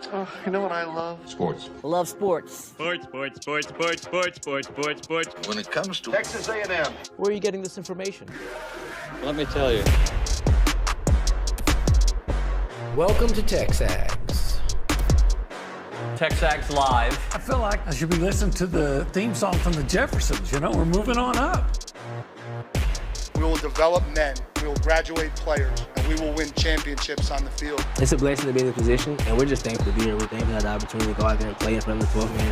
Oh, you know what I love? Sports. Love sports. Sports. When When it comes to Texas A&M. Where are you getting this information? Let me tell you. Welcome to TexAgs. TexAgs Live. I feel like I should be listening to the theme song from the Jeffersons. You know, we're moving on up. We will develop men, we will graduate players, and we will win championships on the field. It's a blessing to be in this position, and we're just thankful to be here. We're thankful to have the opportunity to go out there and play in front of the 12 man.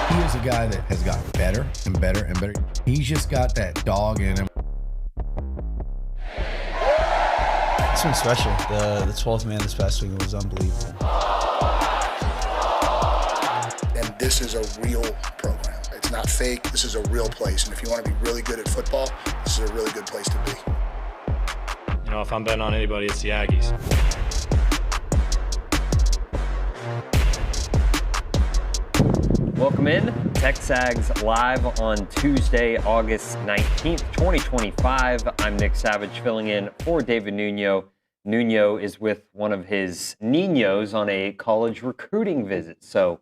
He is a guy that has gotten better and better and better. He's just got that dog in him. It's been special. The 12th man this past week was unbelievable. And this is a real program. It's not fake. This is a real place. And if you want to be really good at football, this is a really good place to be. You know, if I'm betting on anybody, it's the Aggies. Welcome in. TexAgs Live on Tuesday, August 19th, 2025. I'm Nick Savage filling in for David Nuno. Nuno is with one of his Ninos on a college recruiting visit. So,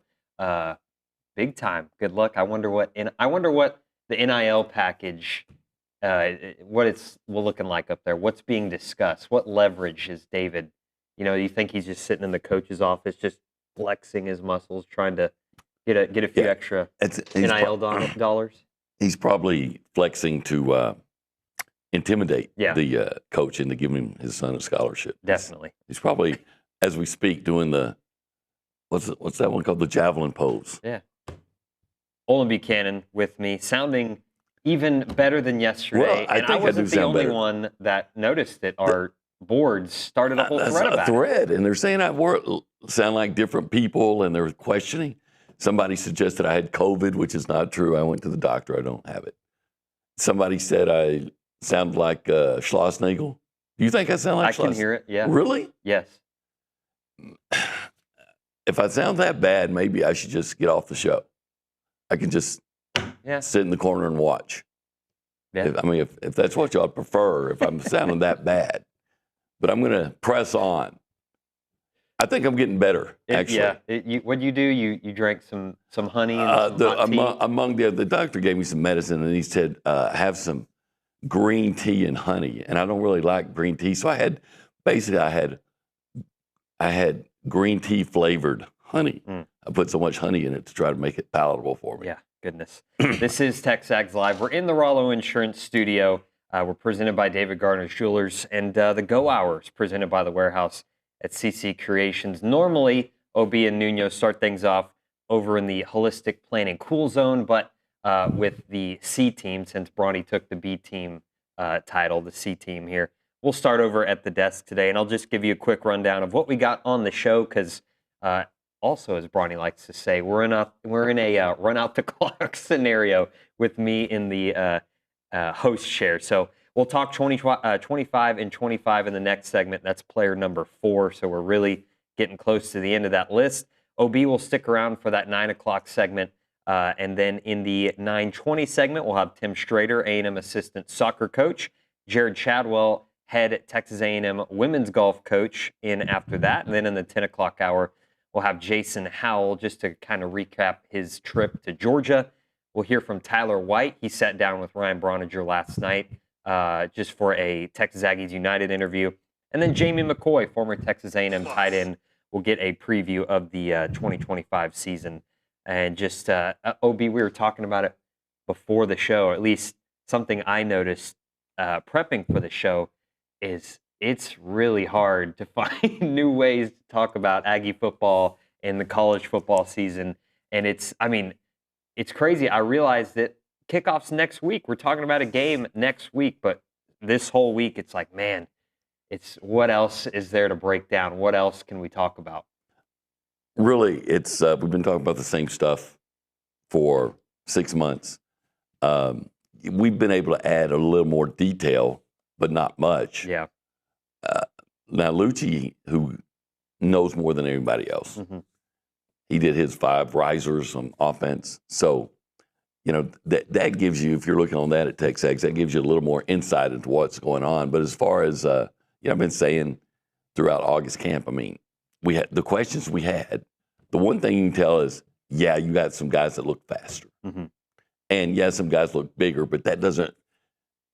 big time. Good luck. I wonder what the NIL package, what it's looking like up there. What's being discussed? What leverage is David? You know, you think he's just sitting in the coach's office, just flexing his muscles, trying to get a few extra NIL dollars? He's probably flexing to intimidate the coach into giving him his son a scholarship. Definitely. He's probably, as we speak, doing the what's that one called? The javelin pose. Yeah. Olin Buchanan with me, sounding even better than yesterday. Well, I wasn't the only one that noticed it. Our boards started a whole thread about it. And they're saying I sound like different people, and they're questioning. Somebody suggested I had COVID, which is not true. I went to the doctor. I don't have it. Somebody said I sound like Schlossnagel. Do you think I sound like I can hear it, yeah. Really? Yes. If I sound that bad, maybe I should just get off the show. I can just sit in the corner and watch. Yeah. If that's what y'all prefer, if I'm sounding that bad. But I'm going to press on. I think I'm getting better, actually. What you do, you drank some honey and some hot tea? The doctor gave me some medicine, and he said, have some green tea and honey. And I don't really like green tea. So I had green tea flavored honey. I put so much honey in it to try to make it palatable for me. Yeah, goodness. This is TexAgs Live. We're in the Rollo Insurance Studio. We're presented by David Gardner's Jewelers, and the Go Hours presented by The Warehouse at CC Creations. Normally, OB and Nuno start things off over in the Holistic Planning Cool Zone, but with the C team, since Bronny took the B team title, the C team here, we'll start over at the desk today, and I'll just give you a quick rundown of what we got on the show, because also, as Bronny likes to say, we're in a run out the clock scenario with me in the host chair. So we'll talk 25 and 25 in the next segment. That's player number 4. So we're really getting close to the end of that list. OB will stick around for that 9 o'clock segment. And then in the 9:20 segment, we'll have Tim Strader, A&M assistant soccer coach, Gerrod Chadwell, head Texas A&M women's golf coach, in after that. And then in the 10 o'clock hour, we'll have Jason Howell just to kind of recap his trip to Georgia. We'll hear from Tyler White. He sat down with Ryan Brauninger last night just for a Texas Aggies United interview. And then Jamie McCoy, former Texas A&M tight end, will get a preview of the 2025 season. And just, OB, we were talking about it before the show, or at least something I noticed prepping for the show is it's really hard to find new ways to talk about Aggie football in the college football season. And it's crazy. I realized that kickoff's next week. We're talking about a game next week, but this whole week it's like, man, it's what else is there to break down? What else can we talk about? Really, it's we've been talking about the same stuff for 6 months. We've been able to add a little more detail, but not much. Yeah. Now, Lucci, who knows more than anybody else, he did his 5 risers on offense. So, you know, that gives you, if you're looking on that at TexAgs, that gives you a little more insight into what's going on. But as far as, I've been saying throughout August camp, I mean, we had the questions we had. The one thing you can tell is, yeah, you got some guys that look faster, and yeah, some guys look bigger, but that doesn't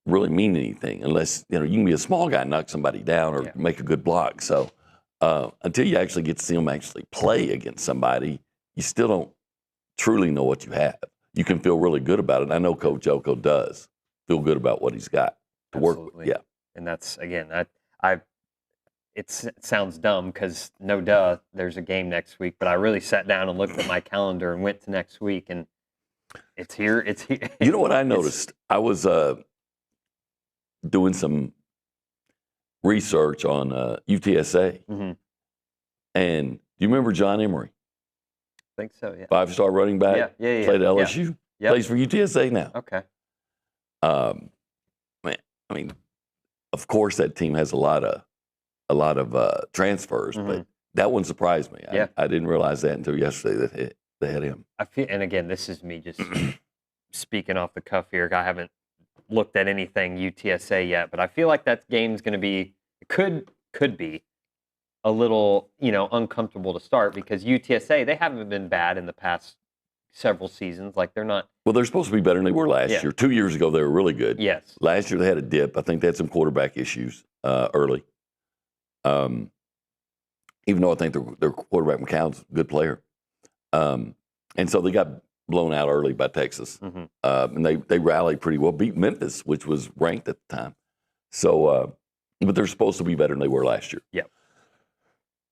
really mean anything unless you can be a small guy and knock somebody down or make a good block. So until you actually get to see them actually play against somebody, you still don't truly know what you have. You can feel really good about it. And I know Coach Oko does feel good about what he's got to work with. Yeah, and that's again, it sounds dumb because there's a game next week, but I really sat down and looked at my calendar and went to next week, and it's here. It's here. You know what I noticed? I was doing some research on UTSA, and do you remember John Emery? I think so. Yeah. 5-star running back. Yeah. Played at LSU. Yep. Plays for UTSA now. Okay. Man, I mean, of course that team has a lot of transfers, but that one surprised me. Yeah. I didn't realize that until yesterday that they had him. I feel, and again, this is me just speaking off the cuff here. I haven't looked at anything UTSA yet, but I feel like that game's going to be could be a little uncomfortable to start because UTSA, they haven't been bad in the past several seasons. Like they're not. Well, they're supposed to be better than they were last year. 2 years ago, they were really good. Yes. Last year they had a dip. I think they had some quarterback issues early. Even though I think their quarterback McCown's a good player, and so they got blown out early by Texas, and they rallied pretty well, beat Memphis, which was ranked at the time. So, but they're supposed to be better than they were last year. Yeah.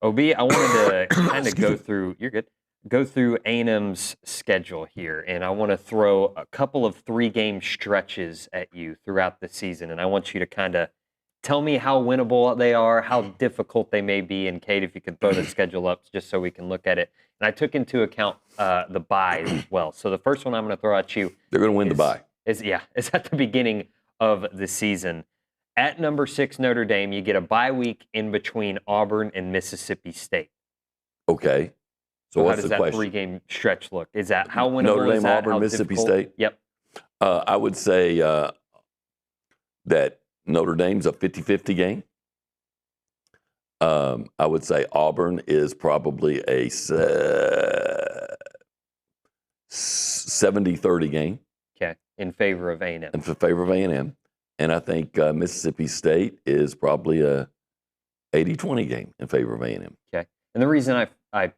OB, I wanted to kind of go through. You're good. Go through A&M's schedule here, and I want to throw a couple of 3-game stretches at you throughout the season, and I want you to kind of tell me how winnable they are, how difficult they may be, and Kate, if you could throw the schedule up just so we can look at it. And I took into account the byes as well. So the first one I'm going to throw at you. They're going to win the bye. It's at the beginning of the season. At number 6, Notre Dame, you get a bye week in between Auburn and Mississippi State. Okay. So what's how does the that question? 3-game stretch look? Is that how winnable Notre Dame, is that? Auburn, How Mississippi difficult? State? Yep. I would say that Notre Dame's a 50-50 game. I would say Auburn is probably a 70-30 game. Okay, in favor of A&M. In favor of A&M. And I think Mississippi State is probably a 80-20 game in favor of A&M. Okay. And the reason I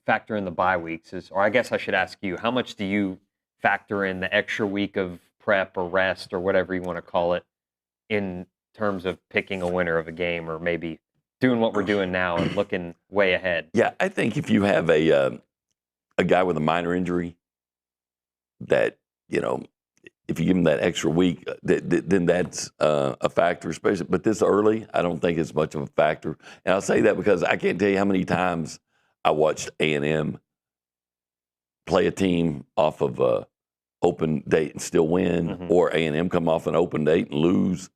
factor in the bye weeks is, or I guess I should ask you, how much do you factor in the extra week of prep or rest or whatever you want to call it in terms of picking a winner of a game or maybe doing what we're doing now and looking way ahead? Yeah, I think if you have a guy with a minor injury that, if you give him that extra week, then that's a factor, especially. But this early, I don't think it's much of a factor. And I'll say that because I can't tell you how many times I watched A&M play a team off of a open date and still win, or A&M come off an open date and lose.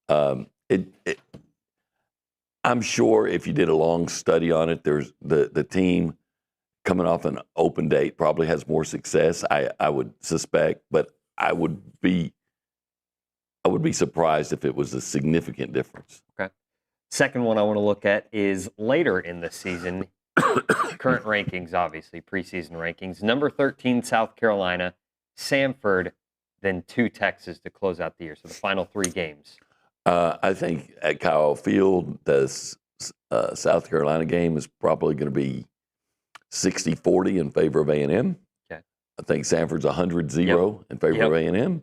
I'm sure if you did a long study on it, there's the team coming off an open date probably has more success. I would suspect, but I would be surprised if it was a significant difference. Okay. Second one I want to look at is later in the season. Current rankings, obviously, preseason rankings. Number 13, South Carolina, Samford, then 2 Texas to close out the year. So the final 3 games. I think at Kyle Field, the South Carolina game is probably going to be 60-40 in favor of A&M. Okay. I think Samford's 100-0 in favor of A&M.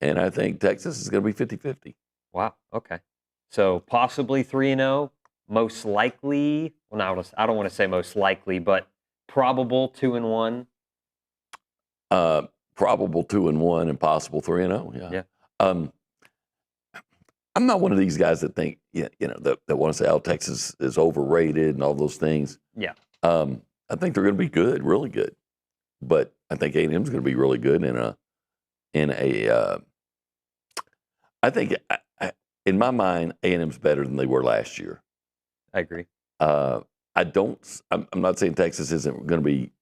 And I think Texas is going to be 50-50. Wow. Okay. So possibly 3-0. Most likely, well, no, I don't want to say most likely, but probable 2-1. Probable 2-1 and possible 3-0. Yeah. I'm not one of these guys that think, that want to say, Texas is overrated and all those things. Yeah. I think they're going to be good, really good. But I think A&M is going to be really good I think, in my mind, A&M's better than they were last year. I agree. I'm not saying Texas isn't going to be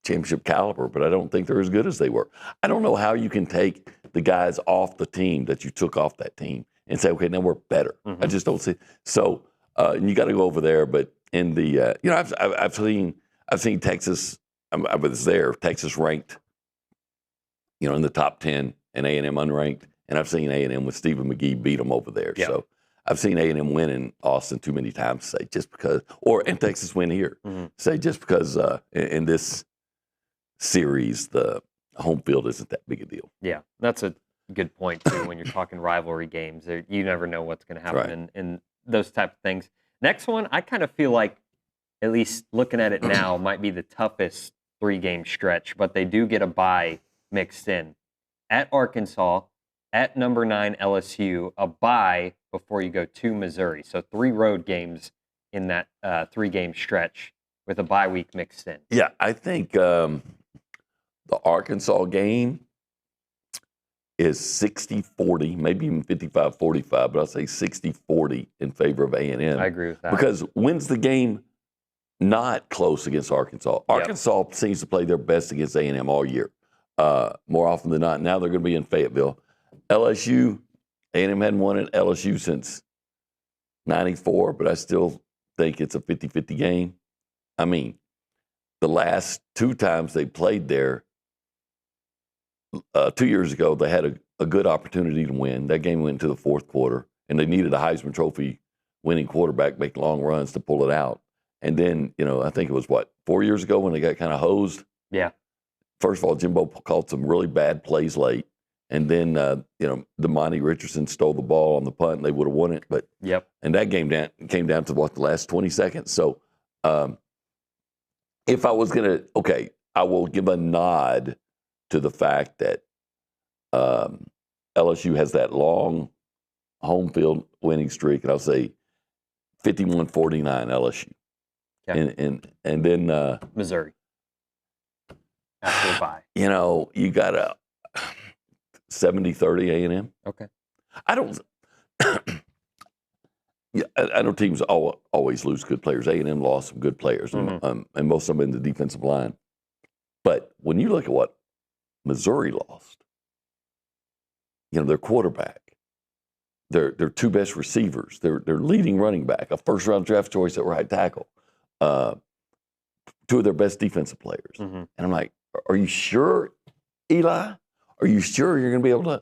championship caliber, but I don't think they're as good as they were. I don't know how you can take the guys off the team that you took off that team and say, okay, now we're better. I just don't see. So, and you got to go over there, but in the I've seen Texas. I was there. Texas ranked, in the top 10, and A&M unranked, and I've seen A&M with Stephen McGee beat them over there. Yeah. So I've seen A&M win in Austin too many times to say just because, and Texas win here. Say just because in this series the home field isn't that big a deal. Yeah, that's a good point too. When you're talking rivalry games, you never know what's going to happen in those type of things. Next one, I kind of feel like, at least looking at it now, might be the toughest 3-game stretch, but they do get a bye mixed in. At Arkansas, at number 9 LSU, a bye before you go to Missouri. So 3 road games in that 3-game stretch with a bye week mixed in. Yeah, I think the Arkansas game is 60-40, maybe even 55-45, but I'll say 60-40 in favor of A&M. I agree with that. Because when's the game not close against Arkansas? Arkansas seems to play their best against A&M all year, more often than not. Now they're going to be in Fayetteville. LSU, A&M hadn't won at LSU since 94, but I still think it's a 50-50 game. I mean, the last 2 times they played there, 2 years ago, they had a good opportunity to win. That game went into the 4th quarter, and they needed a Heisman Trophy winning quarterback make long runs to pull it out. And then, I think it was, 4 years ago when they got kind of hosed? Yeah. First of all, Jimbo called some really bad plays late. And then, DeMonte Richardson stole the ball on the punt, and they would have won it. But and that game came down to, the last 20 seconds. So if I was going to, I will give a nod to the fact that LSU has that long home field winning streak, and I'll say 51-49 LSU. Okay. And then Missouri. After a bye. You got a 70-30 A&M. Okay. I don't. I know teams always lose good players. A&M lost some good players, and most of them in the defensive line. But when you look at what Missouri lost, their quarterback, their 2 best receivers, their leading running back, a first-round draft choice at right tackle, 2 of their best defensive players. And I'm like, are you sure, Eli? Are you sure you're going to be able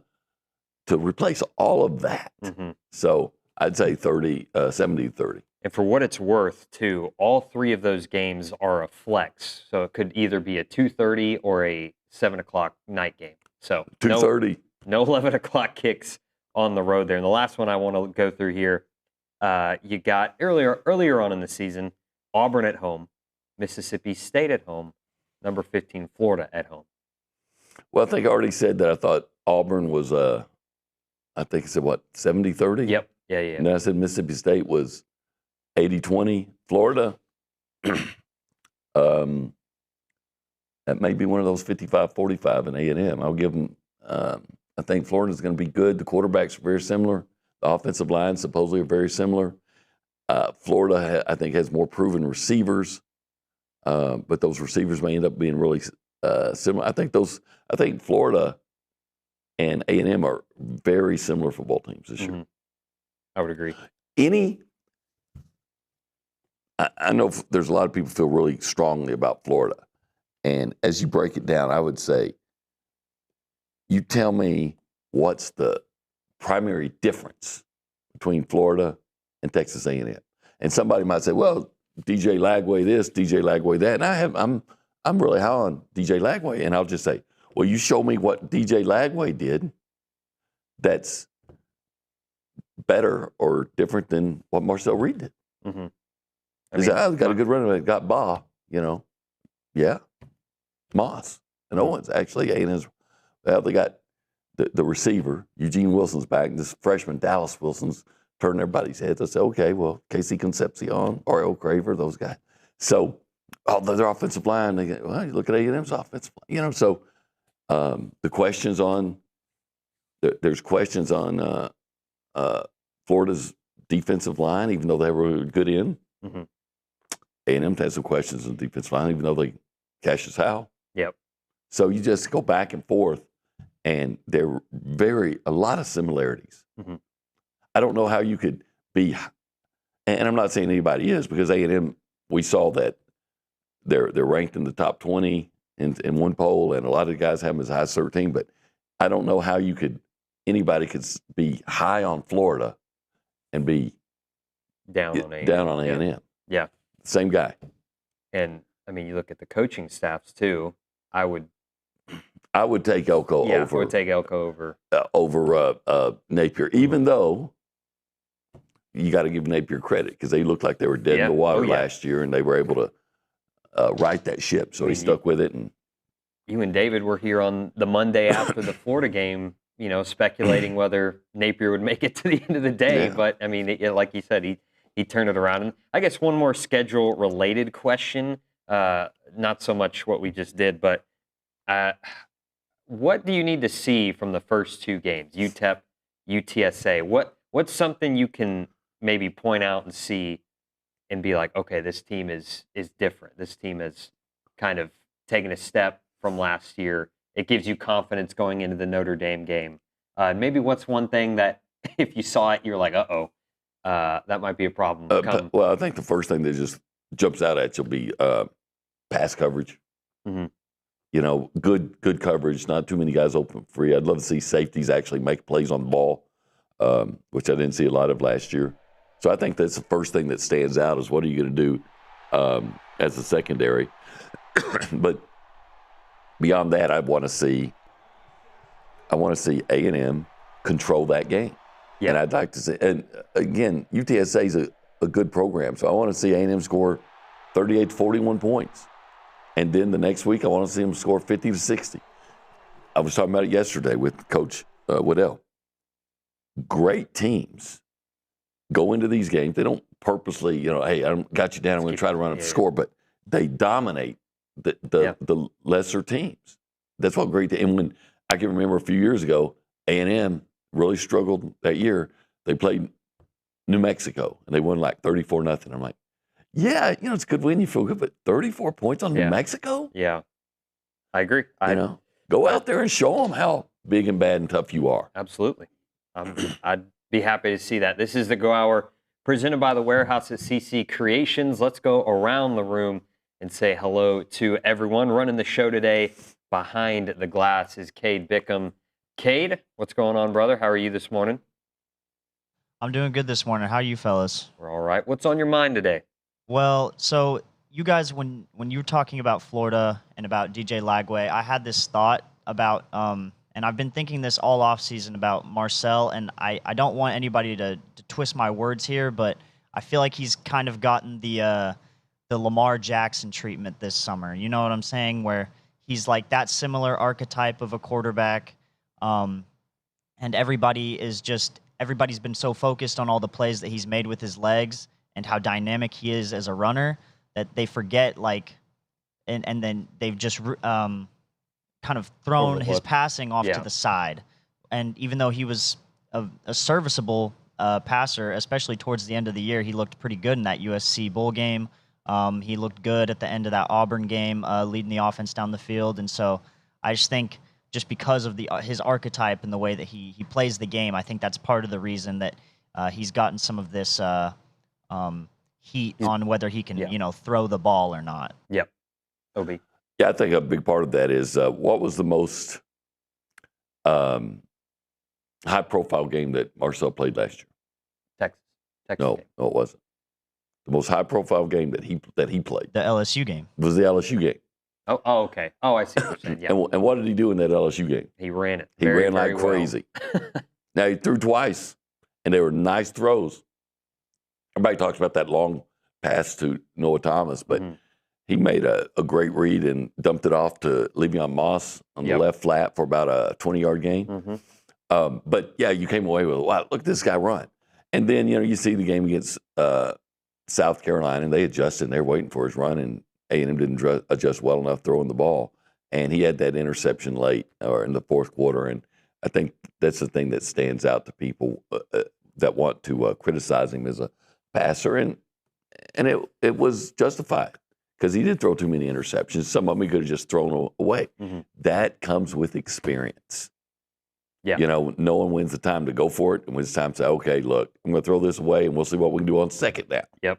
to replace all of that? So I'd say 70-30. And for what it's worth, too, all 3 of those games are a flex. So it could either be a 2:30 or a 7 o'clock night game. So 2:30. No 11 o'clock kicks on the road there. And the last one I want to go through here, you got earlier on in the season, Auburn at home, Mississippi State at home, number 15 Florida at home. Well, I think I already said that I thought Auburn was, I think I said, 70-30? Yep. Yeah. And then I said Mississippi State was 80-20. Florida, that may be one of those 55-45 in A&M. I'll give them, I think Florida's going to be good. The quarterbacks are very similar. The offensive line supposedly are very similar. Florida, I think, has more proven receivers, but those receivers may end up being really similar. I think Florida and A&M are very similar football teams this year. I would agree. I know there's a lot of people feel really strongly about Florida. And as you break it down, I would say, you tell me what's the primary difference between Florida and Texas A&M. And somebody might say, well, DJ Lagway this, DJ Lagway that. And I'm really high on DJ Lagway. And I'll just say, well, you show me what DJ Lagway did that's better or different than what Marcel Reed did. He's got a good running back, got Ba, Yeah. Moss and Owens, actually. A&M's, they got the receiver, Eugene Wilson's back, and this freshman, Dallas Wilson's, turning everybody's heads. I said, okay, well, Casey Concepcion, Oreo Craver, those guys. So, their offensive line, they go, well, you look at A&M's offensive line, So, the questions on, there's questions on Florida's defensive line, even though they were a good end. A&M has some questions on the defensive line, even though they Cassius Howell. Yep. So you just go back and forth, and there are a lot of similarities. I don't know how you could be, and I'm not saying anybody is, because A&M we saw that they're ranked in the top 20 in one poll, and a lot of the guys have them as high as 13. But I don't know how anybody could be high on Florida and be down on A&M. Down on A&M. Yeah. Same guy. And I mean, you look at the coaching staffs too. I would take Elko over. I would take Elko over Napier, even though you got to give Napier credit because they looked like they were dead in the water last year, and they were able to right that ship. So he stuck with it. And you and David were here on the Monday after the Florida game, speculating whether Napier would make it to the end of the day. Yeah. But I mean, like you said, he turned it around. And I guess one more schedule-related question, not so much what we just did, but what do you need to see from the first two games, UTEP, UTSA? What's something you can maybe point out and see and be like, okay, this team is different. This team has kind of taken a step from last year. It gives you confidence going into the Notre Dame game. Maybe what's one thing that if you saw it, you're like, that might be a problem. Well, I think the first thing that just jumps out at you will be pass coverage. Mm-hmm. Good coverage, not too many guys open free. I'd love to see safeties actually make plays on the ball, which I didn't see a lot of last year. So I think that's the first thing that stands out is what are you going to do as a secondary. But beyond that, I want to see A&M control that game. Yeah. And I'd like to see, and again, UTSA is a good program, so I want to see A&M score 38 to 41 points. And then the next week, I want to see them score 50 to 60. I was talking about it yesterday with Coach Waddell. Great teams go into these games. They don't purposely, hey, I got you down. I'm going to try to run up the score, but they dominate the lesser teams. That's what great. And when I can remember a few years ago, A&M really struggled that year. They played New Mexico and they won like 34-0. I'm like, yeah, it's a good win. You feel good, but 34 points on New Mexico? Yeah, I agree. Go out there and show them how big and bad and tough you are. Absolutely. I'd be happy to see that. This is the Go Hour presented by the Warehouse at CC Creations. Let's go around the room and say hello to everyone. Running the show today behind the glass is Cade Bickham. Cade, what's going on, brother? How are you this morning? I'm doing good this morning. How are you fellas? We're all right. What's on your mind today? Well, so you guys, when you were talking about Florida and about DJ Lagway, I had this thought about, and I've been thinking this all offseason about Marcel, and I don't want anybody to twist my words here, but I feel like he's kind of gotten the Lamar Jackson treatment this summer. You know what I'm saying? Where he's like that similar archetype of a quarterback, and everybody's been so focused on all the plays that he's made with his legs and how dynamic he is as a runner that they forget, and then they've just kind of thrown his passing off to the side. And even though he was a serviceable passer, especially towards the end of the year, he looked pretty good in that USC bowl game. He looked good at the end of that Auburn game, leading the offense down the field. And so I just think just because of his archetype and the way that he plays the game, I think that's part of the reason that he's gotten some of this heat on whether he can, throw the ball or not. Yep. Obi. Yeah, I think a big part of that is what was the most high-profile game that Marcel played last year? Texas. No, it wasn't. The most high-profile game that he played. The LSU game. Was the LSU game. Oh, okay. Oh, I see what you're saying. Yeah. And what did he do in that LSU game? He ran it. He ran like crazy. Now, he threw twice, and they were nice throws. Everybody talks about that long pass to Noah Thomas, but he made a great read and dumped it off to Le'Veon Moss on the left flat for about a 20-yard gain. But, yeah, you came away with, wow, look at this guy run. And then, you see the game against South Carolina, and they adjusted, and they were waiting for his run, and A&M didn't adjust well enough throwing the ball. And he had that interception late or in the fourth quarter, and I think that's the thing that stands out to people that want to criticize him as a passer, and it was justified because he did throw too many interceptions. Some of them he could have just thrown away. That comes with experience. Yeah, knowing when's the time to go for it and when's the time to say, okay, look, I'm going to throw this away and we'll see what we can do on second down. Yep.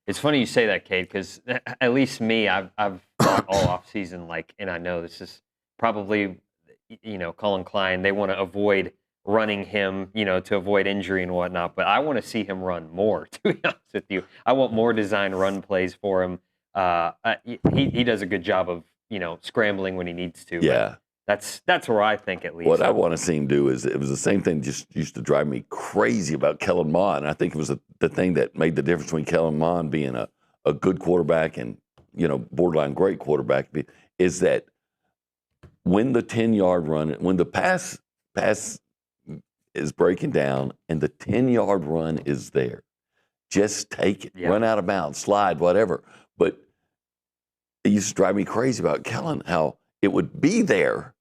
It's funny you say that, Cade, because at least me, I've thought all off season, and I know this is probably, Colin Klein, they want to avoid running him, to avoid injury and whatnot, but I want to see him run more, to be honest with you. I want more design run plays for him. He does a good job of, scrambling when he needs to. Yeah. That's where I think, at least. What I want to see him do is, it was the same thing just used to drive me crazy about Kellen Mond. And I think it was the thing that made the difference between Kellen Mond being a good quarterback and, borderline great quarterback, is that when the 10-yard run, when the pass is breaking down and the 10-yard run is there, just take it, run out of bounds, slide, whatever. But it used to drive me crazy about Kellen, how it would be there,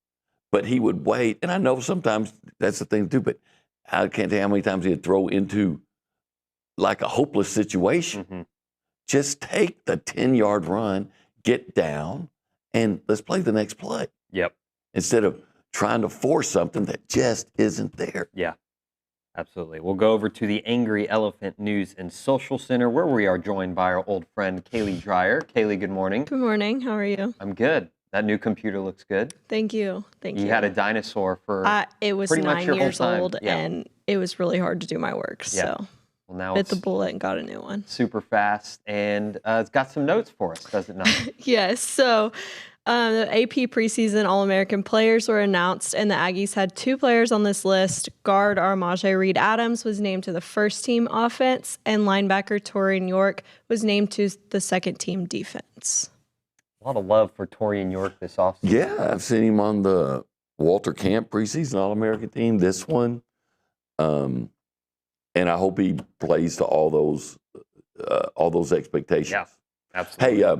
but he would wait. And I know sometimes that's the thing to do, but I can't tell you how many times he'd throw into like a hopeless situation. Mm-hmm. Just take the 10-yard run, get down, and let's play the next play. Yep. Instead of trying to force something that just isn't there. Yeah, absolutely. We'll go over to the Angry Elephant News and Social Center, where we are joined by our old friend, Kaylee Dreyer. Kaylee, good morning. Good morning. How are you? I'm good. That new computer looks good. Thank you. Thank you. You had a dinosaur for it was pretty 9 much your years whole time. old, and it was really hard to do my work. Yeah. So well, now bit it's the bullet and got a new one. super fast, and it's got some notes for us, does it not? Yes. So the AP preseason All-American players were announced, and the Aggies had 2 players on this list. Guard Armajé Reed Adams was named to the first-team offense, and linebacker Torian York was named to the second-team defense. A lot of love for Torian York this offseason. Yeah, I've seen him on the Walter Camp preseason All-American team, this one. And I hope he plays to all those expectations. Yeah, absolutely. Hey,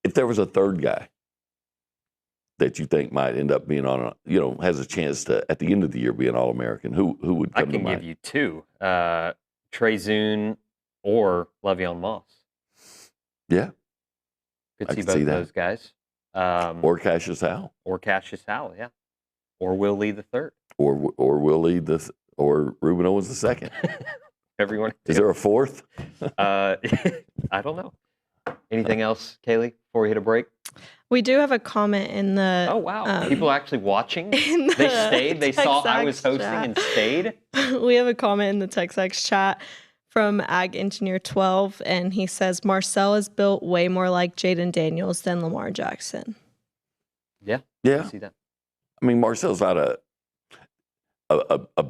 if there was a third guy that you think might end up being on has a chance to, at the end of the year, be an All-American, who would come to mind? I can give you 2, Trey Zune or Le'Veon Moss. Yeah. Could see both of those guys. Or Cassius Howell. Or Cassius Howell, yeah. Or Will Lee the third. Or Will Lee or Reuben Owens the second. Everyone. Is there a fourth? Uh, I don't know. Anything else, Kaylee, before we hit a break? We do have a comment in the... Oh, wow. People actually watching? They stayed? They saw I was hosting and stayed? We have a comment in the TexAgs chat from Ag Engineer 12, and he says, Marcel is built way more like Jaden Daniels than Lamar Jackson. Yeah. Yeah. I see that. I mean, Marcel's not a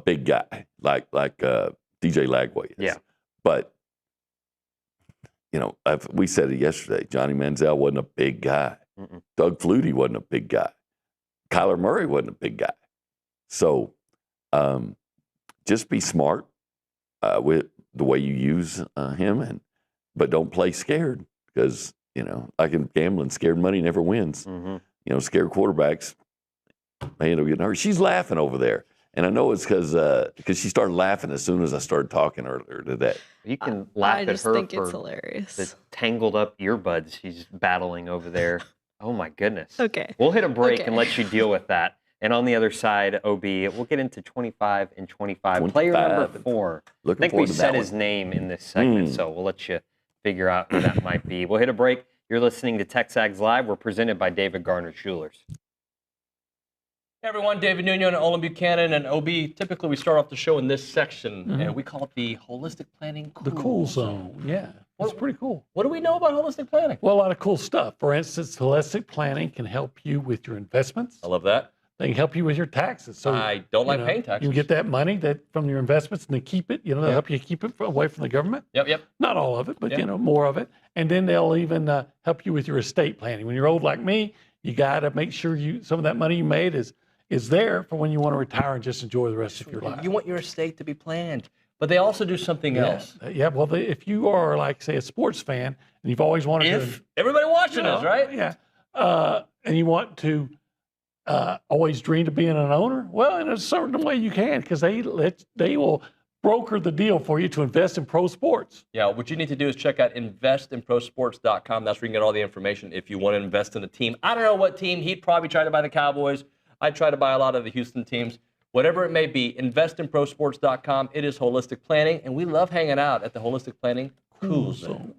big guy like DJ Lagway is. Yeah. But, we said it yesterday. Johnny Manziel wasn't a big guy. Mm-mm. Doug Flutie wasn't a big guy. Kyler Murray wasn't a big guy. So just be smart with the way you use him, but don't play scared because, like in gambling, scared money never wins. Mm-hmm. Scared quarterbacks, they end up getting hurt. She's laughing over there. And I know it's because she started laughing as soon as I started talking earlier today. You can laugh at her I just think for it's hilarious. the tangled up earbuds she's battling over there. Oh, my goodness. Okay. We'll hit a break Okay. and let you deal with that. And on the other side, OB, we'll get into 25 and 25. Player number 4. I think we said his name in this segment, so we'll let you figure out who that might be. We'll hit a break. You're listening to TexAgs Live. We're presented by David Garner Jewelers. Hey everyone, David Nuno and Olin Buchanan and OB. Typically we start off the show in this section, and we call it the Holistic Planning Cool The cool zone, yeah. That's pretty cool. What do we know about holistic planning? Well, a lot of cool stuff. For instance, holistic planning can help you with your investments. I love that. They can help you with your taxes. So I don't like paying taxes. You can get that money from your investments and they keep it. They'll help you keep it away from the government. Yep. Not all of it, but more of it. And then they'll even help you with your estate planning. When you're old like me, you got to make sure some of that money you made is there for when you want to retire and just enjoy the rest of your life. You want your estate to be planned, but they also do something else. Yeah, well, if you are like, say, a sports fan and you've always wanted to... Everybody watching us, right? Yeah. And you want to always dream of being an owner, well, in a certain way you can because they will broker the deal for you to invest in pro sports. Yeah, what you need to do is check out investinprosports.com. That's where you can get all the information if you want to invest in a team. I don't know what team. He'd probably try to buy the Cowboys. I'd try to buy a lot of the Houston teams. Whatever it may be, investinprosports.com. It is holistic planning, and we love hanging out at the Holistic Planning Cool Zone.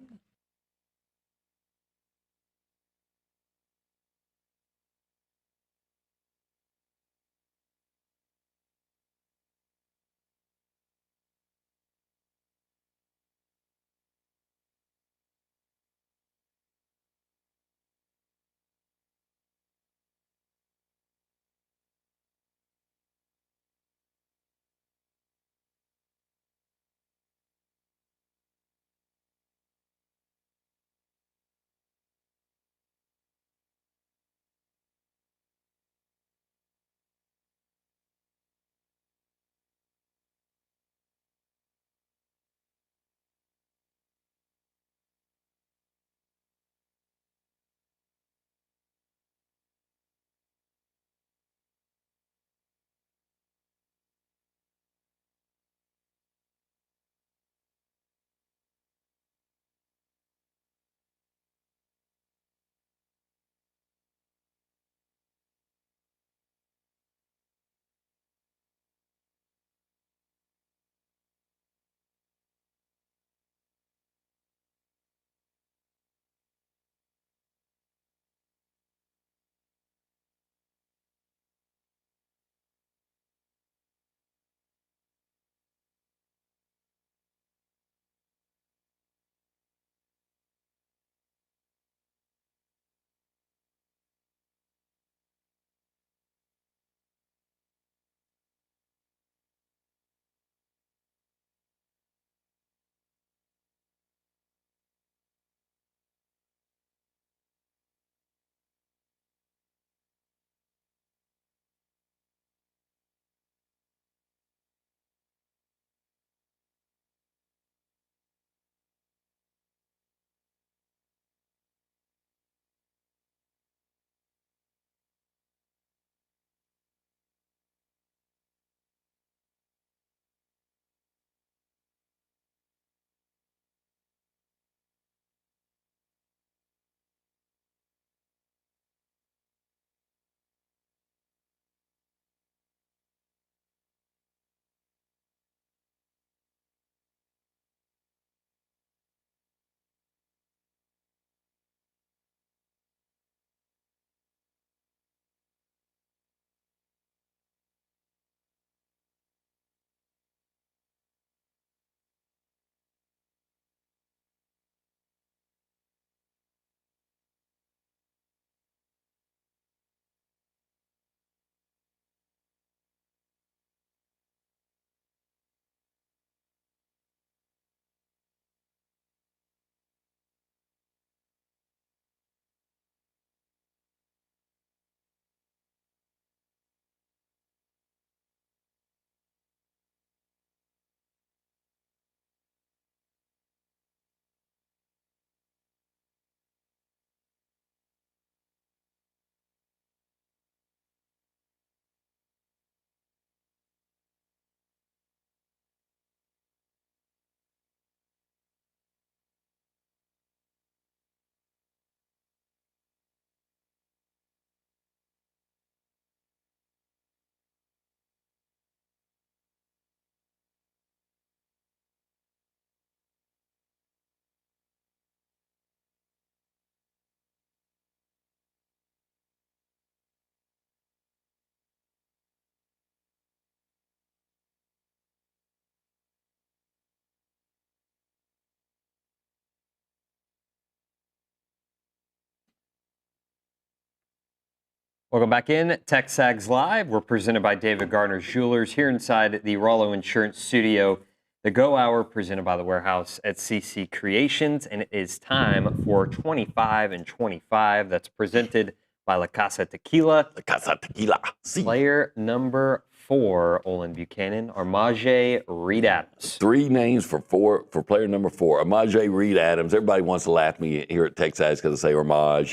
Welcome back in. TexAgs Live. We're presented by David Gardner Jewelers here inside the Rollo Insurance Studio. The Go Hour presented by the Warehouse at CC Creations. And it is time for 25 and 25. That's presented by La Casa Tequila. La Casa Tequila. Player number 4, Olin Buchanan, Armajé Reed Adams. 3 names for player number 4. Armajé Reed Adams. Everybody wants to laugh at me here at TexAgs because I say Armaj.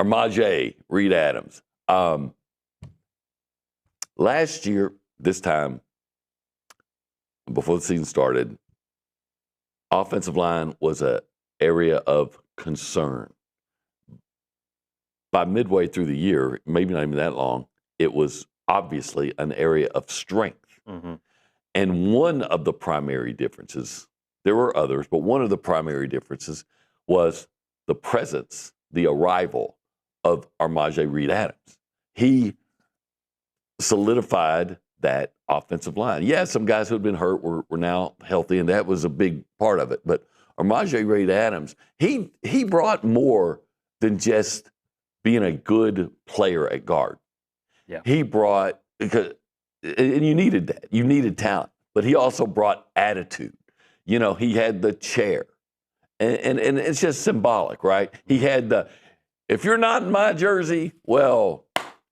Armajé Reed Adams. Last year, this time, before the season started, offensive line was an area of concern. By midway through the year, maybe not even that long, it was obviously an area of strength. Mm-hmm. And one of the primary differences There were others, but one of the primary differences was the presence, the arrival of Armaje Reed Adams. He solidified that offensive line. Yeah, some guys who had been hurt were now healthy, and that was a big part of it. But Armaje Reed Adams, he brought more than just being a good player at guard. Yeah. He brought, and you needed that. You needed talent. But he also brought attitude. You know, he had the chair. And it's just symbolic, right? He had the, if you're not in my jersey, well,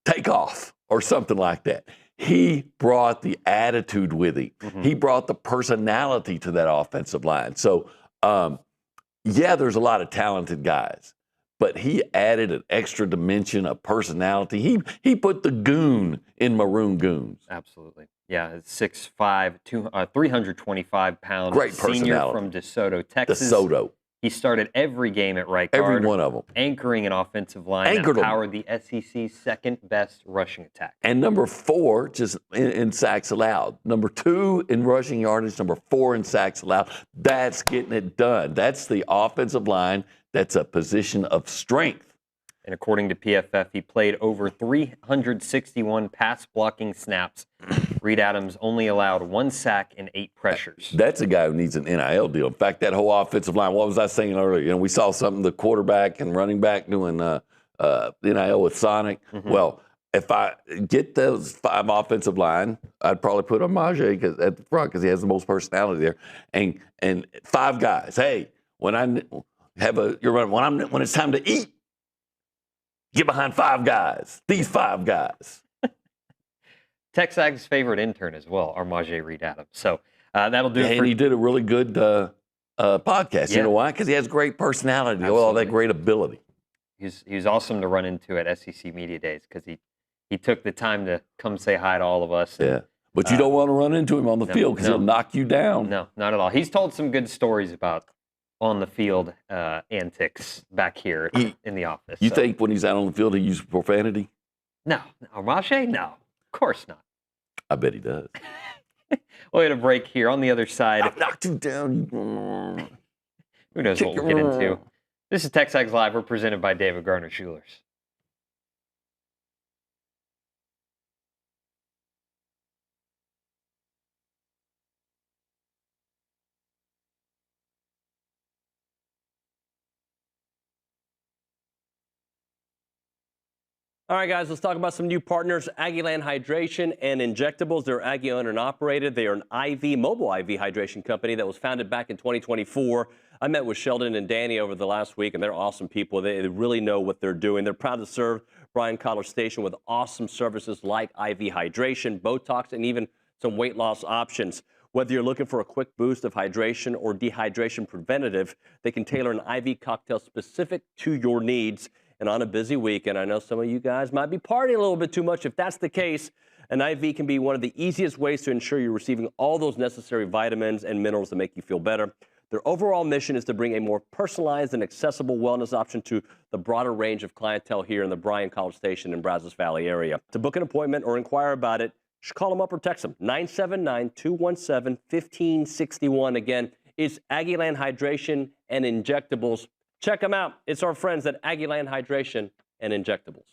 take off or something like that. He brought the attitude with him. Mm-hmm. He brought the personality to that offensive line. So, yeah, there's a lot of talented guys, but he added an extra dimension of personality. He put the goon in Maroon Goons. Absolutely. Yeah, 6'5", 325-pound Great senior personality. from DeSoto, Texas. DeSoto. He started every game at right guard. Every one of them. Anchoring an offensive line Anchored that 'em. powered the SEC's second-best rushing attack. And number 4, just in sacks allowed. Number 2 in rushing yardage, number 4 in sacks allowed. That's getting it done. That's the offensive line. That's a position of strength. And according to PFF, he played over 361 pass-blocking snaps. Reed Adams only allowed 1 sack and 8 pressures. That's a guy who needs an NIL deal. In fact, that whole offensive line, what was I saying earlier? You know, we saw something, the quarterback and running back doing NIL with Sonic. Mm-hmm. Well, if I get those 5 offensive line, I'd probably put Armaje at the front because he has the most personality there. And 5 guys. Hey, when it's time to eat, get behind 5 guys. These 5 guys. TexAgs' favorite intern as well, Armaje Reed Adams. So that'll do it. And he did a really good podcast. Yeah. You know why? Because he has great personality, all Absolutely. that great ability. He was awesome to run into at SEC Media Days because he took the time to come say hi to all of us. Yeah. But you don't want to run into him on the field because he'll knock you down. No, not at all. He's told some good stories about on the field antics back here in the office. You think when he's out on the field he uses profanity? No. Armaje? No. Of course not. I bet he does. We'll hit a break here. On the other side, I've knocked you down. Who knows what we'll get into. This is TexAgs Live. We're presented by David Garner Schulers. All right, guys, let's talk about some new partners, Aggieland Hydration and Injectables. They're Aggie owned and operated. They are an mobile IV hydration company that was founded back in 2024. I met with Sheldon and Danny over the last week, and they're awesome people. They really know what they're doing. They're proud to serve Bryan College Station with awesome services like IV hydration, Botox, and even some weight loss options. Whether you're looking for a quick boost of hydration or dehydration preventative, they can tailor an IV cocktail specific to your needs. And on a busy week, and I know some of you guys might be partying a little bit too much. If that's the case, an IV can be one of the easiest ways to ensure you're receiving all those necessary vitamins and minerals to make you feel better. Their overall mission is to bring a more personalized and accessible wellness option to the broader range of clientele here in the Bryan College Station and Brazos Valley area. To book an appointment or inquire about it, just call them up or text them. 979-217-1561. Again, it's Aggieland Hydration and Injectables. Check them out. It's our friends at Aggieland Hydration and Injectables.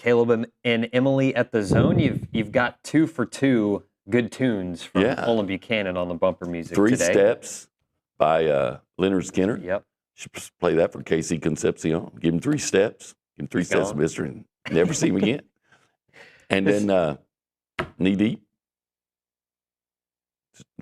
Caleb and Emily at the Zone. You've got 2 for 2 good tunes from Olin Buchanan on the bumper music Three today. Steps by Leonard Skinner. Yep. Should play that for Casey Concepcion. Give him 3 steps. Give him 3 steps of mystery and never see him again. And then Knee Deep.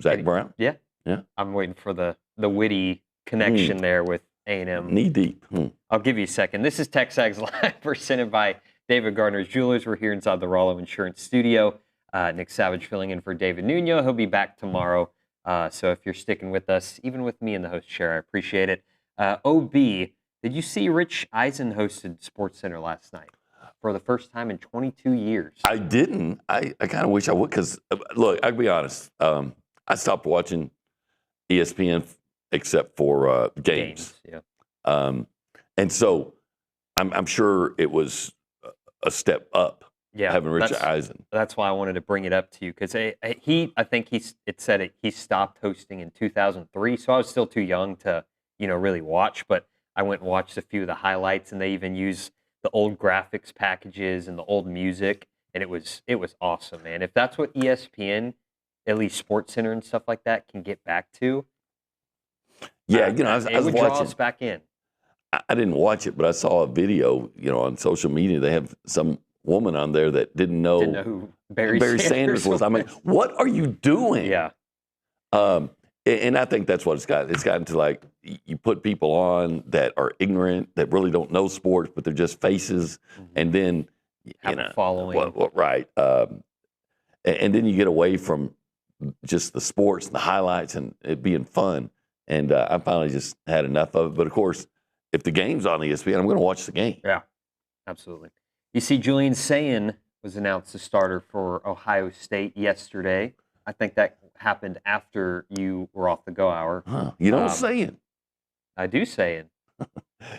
Zach Brown. Yeah. Yeah. I'm waiting for the witty connection there with A&M. Knee Deep. I'll give you a second. This is TexAgs Live, presented by David Gardner's Jewelers. We're here inside the Rollo Insurance Studio. Nick Savage filling in for David Nuno. He'll be back tomorrow. So if you're sticking with us, even with me in the host chair, I appreciate it. OB, did you see Rich Eisen hosted SportsCenter last night for the first time in 22 years? I didn't. I kind of wish I would because, look, I'll be honest. I stopped watching ESPN except for games. Yeah. And so I'm sure it was a step up having Rich Eisen. That's why I wanted to bring it up to you because I think he stopped hosting in 2003, so I was still too young to really watch. But I went and watched a few of the highlights, and they even use the old graphics packages and the old music, and it was awesome, man. If that's what ESPN, at least SportsCenter and stuff like that, can get back to, I was would watching. draw us back in. I didn't watch it, but I saw a video, on social media. They have some woman on there that didn't know who Barry Sanders was. I mean, what are you doing? Yeah. And I think that's what it's got. It's gotten to like you put people on that are ignorant, that really don't know sports, but they're just faces, and then have a following. Right. And then you get away from just the sports and the highlights and it being fun. And I finally just had enough of it. But of course, if the game's on ESPN, I'm going to watch the game. Yeah, absolutely. You see, Julian Sayin was announced the starter for Ohio State yesterday. I think that happened after you were off the go hour. Huh. You don't Sayin. I do Sayin.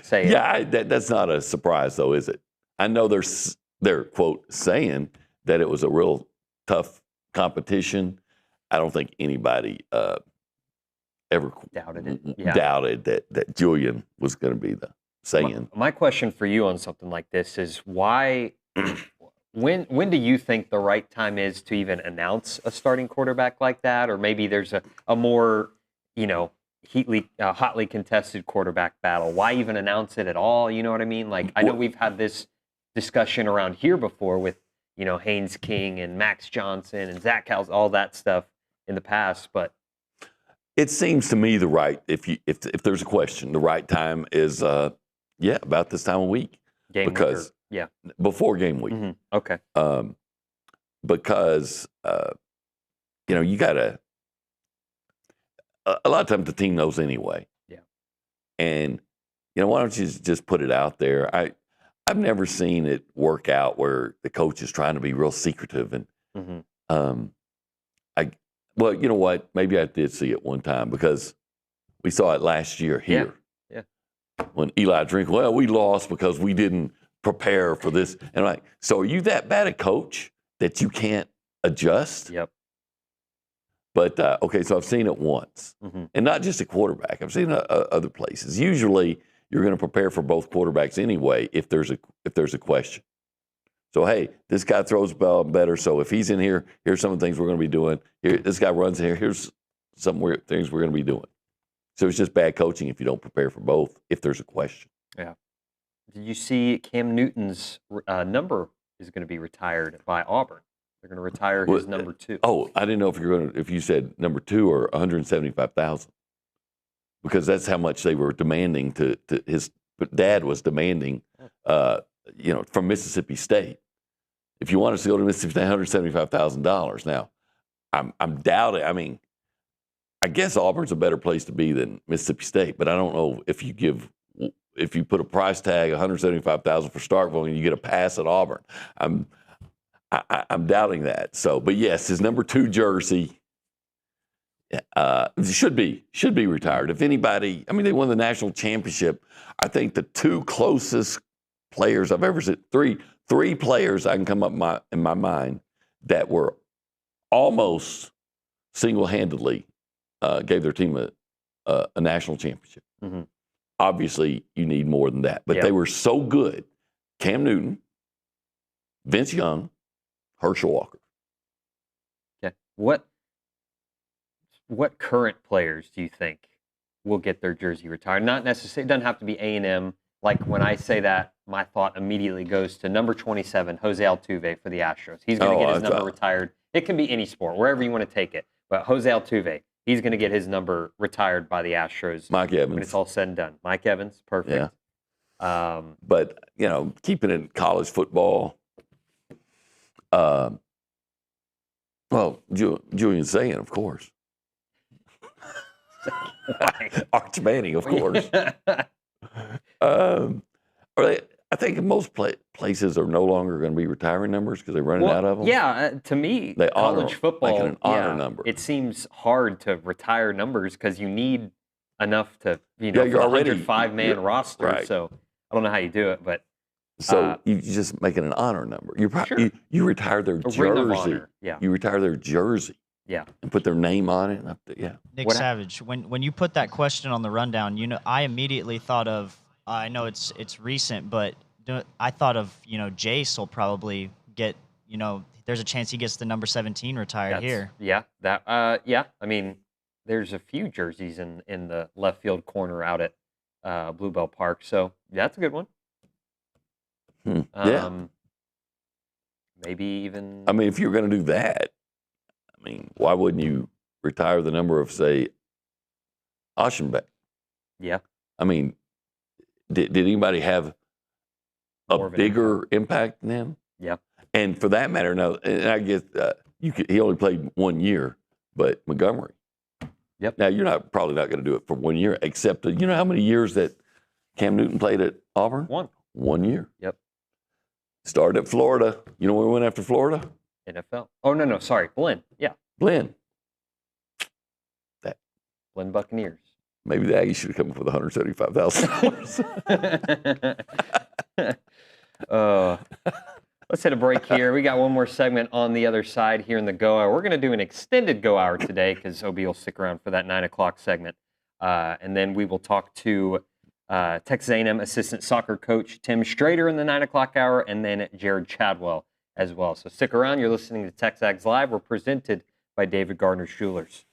Sayin. Yeah, that's not a surprise, though, is it? I know they're quote saying that it was a real tough competition. I don't think anybody ever doubted that Julian was going to be the Sayin. My question for you on something like this is why, when do you think the right time is to even announce a starting quarterback like that? Or maybe there's a more, hotly contested quarterback battle. Why even announce it at all? You know what I mean? Like, I know we've had this discussion around here before with, Haynes King and Max Johnson and Zach Cowles, all that stuff in the past, but it seems to me if there's a question, the right time is about this time of week. Before game week. Mm-hmm. Okay. Because you gotta a lot of times the team knows anyway. Yeah. And why don't you just put it out there? I've never seen it work out where the coach is trying to be real secretive and well, you know what? Maybe I did see it one time because we saw it last year here. Yeah. When Eli Drinkle, we lost because we didn't prepare for this. And I'm like, so are you that bad a coach that you can't adjust? Yep. But, okay, so I've seen it once. And not just a quarterback. I've seen it other places. Usually you're going to prepare for both quarterbacks anyway if there's a question. So, hey, this guy throws the ball better, so if he's in here, here's some of the things we're going to be doing. Here, this guy runs in here, here's some weird things we're going to be doing. So it's just bad coaching if you don't prepare for both, if there's a question. Yeah. Did you see Cam Newton's number is going to be retired by Auburn? They're going to retire his number 2. Oh, I didn't know if you said number 2 or 175,000, because that's how much they were demanding to his dad was demanding, from Mississippi State. If you want us to go to Mississippi State, $175,000. Now, I'm doubting. I mean, I guess Auburn's a better place to be than Mississippi State, but I don't know if you put a price tag $175,000 for Starkville and you get a pass at Auburn. I'm doubting that. So, but yes, his number 2 jersey should be retired. If anybody, they won the national championship. I think the 2 closest players I've ever seen, three players I can come up in my mind that were almost single-handedly gave their team a national championship. Mm-hmm. Obviously, you need more than that, but they were so good. Cam Newton Vince Young, Herschel Walker. Okay. What current players do you think will get their jersey retired? Not necessarily, it doesn't have to be A&M. Like when I say that, my thought immediately goes to number 27, Jose Altuve for the Astros. He's going to get his number retired. It can be any sport, wherever you want to take it. But Jose Altuve, he's going to get his number retired by the Astros. Mike Evans. When it's all said and done. Mike Evans, perfect. Yeah. But, keeping it in college football, Julian Sayin, of course. Arch Manning, of course. I think most places are no longer going to be retiring numbers because they're running out of them. Yeah, to me, college football, like an honor number. It seems hard to retire numbers because you need enough to, for you're a already 105-man roster. Right. So I don't know how you do it, but so you just make it an honor number. You retire their jersey. Ring of honor. Yeah. You retire their jersey. Yeah. And put their name on it. Nick Savage, when you put that question on the rundown, I immediately thought of, I know it's recent, but I thought of, Jace will probably get, there's a chance he gets the number 17 retired here. Yeah. I mean, there's a few jerseys in the left field corner out at Bluebell Park. So that's a good one. Yeah. Maybe even. I mean, if you're going to do that, why wouldn't you retire the number of, say, Aschenbeck? Yeah. I mean, did anybody have a bigger impact than him? Yeah. And for that matter, no. And I guess he only played 1 year, but Montgomery. Yep. Now you're probably not going to do it for 1 year, except how many years that Cam Newton played at Auburn? 1 year. Yep. Started at Florida. You know where we went after Florida? NFL. Oh, no, sorry. Blinn. Yeah. Blinn. Blinn Buccaneers. Maybe the Aggies should have come up with $175,000. Let's hit a break here. We got one more segment on the other side here in the Go Hour. We're going to do an extended Go Hour today because OB will stick around for that 9 o'clock segment. And then we will talk to Texas A&M assistant soccer coach Tim Strader in the 9 o'clock hour, and then Gerrod Chadwell as well. So stick around. You're listening to TexAgs Live. We're presented by David Gardner Jewelers.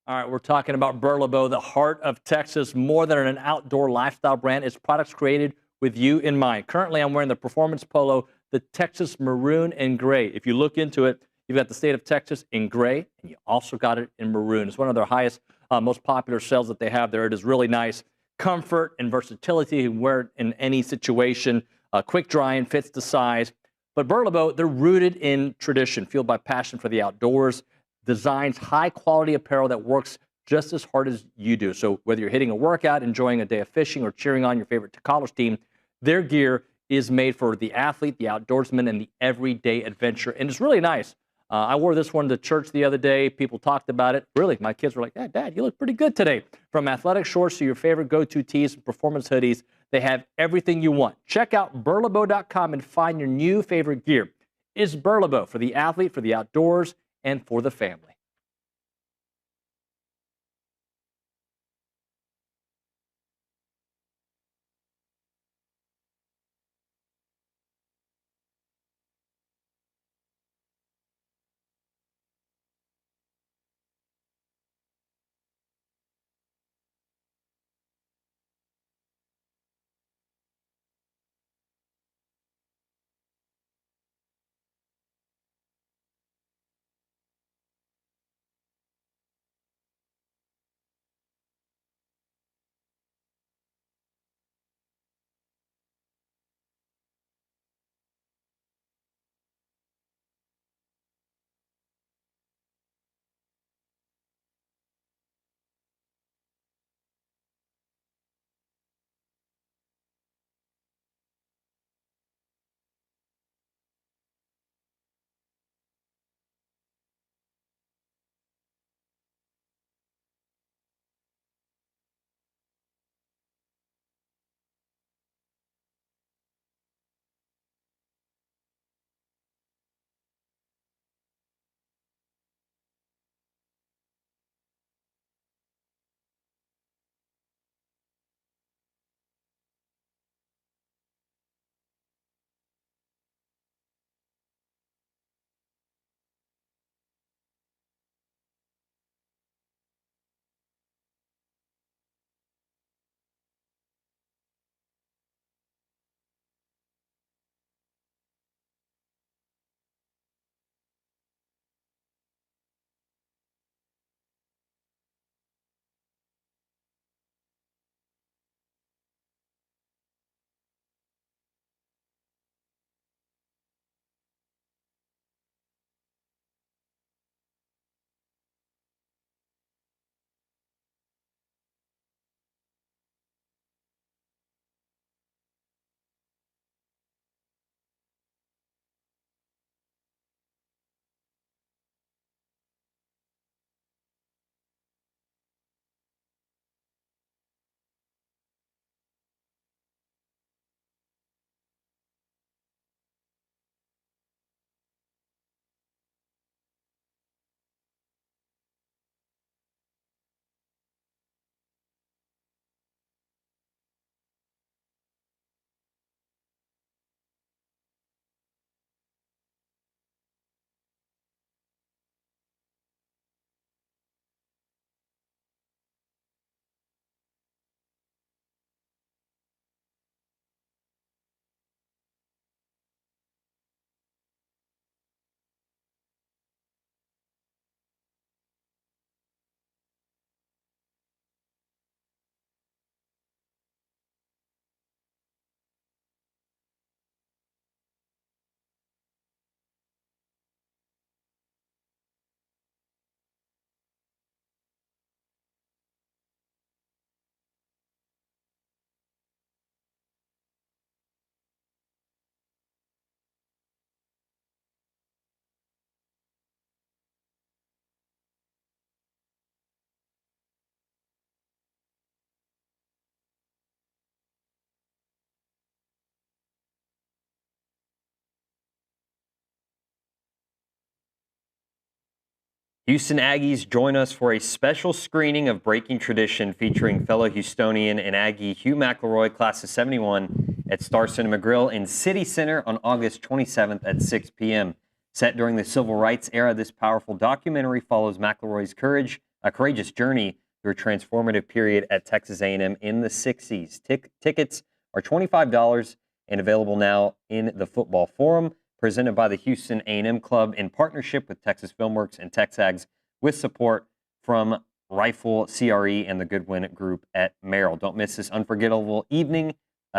All right, we're talking about Burlebo, the heart of Texas, more than an outdoor lifestyle brand. It's products created with you in mind. Currently, I'm wearing the performance polo, the Texas Maroon and Gray. If you look into it, you've got the state of Texas in gray, and you also got it in maroon. It's one of their highest, most popular sales that they have there. It is really nice. Comfort and versatility. You can wear it in any situation. Quick drying, fits the size. But Burlebo, they're rooted in tradition, fueled by passion for the outdoors, designs high-quality apparel that works just as hard as you do. So whether you're hitting a workout, enjoying a day of fishing, or cheering on your favorite college team, their gear is made for the athlete, the outdoorsman, and the everyday adventure. And it's really nice. I wore this one to church the other day. People talked about it. Really, my kids were like, Dad, you look pretty good today. From athletic shorts to your favorite go-to tees and performance hoodies, they have everything you want. Check out burlebo.com and find your new favorite gear. It's Burlebo for the athlete, for the outdoors, and for the family. Houston Aggies join us for a special screening of Breaking Tradition featuring fellow Houstonian and Aggie Hugh McElroy, class of 71, at Star Cinema Grill in City Center on August 27th at 6 p.m. Set during the civil rights era, this powerful documentary follows McElroy's courageous journey through a transformative period at Texas A&M in the 60s. Tickets are $25 and available now in the Football Forum, presented by the Houston A&M Club in partnership with Texas Filmworks and TexAgs, with support from Rifle CRE and the Goodwin Group at Merrill. Don't miss this unforgettable evening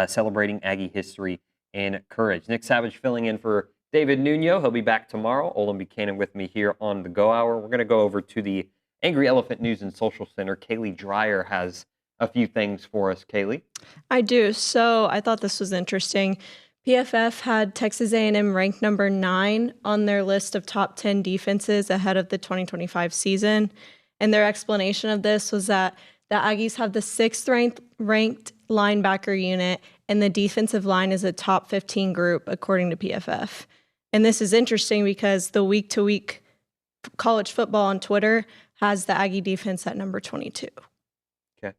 celebrating Aggie history and courage. Nick Savage filling in for David Nuno. He'll be back tomorrow. Olin Buchanan with me here on the Go Hour. We're going to go over to the Angry Elephant News and Social Center. Kaylee Dreyer has a few things for us. Kaylee? I do. So I thought this was interesting. PFF had Texas A&M ranked number 9 on their list of top 10 defenses ahead of the 2025 season. And their explanation of this was that the Aggies have the 6th ranked linebacker unit, and the defensive line is a top 15 group, according to PFF. And this is interesting because the week-to-week college football on Twitter has the Aggie defense at number 22. Okay.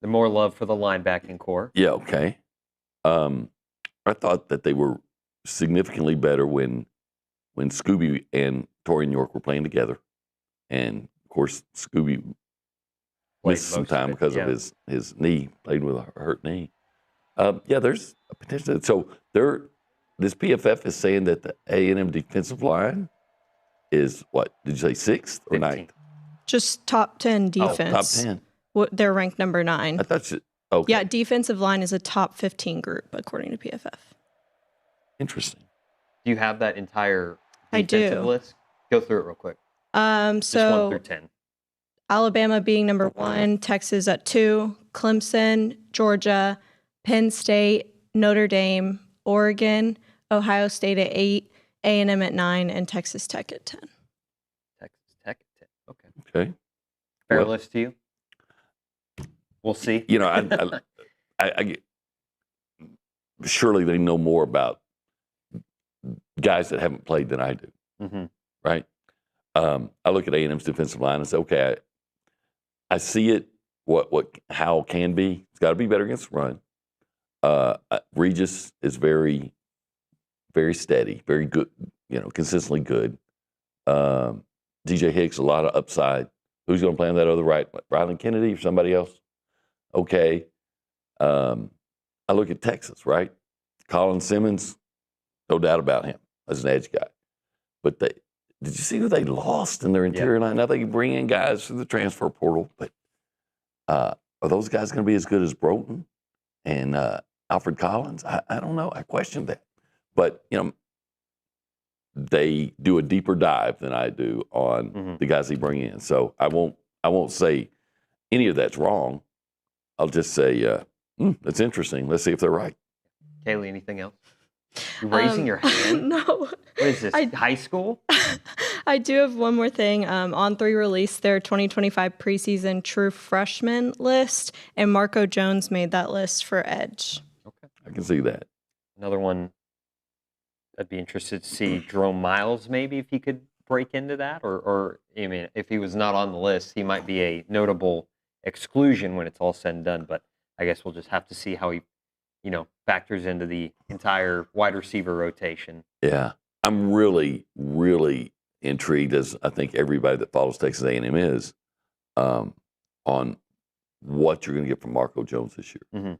The more love for the linebacking core. Yeah, okay. I thought that they were significantly better when Scooby and Torian York were playing together. And, of course, Scooby missed some time because of his knee, played with a hurt knee. Yeah, there's a potential. So this PFF is saying that the A&M defensive line is, what, did you say 6th or 9th? Just top 10 defense. Oh, top 10. They're ranked number 9. I thought you, okay. Yeah, defensive line is a top 15 group, according to PFF. Interesting. Do you have that entire I defensive do. list? Go through it real quick. Just So 1 through 10. Alabama being number 1, Texas at 2, Clemson, Georgia, Penn State, Notre Dame, Oregon, Ohio State at 8, A&M at 9, and Texas Tech at 10. Texas Tech at 10. Okay. Okay. Fair Well, list to you? We'll see. You know, I surely they know more about guys that haven't played than I do, Mm-hmm. right? I look at A&M's defensive line and say, okay, I see it, how it can be. It's got to be better against the run. Regis is very, very steady, very good, consistently good. DJ Hicks, a lot of upside. Who's going to play on that other right? Rylan Kennedy or somebody else? Okay. I look at Texas, right? Colin Simmons, no doubt about him as an edge guy. But did you see who they lost in their interior line? Now they can bring in guys through the transfer portal, but are those guys going to be as good as Broughton and Alfred Collins? I don't know. I question that. But, they do a deeper dive than I do on the guys they bring in. So I won't say any of that's wrong. I'll just say, that's interesting. Let's see if they're right. Kaylee, anything else? You're raising your hand? No. What is this, high school? I do have one more thing. On3 released their 2025 preseason true freshman list, and Marco Jones made that list for Edge. Okay. I can see that. Another one I'd be interested to see Jerome Miles, maybe, if he could break into that. Or I mean, if he was not on the list, he might be a notable exclusion when it's all said and done. But I guess we'll just have to see how he, factors into the entire wide receiver rotation. Yeah. I'm really, really intrigued, as I think everybody that follows Texas A&M is, on what you're going to get from Marco Jones this year. Mm-hmm.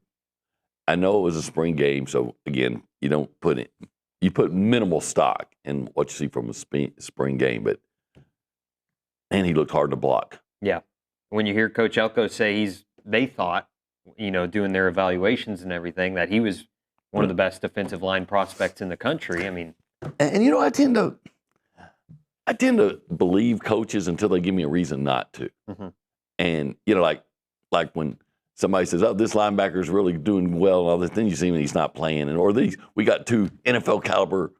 I know it was a spring game, so again, you put minimal stock in what you see from a spring game, but he looked hard to block. Yeah. When you hear Coach Elko say they thought, doing their evaluations and everything, that he was one of the best defensive line prospects in the country. I mean, and I tend to believe coaches until they give me a reason not to. Mm-hmm. And like when somebody says, "Oh, this linebacker is really doing well," and all this, then you see him and he's not playing, or we got 2 NFL caliber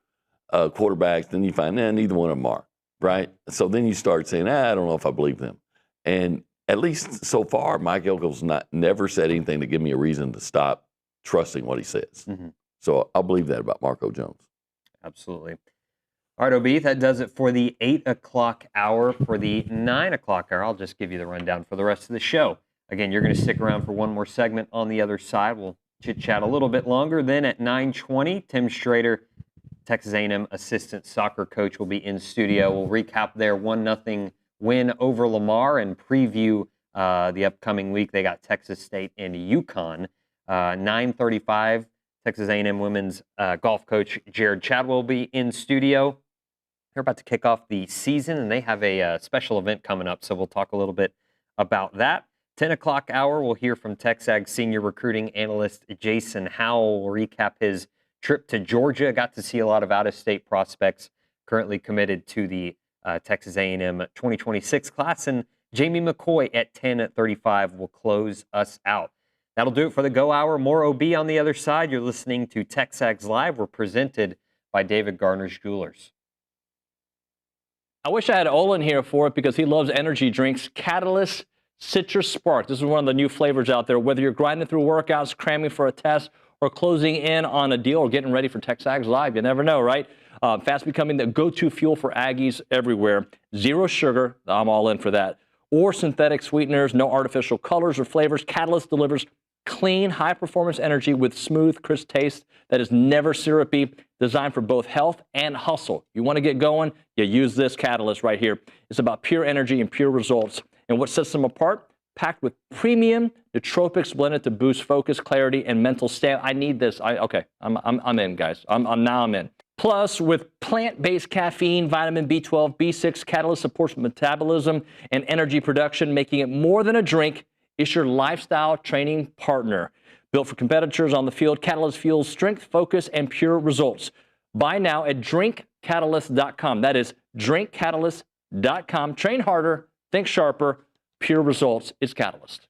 quarterbacks. Then you find neither one of them are right. So then you start saying, I don't know if I believe them. And at least so far, Mike Elko's never said anything to give me a reason to stop trusting what he says. Mm-hmm. So I'll believe that about Marco Jones. Absolutely. All right, OB, that does it for the 8 o'clock hour. For the 9 o'clock hour, I'll just give you the rundown for the rest of the show. Again, you're going to stick around for one more segment on the other side. We'll chit-chat a little bit longer. Then at 9:20, Tim Strader, Texas A&M assistant soccer coach, will be in studio. We'll recap their 1-0 win over Lamar and preview the upcoming week. They got Texas State and UConn. 9:35, Texas A&M women's golf coach Gerrod Chadwell will be in studio. They're about to kick off the season, and they have a special event coming up, so we'll talk a little bit about that. 10 o'clock hour, we'll hear from TexAgs senior recruiting analyst Jason Howell. We'll recap his trip to Georgia. Got to see a lot of out-of-state prospects currently committed to the Texas A&M 2026 class, and Jamie McCoy at 10:35 will close us out. That'll do it for the Go Hour. More OB on the other side. You're listening to TexAgs Live. We're presented by David Garner's Jewelers. I wish I had Olin here for it because he loves energy drinks. Catalyst Citrus Spark. This is one of the new flavors out there. Whether you're grinding through workouts, cramming for a test, or closing in on a deal, or getting ready for TexAgs Live, you never know, right? Fast becoming the go-to fuel for Aggies everywhere. Zero sugar. I'm all in for that. Or synthetic sweeteners, no artificial colors or flavors. Catalyst delivers clean, high-performance energy with smooth, crisp taste that is never syrupy, designed for both health and hustle. You want to get going? You use this Catalyst right here. It's about pure energy and pure results. And what sets them apart? Packed with premium nootropics blended to boost focus, clarity, and mental stamina. I need this. I'm in, guys. I'm in. Plus, with plant-based caffeine, vitamin B12, B6, Catalyst supports metabolism and energy production, making it more than a drink. It's your lifestyle training partner. Built for competitors on the field, Catalyst fuels strength, focus, and pure results. Buy now at drinkcatalyst.com. That is drinkcatalyst.com. Train harder, think sharper, pure results. It's Catalyst.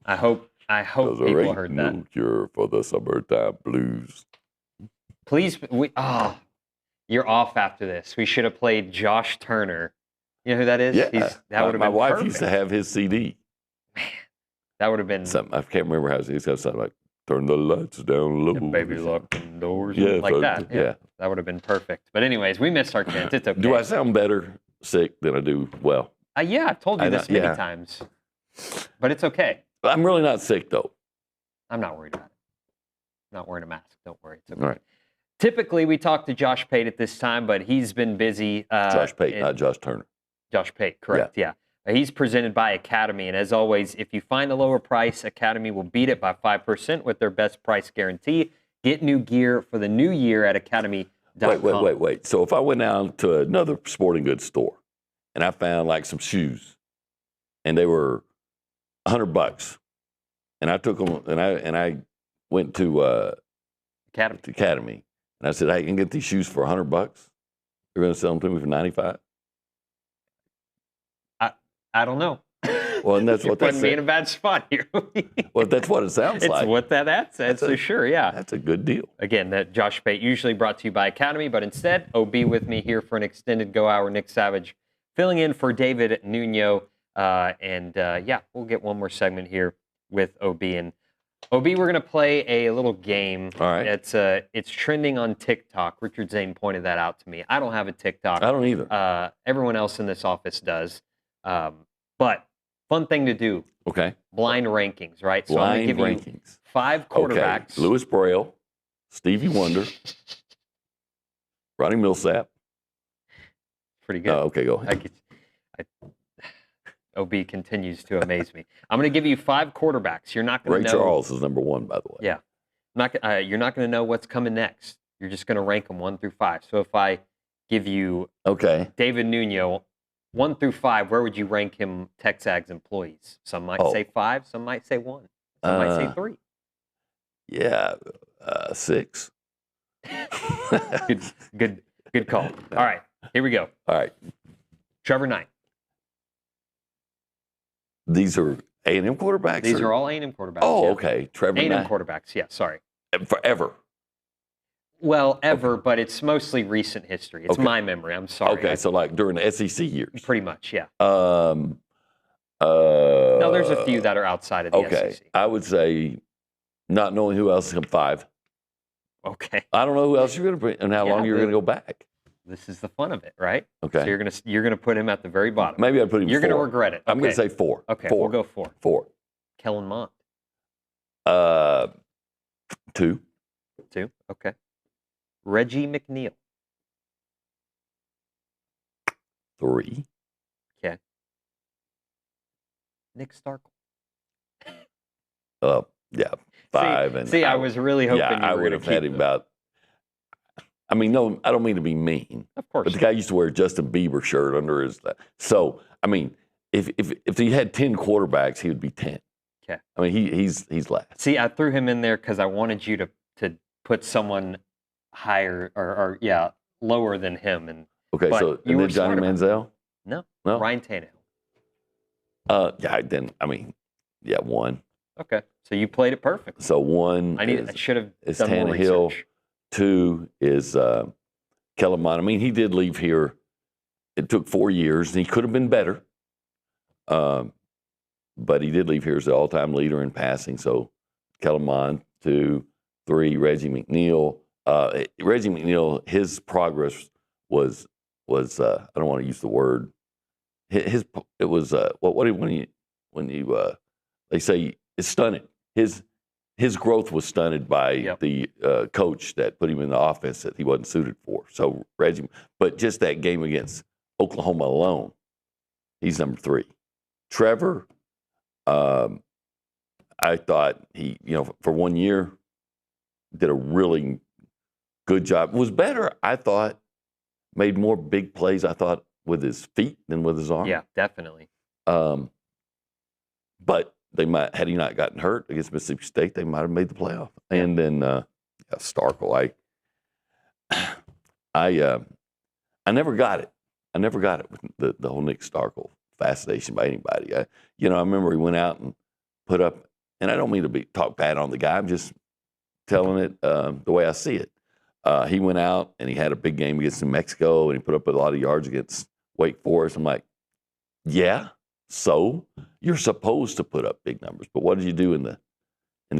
I hope people heard that. No cure for the summertime blues. Please, you're off after this. We should have played Josh Turner. You know who that is? Yeah, that would have my been wife perfect. used to have his CD. That would have been something. I can't remember how he's got something like "Turn the lights down low." Baby lock the doors. Yeah, like that. Yeah, that would have been perfect. But anyways, we missed our chance. It's okay. Do I sound better sick than I do well? Yeah, I've told you this many times. But it's okay. I'm really not sick though. I'm not worried about it. Not wearing a mask. Don't worry. It's okay. All right. Typically, we talk to Josh Pate at this time, but he's been busy. Josh Pate, not Josh Turner. Josh Pate, correct, yeah. He's presented by Academy, and as always, if you find a lower price, Academy will beat it by 5% with their best price guarantee. Get new gear for the new year at academy.com. Wait. So if I went down to another sporting goods store and I found like some shoes and they were $100 and I took them and I went to Academy and I said, I can get these shoes for $100. You're going to sell them to me for $95? I don't know. Well, and that's what You're that putting me in a bad spot here. Well, that's what it sounds like. It's what that ad says, so sure, yeah. That's a good deal. Again, that Josh Pate usually brought to you by Academy, but instead, OB with me here for an extended go hour. Nick Savage filling in for David Nuno. We'll get one more segment here with OB. And OB, we're going to play a little game. All right. It's trending on TikTok. Richard Zane pointed that out to me. I don't have a TikTok. I don't either. Everyone else in this office does. But fun thing to do. Okay. Blind rankings, right? So Blind I'm going to give you rankings. 5 quarterbacks. Okay. Louis Braille, Stevie Wonder, Ronnie Millsap. Pretty good. Okay, go ahead. OB continues to amaze me. I'm going to give you 5 quarterbacks. You're not going to know. Ray Charles is number 1, by the way. Yeah. You're not going to know what's coming next. You're just going to rank them 1 through 5. So if I give you David Nuno, 1 through 5, where would you rank him TexAgs employees? Some might say 5, some might say 1, some might say 3. Yeah, 6. Good call. All right, here we go. All right. Trevor Knight. These are A&M quarterbacks? These are all A&M quarterbacks. Oh, yeah. okay. Trevor A&M Knight. quarterbacks, yeah, sorry. Forever. Well, ever, but it's mostly recent history. It's my memory. I'm sorry. Okay, so like during the SEC years. Pretty much, yeah. No, there's a few that are outside of the SEC. I would say not knowing who else is 5. Okay. I don't know who else you're going to put and how long you're going to go back. This is the fun of it, right? Okay. So you're gonna put him at the very bottom. Maybe I'd put him 4. You're going to regret it. I'm going to say 4. Okay, 4. we'll go 4. 4. Kellen Mond. 2. 2, okay. Reggie McNeil. 3. Okay. Nick Starkel. Yeah, 5. See, I was really hoping you I were would going have to had keep him them. about. I mean, no, I don't mean to be mean. Of course. But the guy used to wear a Justin Bieber shirt under his. So, I mean, if he had 10 quarterbacks, he would be 10. Okay. I mean, he's last. See, I threw him in there because I wanted you to put someone higher or lower than him. And Okay, so and then Johnny Manziel? No, No. Ryan Tannehill. 1. Okay, so you played it perfect. So 1 I should have is done more Tannehill. research. 2 is Kellen Mond. I mean, he did leave here. It took 4 years, and he could have been better. But he did leave here as the all-time leader in passing. So Kellen Mond, 2, 3, Reggie McNeil. Reggie McNeil, his progress was I don't want to use the word. It was when you they say it's stunted. His growth was stunted by the coach that put him in the offense that he wasn't suited for. So Reggie, but just that game against Oklahoma alone, he's number 3. Trevor, I thought he, for 1 year, did a really good job. Was better, I thought, made more big plays, I thought, with his feet than with his arm. Yeah, definitely. But they might, had he not gotten hurt against Mississippi State, they might have made the playoff. And then Starkel, I never got it. I never got it with the whole Nick Starkel fascination by anybody. I remember he went out and put up, and I don't mean to talk bad on the guy. I'm just telling it the way I see it. He went out and he had a big game against New Mexico, and he put up a lot of yards against Wake Forest. I'm like, yeah, so you're supposed to put up big numbers, but what did you do in the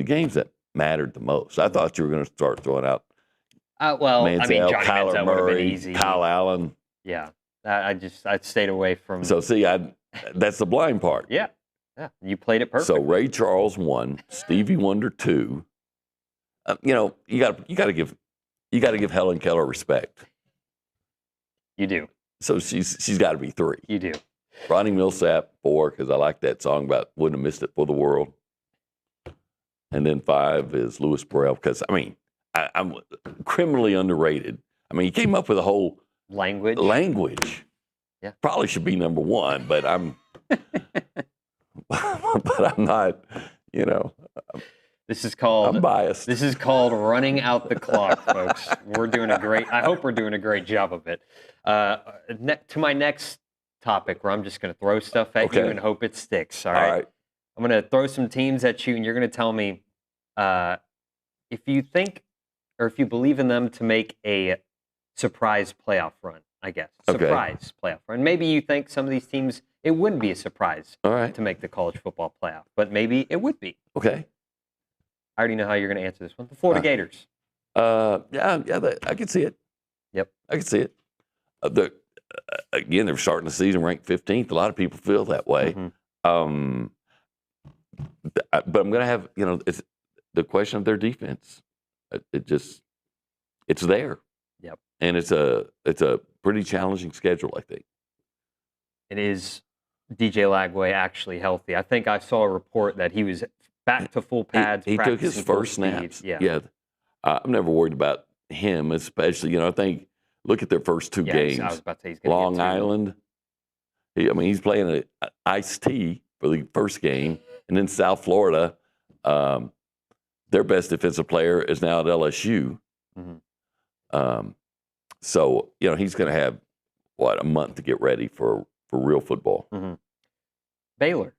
games that mattered the most? I thought you were going to start throwing out Manziel, Johnny Kyler Manziel Murray, would have been easy. Kyle Allen. Yeah, I stayed away from. So see, that's the blind part. Yeah, you played it perfect. So Ray Charles 1, Stevie Wonder 2. You got to give Helen Keller respect. You do. So she's got to be 3. You do. Ronnie Millsap 4, because I like that song about wouldn't have missed it for the world. And then 5 is Louis Burrell, because I'm criminally underrated. He came up with a whole language. Yeah. Probably should be number 1, but I'm not, This is called. I'm biased. This is called running out the clock, folks. I hope we're doing a great job of it. To my next topic, where I'm just going to throw stuff at you and hope it sticks. All right. I'm going to throw some teams at you, and you're going to tell me if you think or if you believe in them to make a surprise playoff run. I guess surprise playoff run. Maybe you think some of these teams it wouldn't be a surprise to make the college football playoff, but maybe it would be. Okay. I already know how you're going to answer this one. The Florida Gators. I can see it. Yep. I can see it. Again, they're starting the season ranked 15th. A lot of people feel that way. Mm-hmm. But I'm going to have, it's the question of their defense. It's there. Yep. And it's a pretty challenging schedule, I think. It is DJ Lagway actually healthy. I think I saw a report that he was back to full pads. He took his first snaps. Yeah. I'm never worried about him, especially, I think, look at their first 2 games. I was about to say he's going to Long Island. He's playing an iced tea for the first game. And then South Florida, their best defensive player is now at LSU. Mm-hmm. So, he's going to have, a month to get ready for real football. Mm-hmm. Baylor.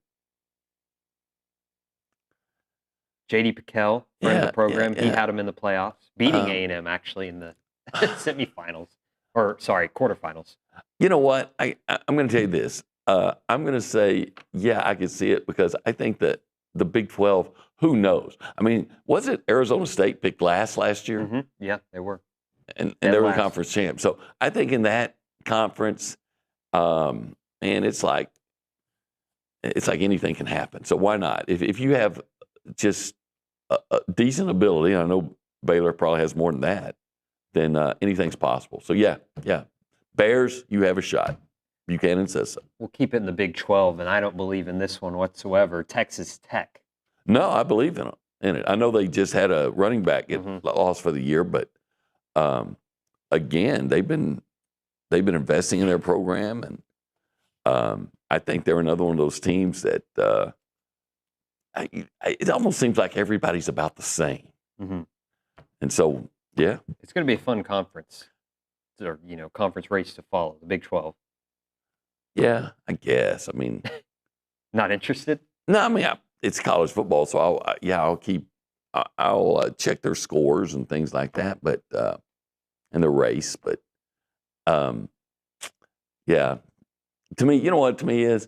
J.D. Pickell, friend of the program, he had him in the playoffs, beating A&M actually in the semifinals, quarterfinals. You know what? I'm going to tell you this. I'm going to say, I can see it because I think that the Big 12, who knows? Was it Arizona State picked last year? Mm-hmm. Yeah, they were. And they were the conference champ. So I think in that conference, and it's like anything can happen. So why not? If you have just a decent ability, I know Baylor probably has more than that, then anything's possible. So yeah. Bears, you have a shot. Buchanan says so. We'll keep it in the Big 12, and I don't believe in this one whatsoever. Texas Tech. No, I believe in it. I know they just had a running back get lost for the year, but again, they've been investing in their program, and I think they're another one of those teams that it almost seems like everybody's about the same. Mm-hmm. And so, yeah. It's going to be a fun conference, or, conference race to follow, the Big 12. Yeah, I guess. Not interested? No, it's college football, so I'll check their scores and things like that, but and the race, but yeah. To me, you know what to me is,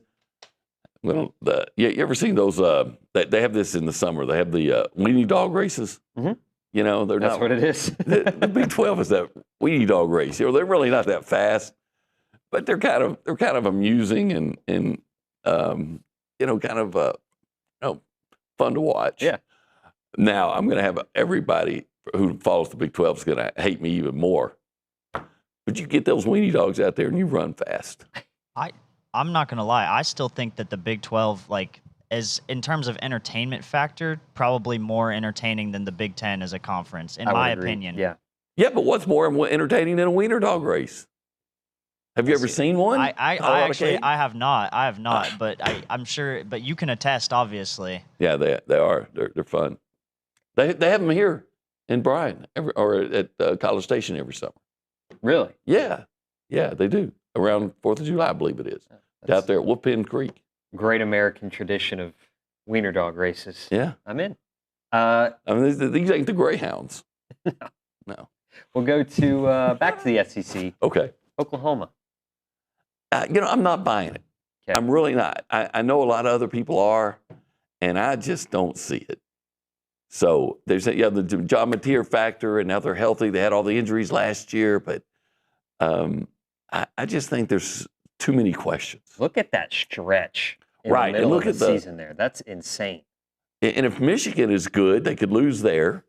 you ever seen those? They have this in the summer. They have the weenie dog races. Mm-hmm. That's what it is. the Big 12 is that weenie dog race. They're really not that fast, but they're kind of amusing and fun to watch. Yeah. Now I'm going to have everybody who follows the Big 12 is going to hate me even more. But you get those weenie dogs out there and you run fast. I'm not going to lie. I still think that the Big 12, is in terms of entertainment factor, probably more entertaining than the Big 10 as a conference, in my opinion. Yeah. Yeah, but what's more entertaining than a wiener dog race? Have you ever seen one? I have not, but I'm sure. But you can attest, obviously. Yeah, they are. They're fun. They have them here in Bryan or at College Station every summer. Really? Yeah, they do around 4th of July, I believe it is. out there at Wolfpen Creek. Great American tradition of wiener dog races. Yeah. I'm in. I mean, these ain't the Greyhounds. No. We'll go to back to the SEC. Okay. Oklahoma. I'm not buying it. Okay. I'm really not. I know a lot of other people are, and I just don't see it. So there's the John Mateer factor, and now they're healthy. They had all the injuries last year, but I just think there's too many questions. Look at that stretch in Right, the middle and look of the at season there. That's insane. And if Michigan is good, they could lose there.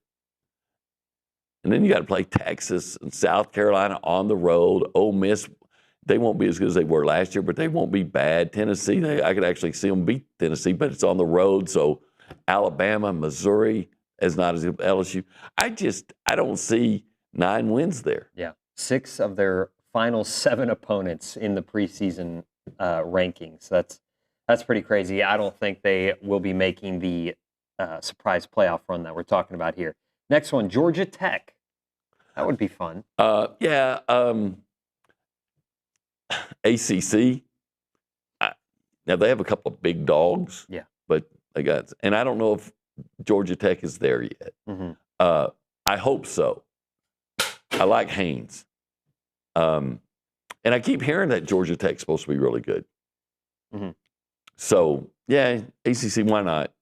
And then you got to play Texas and South Carolina on the road. Ole Miss, they won't be as good as they were last year, but they won't be bad. Tennessee, I could actually see them beat Tennessee, but it's on the road. So Alabama, Missouri is not as good as LSU. I don't see 9 wins there. Yeah. 6 of their final 7 opponents in the preseason rankings. That's pretty crazy. I don't think they will be making the surprise playoff run that we're talking about here. Next one, Georgia Tech. That would be fun. ACC. Now, they have a couple of big dogs. Yeah. But they got, and I don't know if Georgia Tech is there yet. Mm-hmm. I hope so. I like Haynes. And I keep hearing that Georgia Tech's supposed to be really good. Mm-hmm. So, yeah, ACC, why not?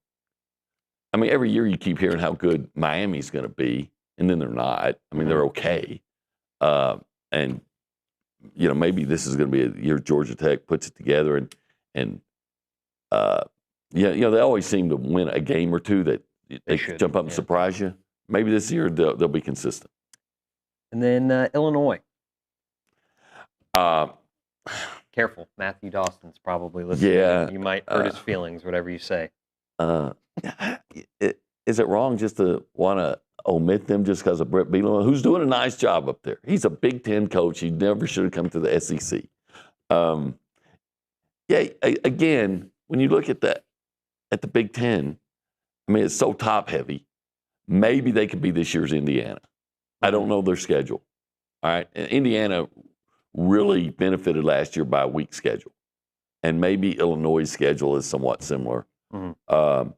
I mean, every year you keep hearing how good Miami's going to be, and then they're not. I mean, they're okay. And, maybe this is going to be a year Georgia Tech puts it together. And they always seem to win a game or two that they jump up and surprise you. Maybe this year they'll be consistent. And then Illinois. Careful. Matthew Dawson's probably listening. Yeah. You might hurt his feelings, whatever you say. Is it wrong just to want to omit them just because of Brett Bielema, who's doing a nice job up there? He's a Big Ten coach. He never should have come to the SEC. Again, when you look at the Big Ten, I mean, it's so top heavy. Maybe they could be this year's Indiana. I don't know their schedule. All right. And Indiana really benefited last year by a weak schedule. And maybe Illinois' schedule is somewhat similar. Mm-hmm.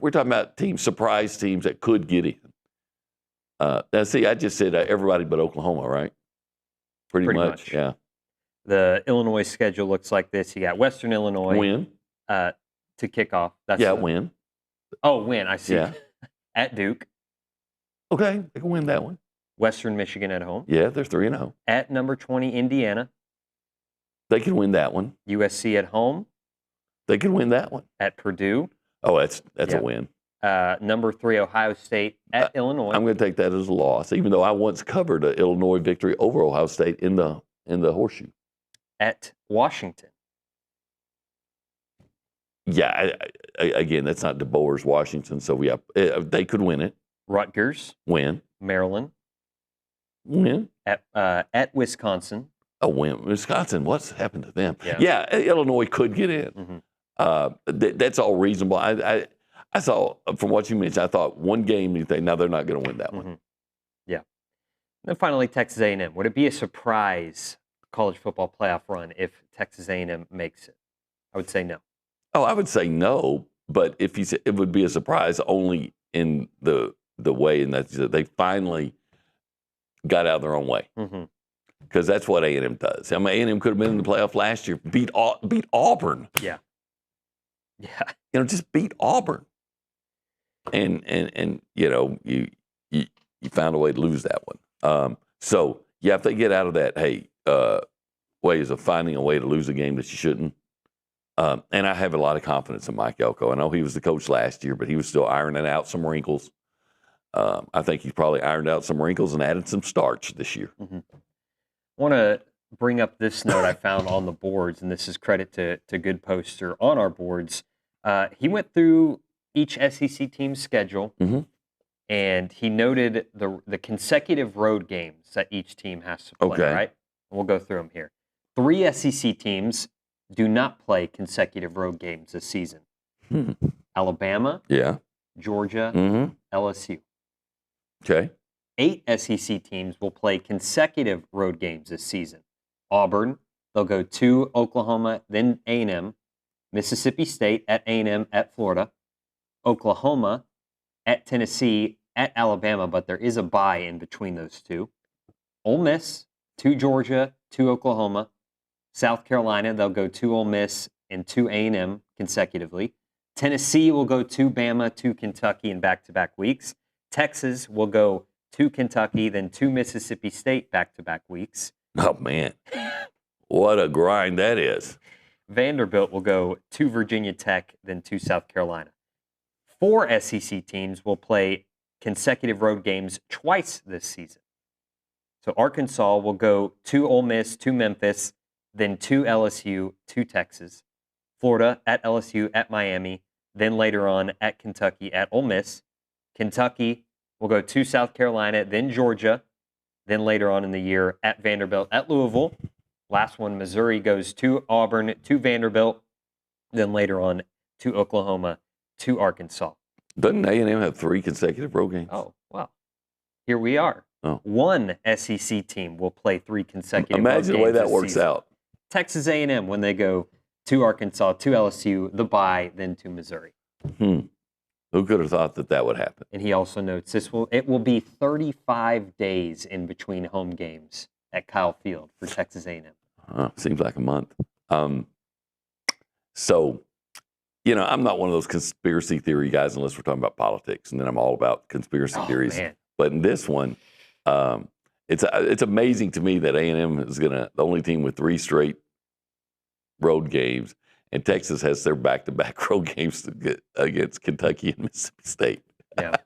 We're talking about surprise teams that could get in. Now, see, I just said everybody but Oklahoma, right? Pretty much, yeah. The Illinois schedule looks like this. You got Western Illinois. Win. To kick off. Win. Oh, win. I see. Yeah. At Duke. Okay, they can win that one. Western Michigan at home. Yeah, they're 3-0. At number 20, Indiana. They can win that one. USC at home. They can win that one. At Purdue. Oh, that's a win. Number 3, Ohio State at Illinois. I'm going to take that as a loss, even though I once covered an Illinois victory over Ohio State in the horseshoe. At Washington. Yeah, again, that's not DeBoer's Washington, so they could win it. Rutgers. Win. Maryland. Win. At Wisconsin. A win. Wisconsin, what's happened to them? Yeah, Illinois could get in. Mm-hmm. That's all reasonable. I saw, from what you mentioned, I thought one game, you think, no, they're not going to win that one. Yeah. And then finally, Texas A&M. Would it be a surprise college football playoff run if Texas A&M makes it? I would say no. Oh, I would say no, but if you said it would be a surprise only in the way in that they finally got out of their own way. Mm-hmm. Because that's what A&M does. I mean, A&M could have been in the playoff last year, beat Auburn. Yeah. Just beat Auburn. And you found a way to lose that one. If they get out of that, ways of finding a way to lose a game that you shouldn't. And I have a lot of confidence in Mike Elko. I know he was the coach last year, but he was still ironing out some wrinkles. I think he's probably ironed out some wrinkles and added some starch this year. Mm-hmm. I want to bring up this note I found on the boards, and this is credit to Good Poster on our boards. He went through each SEC team's schedule, and he noted the consecutive road games that each team has to play, right? And we'll go through them here. 3 SEC teams do not play consecutive road games this season. Alabama, Georgia, LSU. Okay. 8 SEC teams will play consecutive road games this season. Auburn, they'll go to Oklahoma, then A&M, Mississippi State at A&M at Florida, Oklahoma at Tennessee at Alabama, but there is a bye in between those two. Ole Miss to Georgia to Oklahoma, South Carolina, they'll go to Ole Miss and to A&M consecutively. Tennessee will go to Bama, to Kentucky in back-to-back weeks. Texas will go to Kentucky, then to Mississippi State back-to-back weeks. Oh, man. What a grind that is. Vanderbilt will go to Virginia Tech, then to South Carolina. 4 SEC teams will play consecutive road games twice this season. So Arkansas will go to Ole Miss, to Memphis, then to LSU, to Texas. Florida at LSU, at Miami, then later on at Kentucky, at Ole Miss. Kentucky will go to South Carolina, then Georgia, then later on in the year at Vanderbilt, at Louisville. Last one, Missouri goes to Auburn, to Vanderbilt, then later on to Oklahoma, to Arkansas. Doesn't A&M have 3 consecutive road games? Oh, well, here we are. Oh. 1 SEC team will play 3 consecutive road games Imagine the way that this works season. out. Texas A&M when they go to Arkansas, to LSU, the bye, then to Missouri. Who could have thought that would happen? And he also notes it will be 35 days in between home games at Kyle Field for Texas A&M. Seems like a month. So, I'm not one of those conspiracy theory guys unless we're talking about politics, and then I'm all about conspiracy theories. Man. But in this one, it's amazing to me that A&M is the only team with 3 straight road games, and Texas has their back-to-back road games against Kentucky and Mississippi State. Yeah.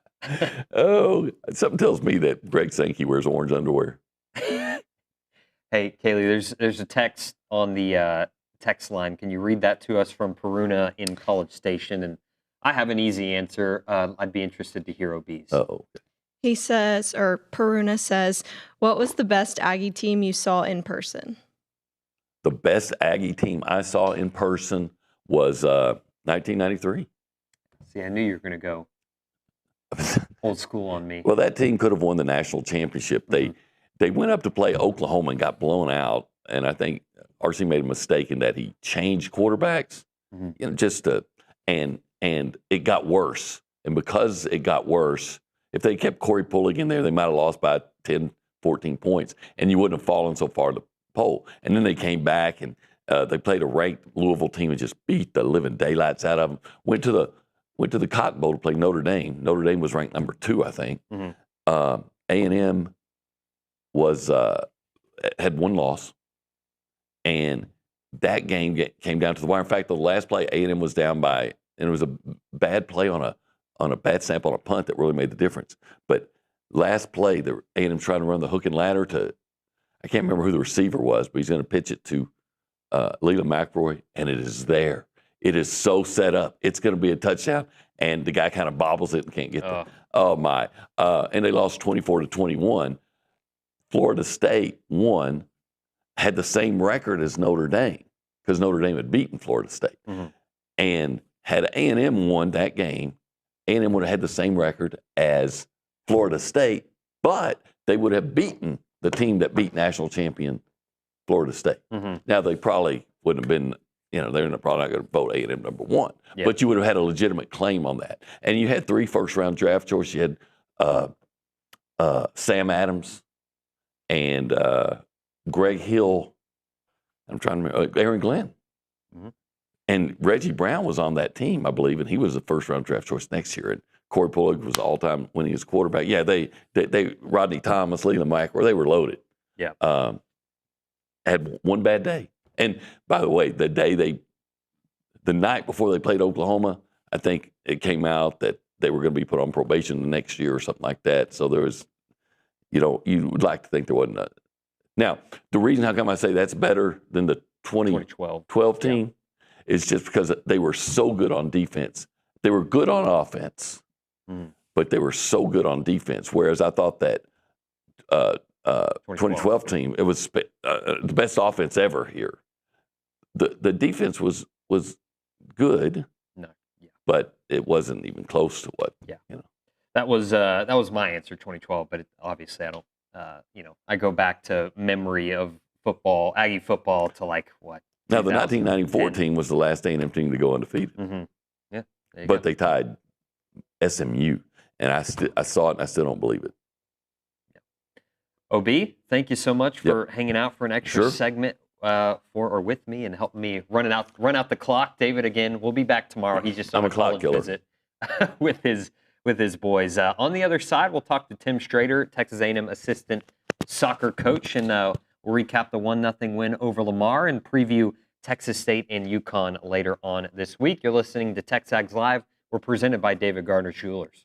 Something tells me that Greg Sankey wears orange underwear. Hey, Kaylee, there's a text on the text line. Can you read that to us from Peruna in College Station? And I have an easy answer. I'd be interested to hear OB's. He says, or Peruna says, what was the best Aggie team you saw in person? The best Aggie team I saw in person was 1993. See, I knew you were going to go old school on me. Well, that team could have won the national championship. They went up to play Oklahoma and got blown out, and I think RC made a mistake in that he changed quarterbacks, and it got worse. And because it got worse, if they kept Corey Pullig in there, they might have lost by 10, 14 points, and you wouldn't have fallen so far to the pole. And then they came back, and they played a ranked Louisville team and just beat the living daylights out of them. Went to the Cotton Bowl to play Notre Dame. Notre Dame was ranked number 2, I think. A&M was had 1 loss, and that game came down to the wire. In fact, the last play, A&M was down by, and it was a bad play on a bad snap on a punt that really made the difference. But last play, the A&M trying to run the hook and ladder to, I can't remember who the receiver was, but he's going to pitch it to Leland McElroy, and it is there. It is so set up. It's going to be a touchdown, and the guy kind of bobbles it and can't get there. Oh, my. And they lost 24-21. Florida State won, had the same record as Notre Dame because Notre Dame had beaten Florida State. And had A&M won that game, A&M would have had the same record as Florida State, but they would have beaten the team that beat national champion Florida State. Now, they probably wouldn't have been, they're probably not going to vote A&M number 1, but you would have had a legitimate claim on that. And you had 3 first-round draft choices. You had Sam Adams and Greg Hill. I'm trying to remember, Aaron Glenn. And Reggie Brown was on that team, I believe, and he was the first-round draft choice next year. And Corey Pullig was all-time winningest quarterback. Yeah, they Rodney Thomas, Leland McElroy, they were loaded. Yeah. Had 1 bad day. And by the way, the night before they played Oklahoma, I think it came out that they were going to be put on probation the next year or something like that. So there was, you would like to think there wasn't a. Now, the reason how come I say that's better than the 2012 team is just because they were so good on defense. They were good on offense, but they were so good on defense. Whereas I thought that 2012 team, it was the best offense ever here. The defense was good, but it wasn't even close to what. That was my answer, 2012. But obviously, I don't. I go back to memory of football, Aggie football to like what? Now, the 1994 2010? team was the last A&M team to go undefeated. Mm-hmm. Yeah, there you But go. they tied SMU, and I saw it, and I still don't believe it. OB, thank you so much for hanging out for an extra Sure. segment for or with me and helping me run out the clock. David, again, we'll be back tomorrow. He's just on I'm a clock college killer. visit with his boys. On the other side, we'll talk to Tim Strader, Texas A&M assistant soccer coach, and we'll recap the 1-0 win over Lamar and preview Texas State and UConn later on this week. You're listening to TexAgs Live. We're presented by David Gardner Jewelers.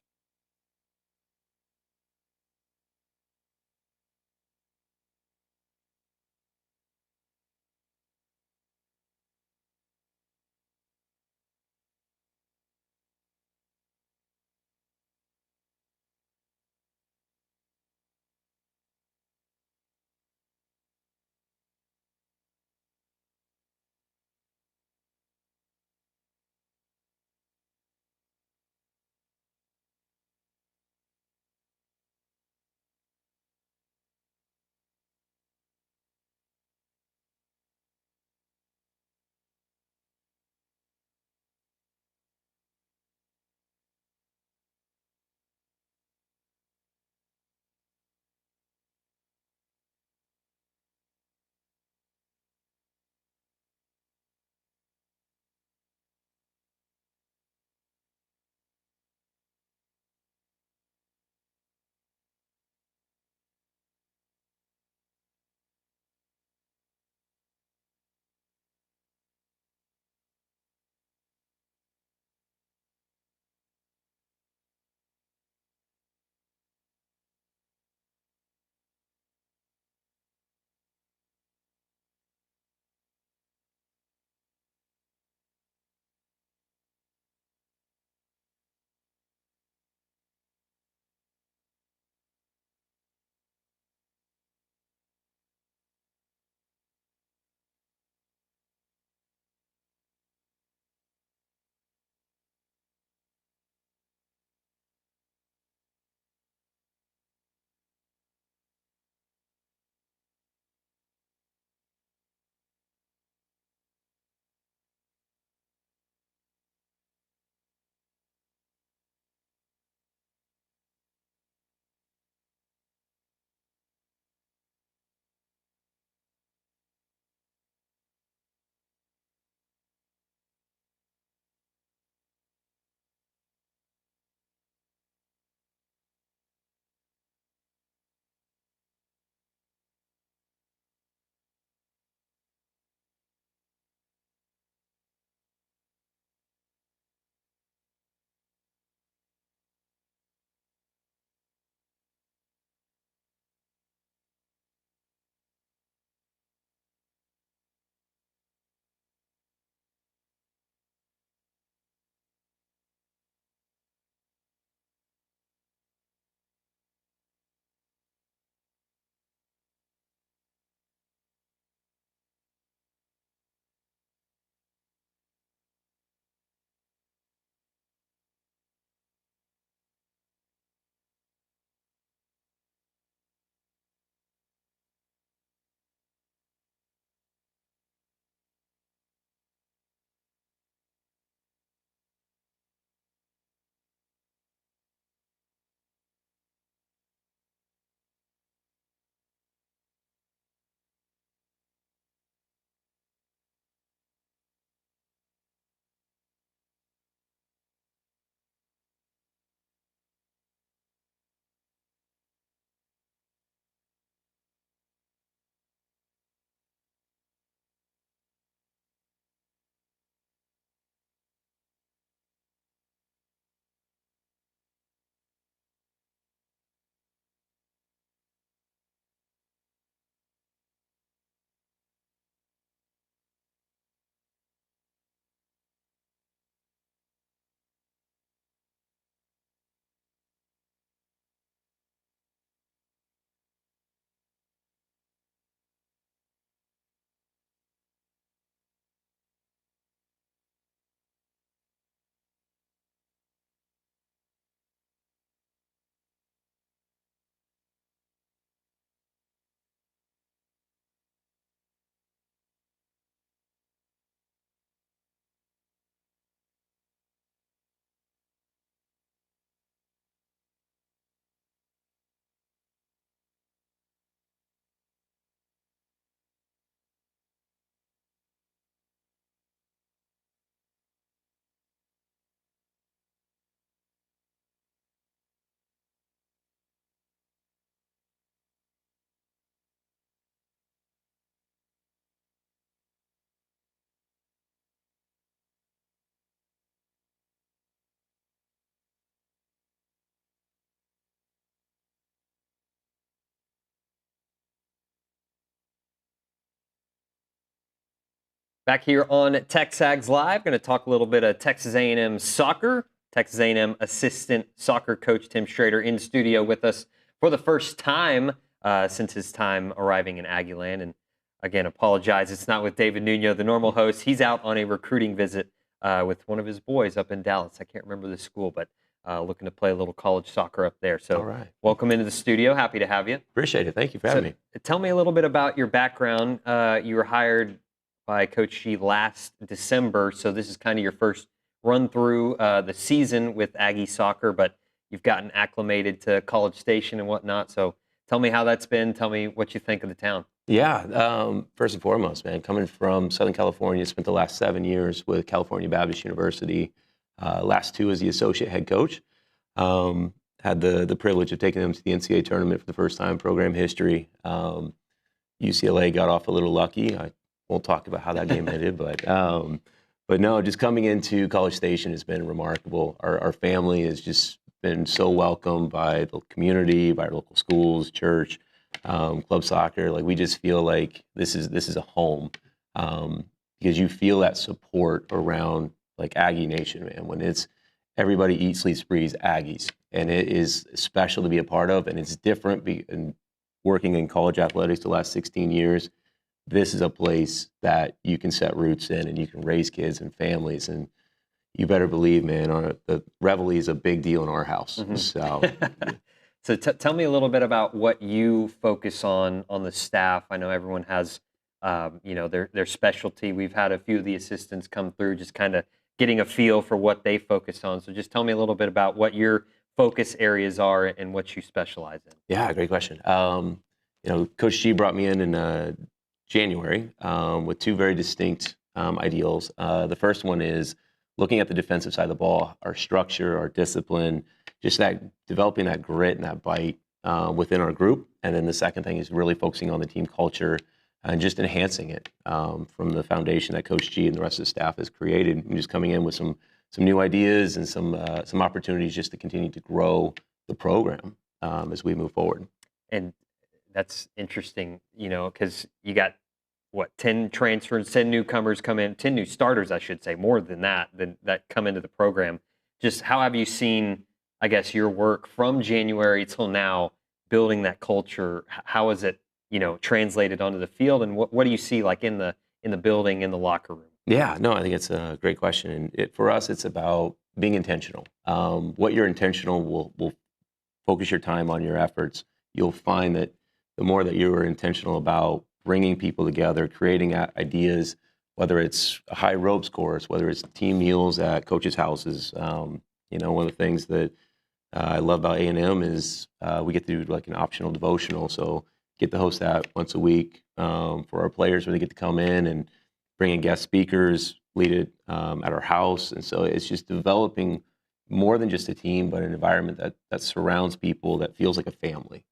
Back here on TexAgs Live, going to talk a little bit of Texas A&M soccer. Texas A&M assistant soccer coach Tim Strader in studio with us for the first time since his time arriving in Aggieland. And again, apologize, it's not with David Nuno, the normal host. He's out on a recruiting visit with one of his boys up in Dallas. I can't remember the school, but looking to play a little college soccer up there. So all right. Welcome into the studio. Happy to have you. Appreciate it. Thank you for having me. Tell me a little bit about your background. You were hired by Coach G last December, so this is kind of your first run through the season with Aggie soccer, but you've gotten acclimated to College Station and whatnot. So tell me how that's been. Tell me what you think of the town. Yeah, first and foremost, man, coming from Southern California, spent the last 7 years with California Baptist University, last 2 as the associate head coach. Had the privilege of taking them to the NCAA tournament for the first time in program history. UCLA got off a little lucky. I won't talk about how that game ended, but no, just coming into College Station has been remarkable. Our family has just been so welcomed by the community, by our local schools, church, club soccer. Like, we just feel like this is a home, because you feel that support around, like, Aggie Nation, man. When it's everybody eats, sleeps, breathes Aggies, and it is special to be a part of, and it's different. In working in college athletics the last 16 years, this is a place that you can set roots in, and you can raise kids and families. And you better believe, man, the Reveille is a big deal in our house. Mm-hmm. So tell me a little bit about what you focus on the staff. I know everyone has, their specialty. We've had a few of the assistants come through, just kind of getting a feel for what they focus on. So just tell me a little bit about what your focus areas are and what you specialize in. Yeah, great question. Coach G brought me in January with 2 very distinct ideals. The first one is looking at the defensive side of the ball, our structure, our discipline, just that developing that grit and that bite within our group. And then the second thing is really focusing on the team culture and just enhancing it from the foundation that Coach G and the rest of the staff has created, and just coming in with some new ideas and some opportunities just to continue to grow the program as we move forward. And that's interesting, because you got 10 transfers, 10 newcomers come in, 10 new starters, I should say, more than that come into the program. Just how have you seen, I guess, your work from January till now, building that culture? How is it, translated onto the field, and what do you see like in the building, in the locker room? Yeah, no, I think it's a great question. And for us, it's about being intentional. What you're intentional will focus your time on your efforts. You'll find that the more that you are intentional about bringing people together, creating ideas, whether it's a high ropes course, whether it's team meals at coaches' houses. One of the things that I love about A&M is we get to do like an optional devotional. So get to host that once a week for our players, where they get to come in and bring in guest speakers, lead it at our house. And so it's just developing more than just a team, but an environment that surrounds people, that feels like a family.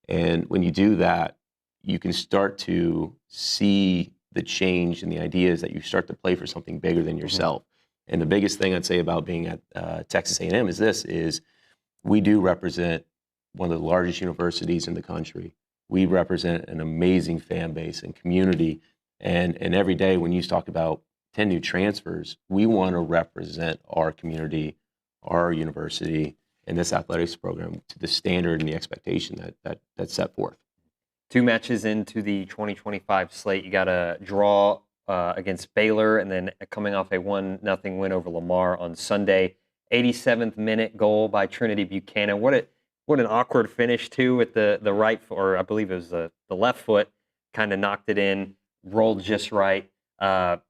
And when you do that, you can start to see the change in the ideas, that you start to play for something bigger than yourself. Mm-hmm. And the biggest thing I'd say about being at Texas A&M is we do represent one of the largest universities in the country. We represent an amazing fan base and community. And every day when you talk about 10 new transfers, we want to represent our community, our university, and this athletics program to the standard and the expectation that's set forth. 2 matches into the 2025 slate. You got a draw against Baylor, and then coming off a 1-0 win over Lamar on Sunday. 87th minute goal by Trinity Buchanan. What an awkward finish too, with the right foot, or I believe it was the left foot, kind of knocked it in, rolled just right. Talk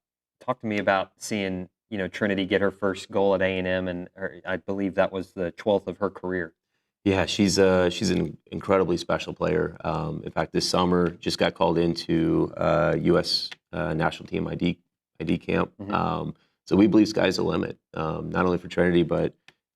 to me about seeing Trinity get her first goal at A&M, and I believe that was the 12th of her career. Yeah, she's an incredibly special player. In fact, this summer just got called into U.S. national team ID camp. Mm-hmm. So we believe sky's the limit, not only for Trinity, but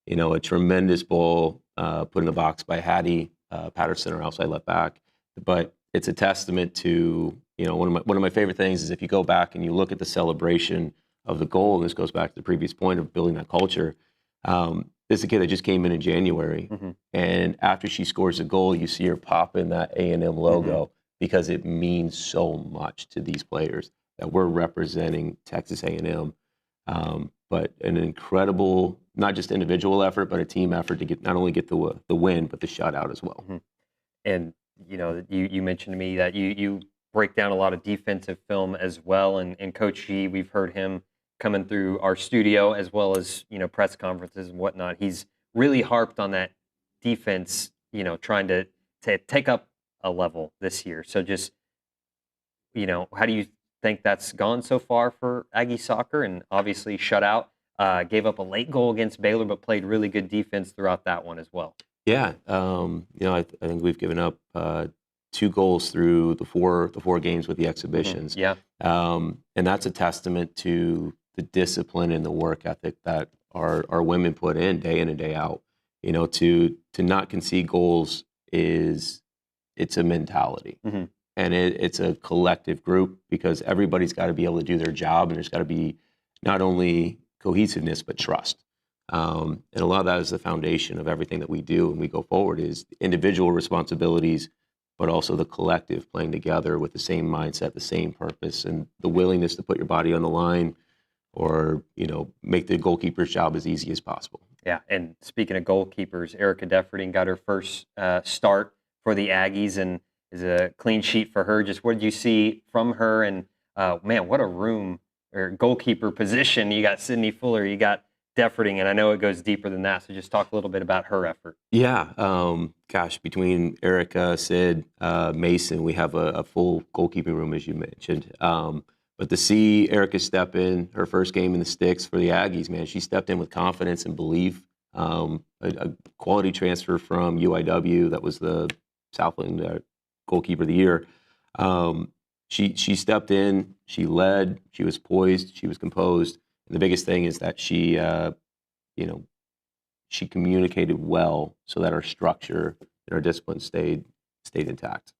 a tremendous ball put in the box by Hattie Patterson, our outside left back. But it's a testament to one of my favorite things is if you go back and you look at the celebration of the goal, and this goes back to the previous point of building that culture. This is a kid that just came in January, mm-hmm. and after she scores a goal, you see her pop in that A&M logo, mm-hmm. because it means so much to these players. that we're representing Texas A&M. But an incredible, not just individual effort, but a team effort to not only get the win, but the shutout as well. Mm-hmm. And you mentioned to me that you break down a lot of defensive film as well. And Coach G, we've heard him coming through our studio as well as press conferences and whatnot. He's really harped on that defense, trying to take up a level this year. So just how do you think that's gone so far for Aggie soccer? And obviously shutout, gave up a late goal against Baylor, but played really good defense throughout that one as well. Yeah, I think we've given up 2 goals through the four games with the exhibitions. Yeah, and that's a testament to the discipline and the work ethic that our women put in and day out. To not concede goals it's a mentality, and it's a collective group because everybody's got to be able to do their job, and there's got to be not only cohesiveness but trust. And a lot of that is the foundation of everything that we do and we go forward is individual responsibilities, but also the collective playing together with the same mindset, the same purpose, and the willingness to put your body on the line or, make the goalkeeper's job as easy as possible. Yeah, and speaking of goalkeepers, Erica Defferding got her first start for the Aggies and is a clean sheet for her. Just what did you see from her? And, man, what a room or goalkeeper position. You got Sydney Fuller, you got Defferding, and I know it goes deeper than that, so just talk a little bit about her effort. Yeah, between Erica, Sid, Mason, we have a full goalkeeping room, as you mentioned. But to see Erica step in, her first game in the sticks for the Aggies, man, she stepped in with confidence and belief. A quality transfer from UIW, that was the Southland goalkeeper of the year. She stepped in, she led, she was poised, she was composed. And the biggest thing is that she communicated well so that our structure and our discipline stayed intact.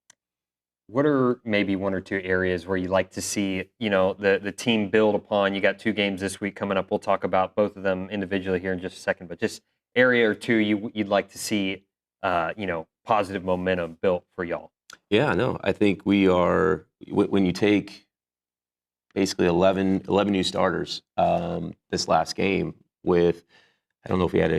What are maybe 1 or 2 areas where you like to see, the team build upon? You got 2 games this week coming up. We'll talk about both of them individually here in just a second, but just area or 2 you'd like to see, positive momentum built for y'all. Yeah, no, I think we are, when you take basically 11 new starters this last game with, I don't know if we had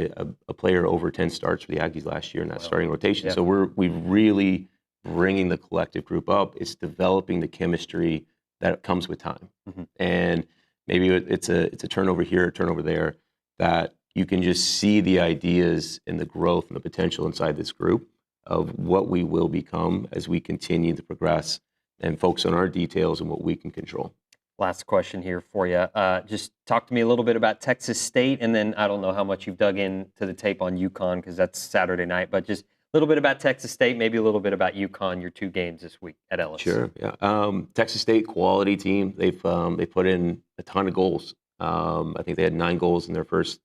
a player over 10 starts for the Aggies last year in that starting rotation. Yeah. So we're really bringing the collective group up. It's developing the chemistry that comes with time. And maybe it's a turnover here, a turnover there, that you can just see the ideas and the growth and the potential inside this group of what we will become as we continue to progress and focus on our details and what we can control. Last question here for you. Just talk to me a little bit about Texas State, and then I don't know how much you've dug into the tape on UConn because that's Saturday night, but just a little bit about Texas State, maybe a little bit about UConn, your 2 games this week at Ellis. Sure, yeah. Texas State, quality team. They put in a ton of goals. I think they had 9 goals in their first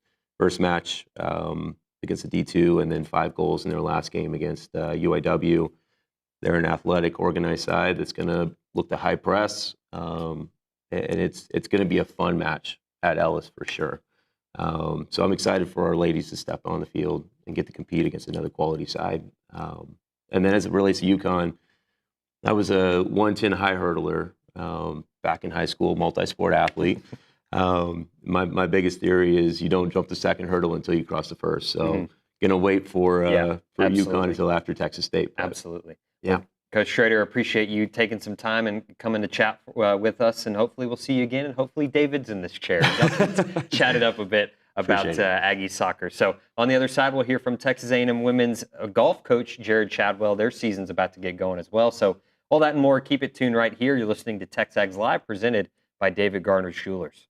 match against the D2, and then 5 goals in their last game against UIW. They're an athletic, organized side that's going to look to high press, and it's going to be a fun match at Ellis for sure. So I'm excited for our ladies to step on the field and get to compete against another quality side. And then as it relates to UConn, I was a 110 high hurdler back in high school, multi-sport athlete. My biggest theory is you don't jump the second hurdle until you cross the first. So gonna wait for UConn until after Texas State. Absolutely. Yeah. Coach Strader, appreciate you taking some time and coming to chat with us, and hopefully we'll see you again, and hopefully David's in this chair. Chat it up a bit about Aggie soccer. So on the other side, we'll hear from Texas A&M women's golf coach Gerrod Chadwell. Their season's about to get going as well. So all that and more, keep it tuned right here. You're listening to TexAgs Live, presented by David Garner Schulers.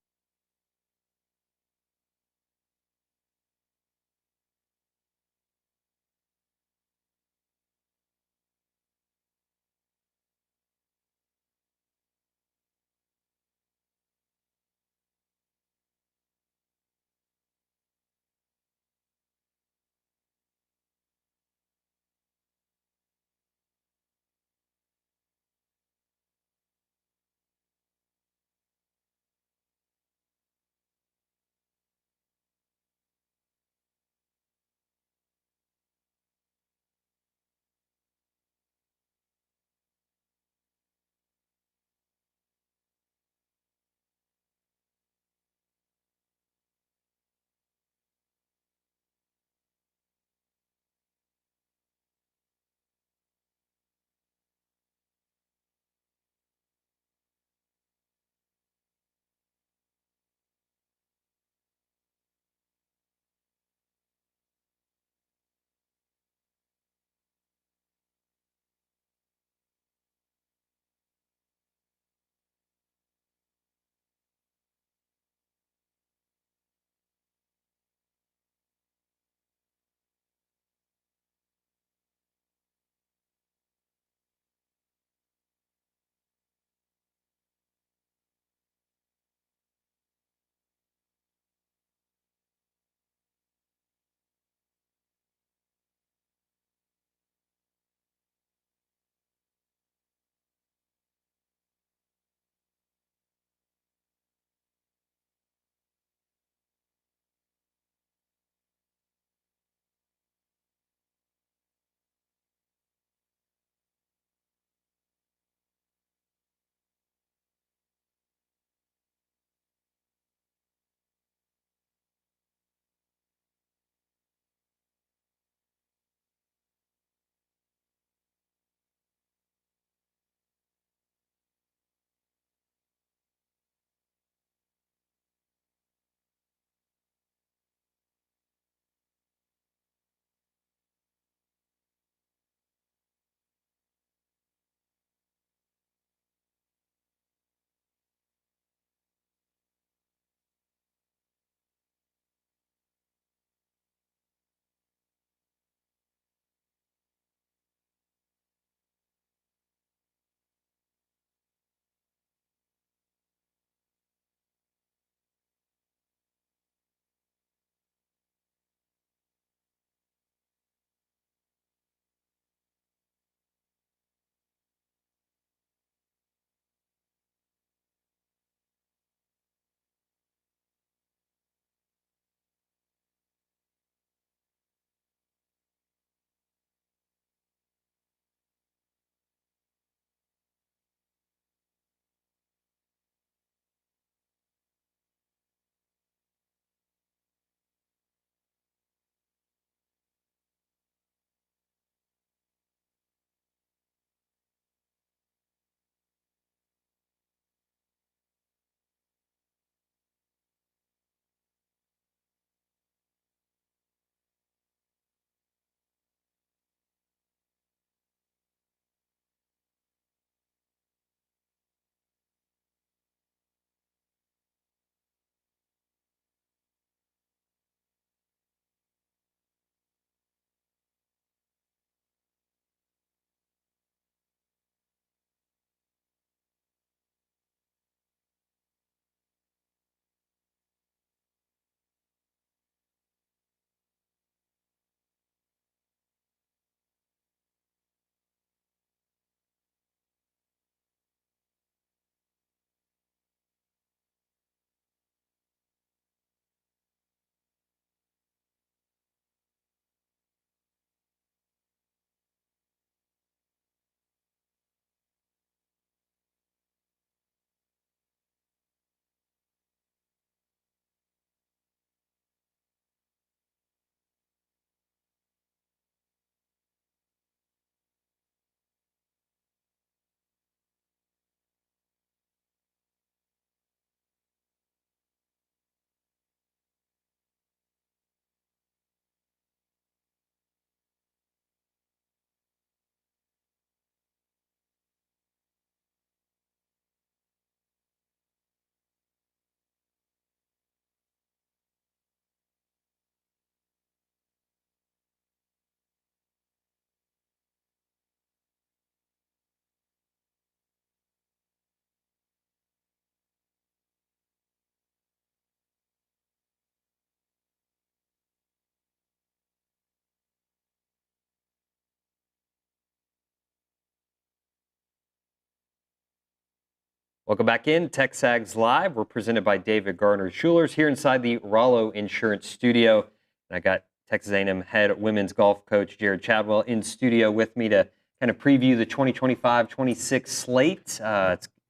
Welcome back in. TexAgs Live. We're presented by David Gardner Schulers here inside the Rollo Insurance Studio. And I got Texas A&M head women's golf coach Gerrod Chadwell in studio with me to kind of preview the 2025-26 slate.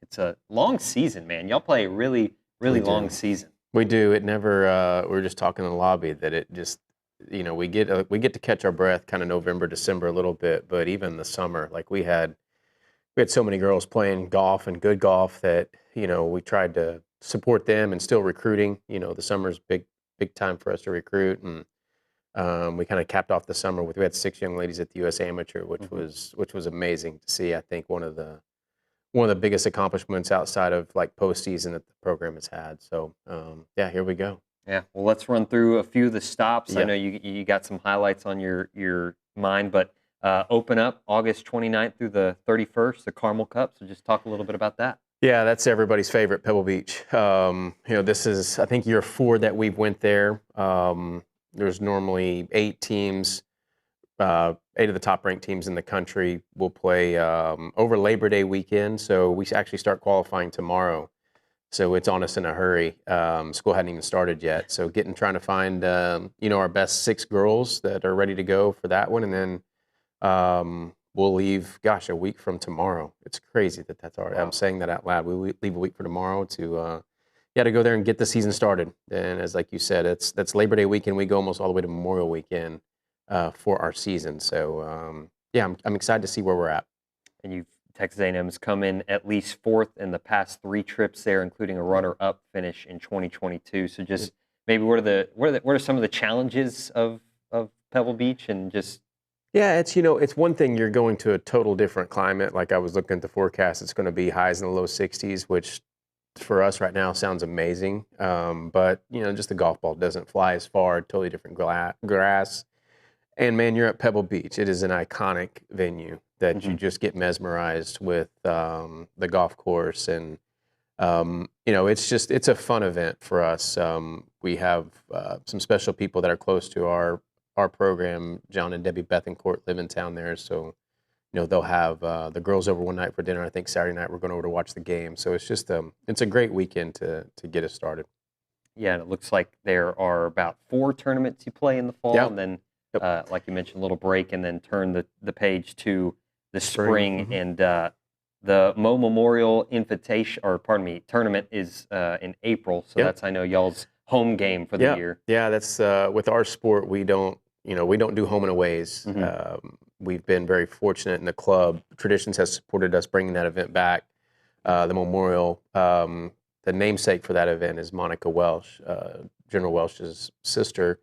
It's a long season, man. Y'all play a really long season. We do. It never. We were just talking in the lobby that it just, we get to catch our breath kind of November, December a little bit, but even the summer, like we had so many girls playing golf and good golf that, we tried to support them and still recruiting. The summer's big time for us to recruit. And we kind of capped off the summer we had 6 young ladies at the U.S. Amateur, which was amazing to see. I think one of the biggest accomplishments outside of like postseason that the program has had. So here we go. Yeah, well, let's run through a few of the stops. Yeah. I know you got some highlights on your mind, but open up August 29th through the 31st, the Carmel Cup. So just talk a little bit about that. Yeah, that's everybody's favorite, Pebble Beach. This is, I think, year 4 that we've went there. There's normally 8 teams. 8 of the top-ranked teams in the country will play over Labor Day weekend. So we actually start qualifying tomorrow. So it's on us in a hurry. School hadn't even started yet. So trying to find, our best 6 girls that are ready to go for that one. And then we'll leave, a week from tomorrow. It's crazy that's already, I'm saying that out loud. We leave a week for tomorrow to go there and get the season started. And as like you said, that's Labor Day weekend. We go almost all the way to Memorial Weekend for our season. So, I'm excited to see where we're at. And Texas A&M's come in at least 4th in the past 3 trips there, including a runner-up finish in 2022. So just maybe what are some of the challenges of Pebble Beach and just... Yeah, it's one thing you're going to a total different climate. Like I was looking at the forecast, it's going to be highs in the low 60s, which for us right now sounds amazing. But, just the golf ball doesn't fly as far, totally different grass. And man, you're at Pebble Beach. It is an iconic venue that you just get mesmerized with the golf course. And, it's a fun event for us. We have some special people that are close to our program. John and Debbie Bethencourt live in town there. So, they'll have the girls over one night for dinner. I think Saturday night we're going over to watch the game. So it's just it's a great weekend to get us started. Yeah, and it looks like there are about 4 tournaments you play in the fall, and then like you mentioned, a little break, and then turn the page to the spring. And the Mo Memorial tournament is in April. So that's, I know, y'all's home game for the year. Yeah, that's with our sport, we don't do home and aways. We've been very fortunate in the club. Traditions has supported us bringing that event back. The Memorial, the namesake for that event is Monica Welsh, General Welsh's sister.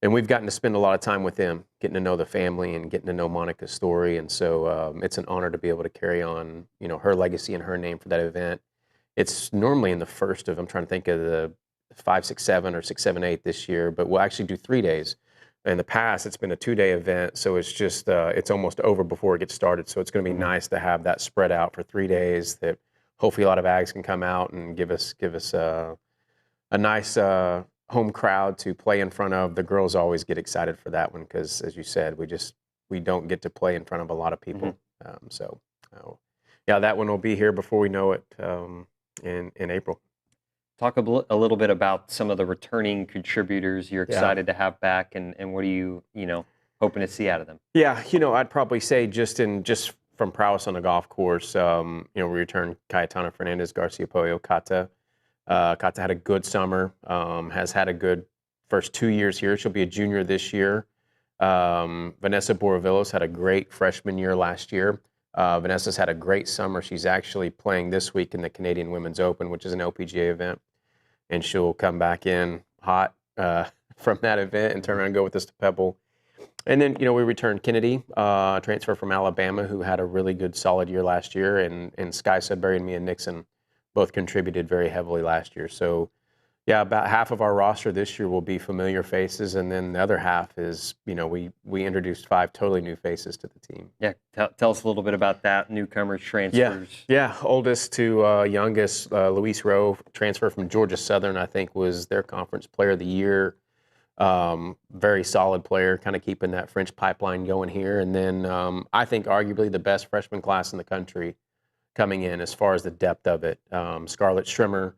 And we've gotten to spend a lot of time with them, getting to know the family and getting to know Monica's story. And so it's an honor to be able to carry on, her legacy and her name for that event. It's normally in the first of, I'm trying to think of the 5, 6, 7 or 6, 7, 8 this year, but we'll actually do 3 days. In the past, it's been a 2-day event, so it's just it's almost over before it gets started. So it's going to be nice to have that spread out for 3 days. That hopefully a lot of Ags can come out and give us a nice home crowd to play in front of. The girls always get excited for that one because, as you said, we don't get to play in front of a lot of people. That one will be here before we know it in April. Talk a little bit about some of the returning contributors you're excited to have back, and what are you hoping to see out of them? Yeah, I'd probably say just from prowess on the golf course, we returned Cayetana Fernandez Garcia Pollo, Cata. Cata had a good summer, has had a good first 2 years here. She'll be a junior this year. Vanessa Boravillos had a great freshman year last year. Vanessa's had a great summer. She's actually playing this week in the Canadian Women's Open, which is an LPGA event. And she'll come back in hot from that event and turn around and go with us to Pebble. And then, we returned Kennedy, transfer from Alabama, who had a really good, solid year last year. And Sky Sudbury and Mia Nixon both contributed very heavily last year. So, about half of our roster this year will be familiar faces. And then the other half is, we introduced 5 totally new faces to the team. Yeah, tell us a little bit about that, newcomers, transfers. Yeah, oldest to youngest, Luis Rowe, transfer from Georgia Southern, I think was their conference player of the year. Very solid player, kind of keeping that French pipeline going here. And then I think arguably the best freshman class in the country coming in as far as the depth of it. Scarlett Schrimmer,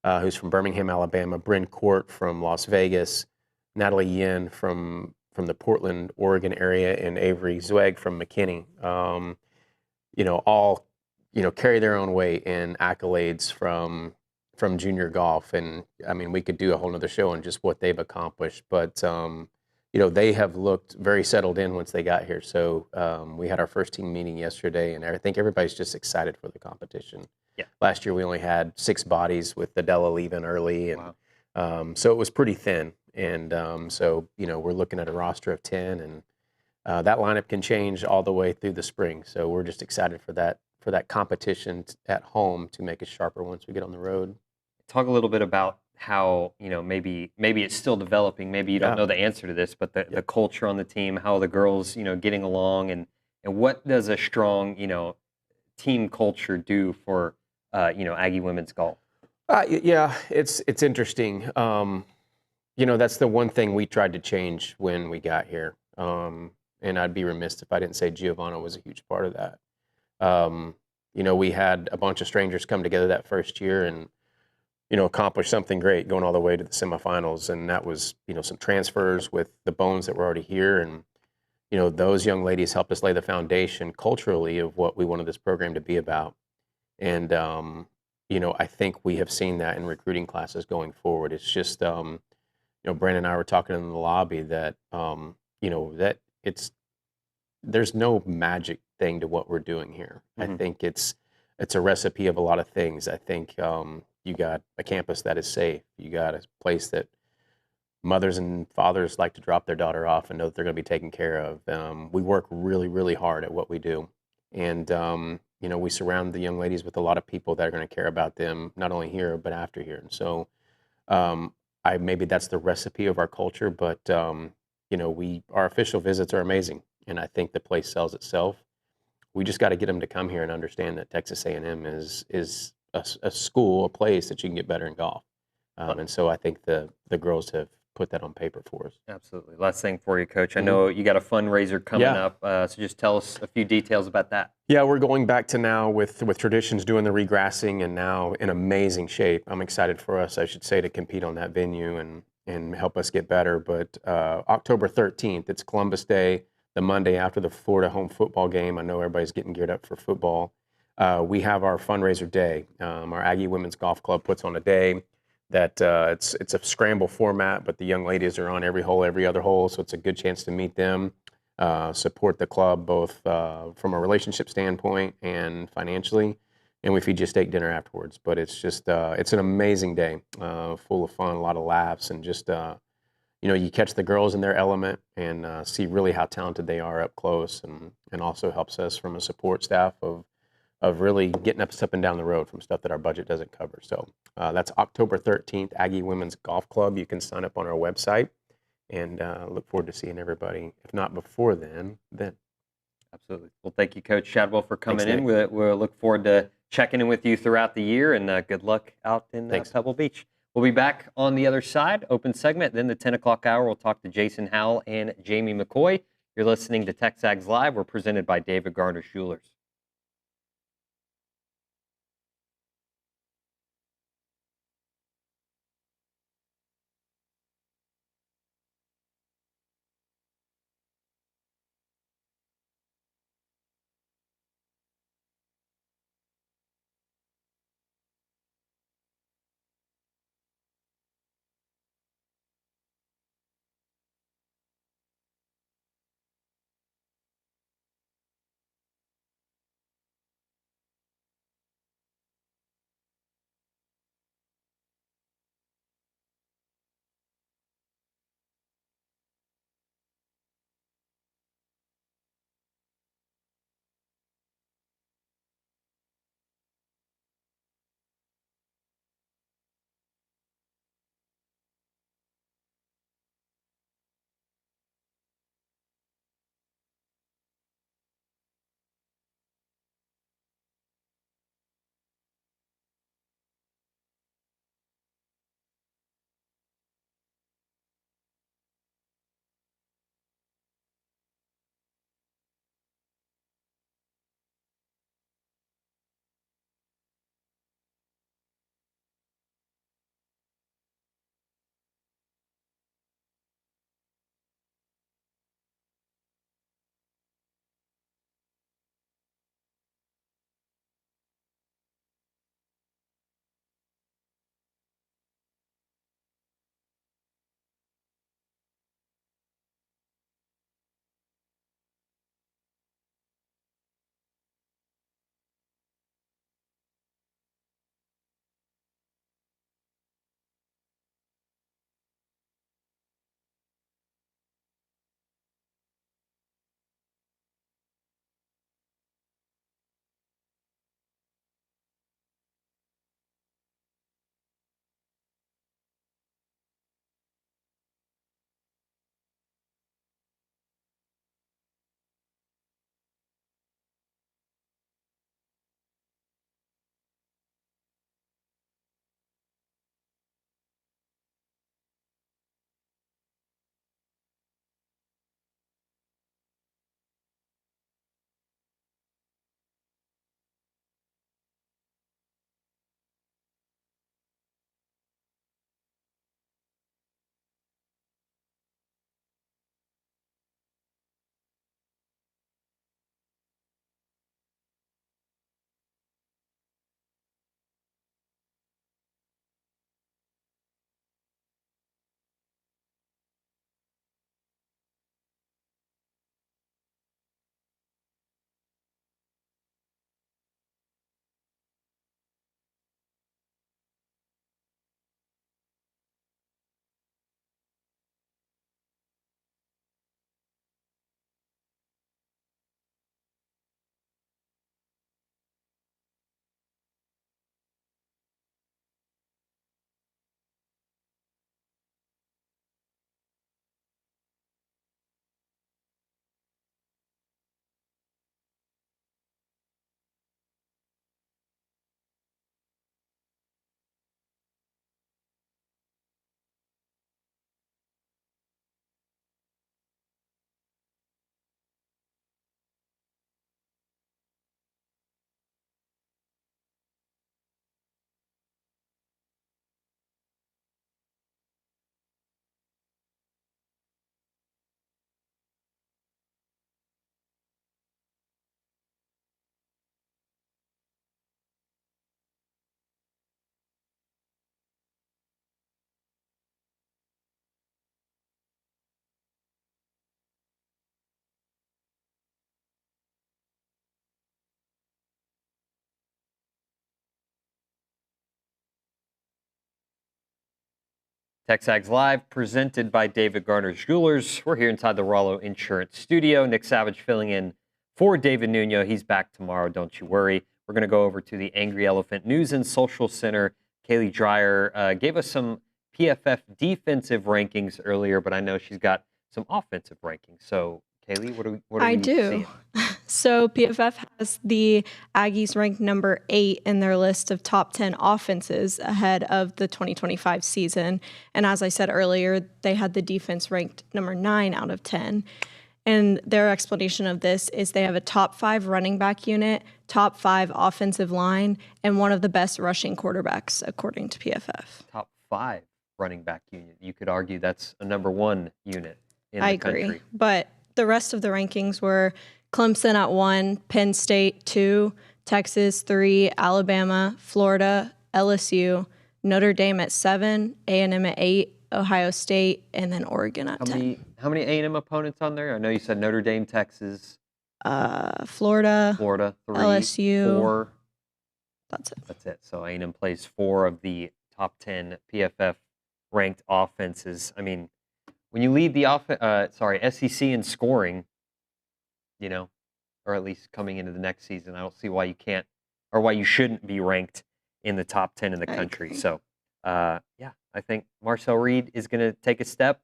who's from Birmingham, Alabama, Bryn Court from Las Vegas, Natalie Yin from the Portland, Oregon area, and Avery Zweig from McKinney. All carry their own weight in accolades from junior golf. And I mean, we could do a whole nother show on just what they've accomplished, but they have looked very settled in once they got here. So we had our first team meeting yesterday, and I think everybody's just excited for the competition. Yeah. Last year we only had 6 bodies with Adela leaving early, and so it was pretty thin. And so we're looking at a roster of 10, and that lineup can change all the way through the spring. So we're just excited for that competition at home to make us sharper once we get on the road. Talk a little bit about how maybe it's still developing. Maybe you don't know the answer to this, but the culture on the team, how the girls getting along, and what does a strong team culture do for Aggie women's golf? Yeah, it's interesting. That's the one thing we tried to change when we got here. And I'd be remiss if I didn't say Giovanna was a huge part of that. We had a bunch of strangers come together that first year and accomplish something great, going all the way to the semifinals. And that was some transfers with the bones that were already here. And those young ladies helped us lay the foundation culturally of what we wanted this program to be about. And I think we have seen that in recruiting classes going forward. It's just Brandon and I were talking in the lobby that that there's no magic thing to what we're doing here. I think it's a recipe of a lot of things. I think you got a campus that is safe. You got a place that mothers and fathers like to drop their daughter off and know that they're going to be taken care of. We work really, really hard at what we do. And, we surround the young ladies with a lot of people that are going to care about them, not only here, but after here. And so maybe that's the recipe of our culture, but, our official visits are amazing. And I think the place sells itself. We just got to get them to come here and understand that Texas A&M is a school, a place that you can get better in golf. And so I think the girls have put that on paper for us. Absolutely. Last thing for you, Coach. I know you got a fundraiser coming up, so just tell us a few details about that. Yeah, we're going back to now with Traditions doing the regrassing, and now in amazing shape. I'm excited for us, I should say, to compete on that venue and help us get better. But October 13th, it's Columbus Day, the Monday after the Florida home football game. I know everybody's getting geared up for football. We have our fundraiser day. Our Aggie Women's Golf Club puts on a day that it's a scramble format, but the young ladies are on every hole, every other hole, so it's a good chance to meet them, support the club both from a relationship standpoint and financially, and we feed you steak dinner afterwards. But it's just it's an amazing day, full of fun, a lot of laughs, and just you catch the girls in their element and see really how talented they are up close, and also helps us from a support staff of really getting us up and down the road from stuff that our budget doesn't cover. So that's October 13th, Aggie Women's Golf Club. You can sign up on our website, and look forward to seeing everybody. If not before then. Absolutely. Well, thank you, Coach Chadwell, for coming Thanks, in. Nick. We'll look forward to checking in with you throughout the year, and good luck out in Pebble Beach. We'll be back on the other side, open segment. Then the 10 o'clock hour, we'll talk to Jason Howell and Jamie McCoy. You're listening to TexAgs Live. We're presented by David Garner Schulers. TexAgs Live, presented by David Garner's Jewelers. We're here inside the Rollo Insurance Studio. Nick Savage filling in for David Nuno. He's back tomorrow, don't you worry. We're going to go over to the Angry Elephant News and Social Center. Kaylee Dreyer gave us some PFF defensive rankings earlier, but I know she's got some offensive rankings. So, Kaylee, what are we I do. seeing? So PFF has the Aggies ranked number 8 in their list of top 10 offenses ahead of the 2025 season. And as I said earlier, they had the defense ranked number 9 out of 10. And their explanation of this is they have a top 5 running back unit, top 5 offensive line, and one of the best rushing quarterbacks, according to PFF. Top 5 running back unit. You could argue that's a number 1 unit in I the country. agree. But the rest of the rankings were Clemson at 1, Penn State 2, Texas 3, Alabama, Florida, LSU, Notre Dame at 7, A&M at 8, Ohio State, and then Oregon at 10. How many A&M opponents on there? I know you said Notre Dame, Texas. Florida, 3, LSU. 4. That's it. That's it. So A&M plays 4 of the top 10 PFF ranked offenses. I mean, when you lead the SEC in scoring, you know, or at least coming into the next season, I don't see why you can't or why you shouldn't be ranked in the top 10 in the country. So, yeah, I think Marcel Reed is going to take a step.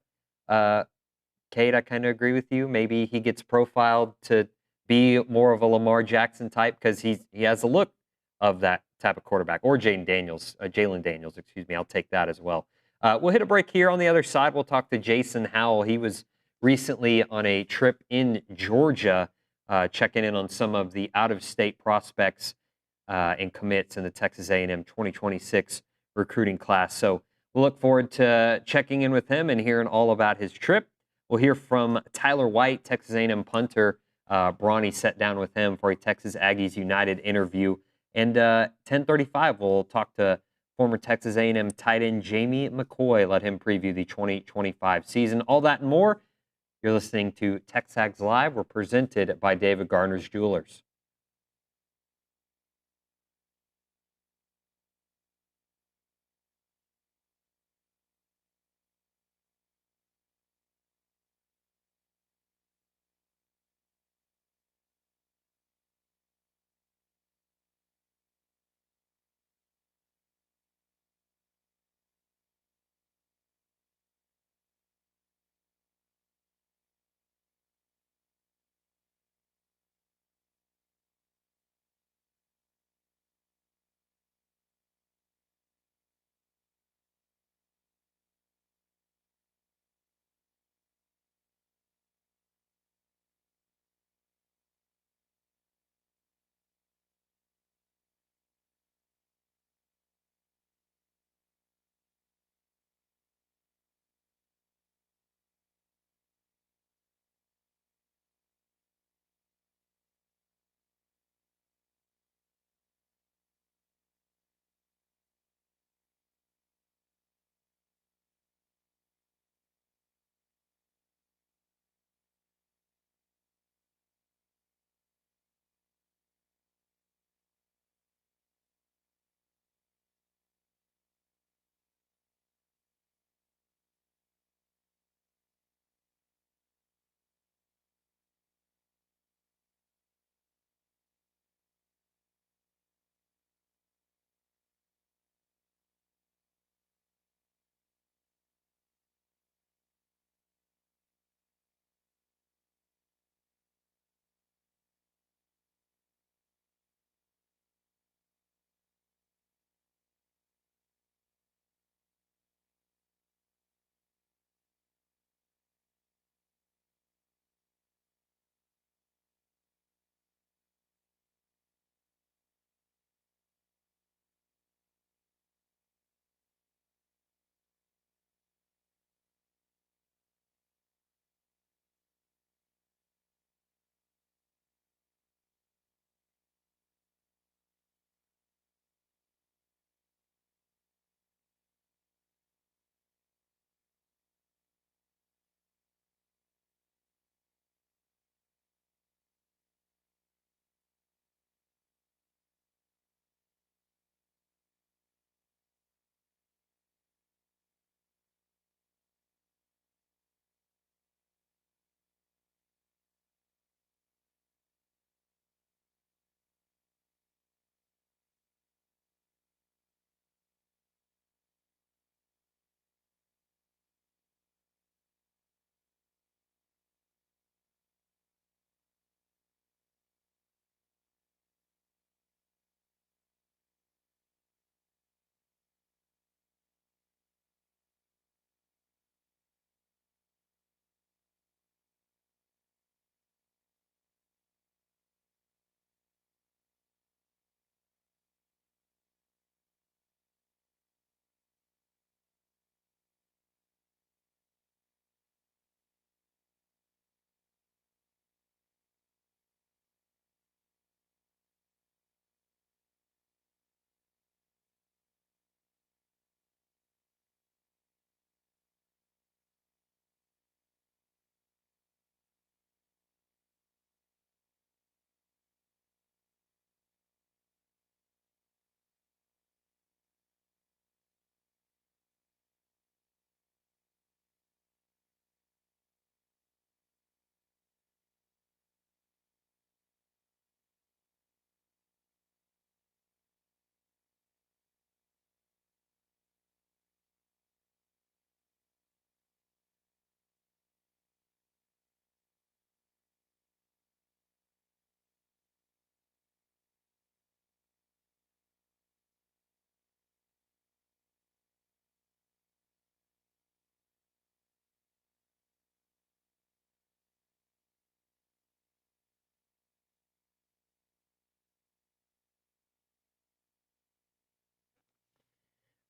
Kate, I kind of agree with you. Maybe he gets profiled to be more of a Lamar Jackson type because he has the look of that type of quarterback, or Jalen Daniels, excuse me. I'll take that as well. We'll hit a break here. On the other side, we'll talk to Jason Howell. He was recently on a trip in Georgia, checking in on some of the out-of-state prospects and commits in the Texas A&M 2026 recruiting class. So we'll look forward to checking in with him and hearing all about his trip. We'll hear from Tyler White, Texas A&M punter. Bronny sat down with him for a Texas Aggies United interview. And 10:35, we'll talk to former Texas A&M tight end Jamie McCoy. Let him preview the 2025 season. All that and more. You're listening to TexAgs Live. We're presented by David Garner's Jewelers.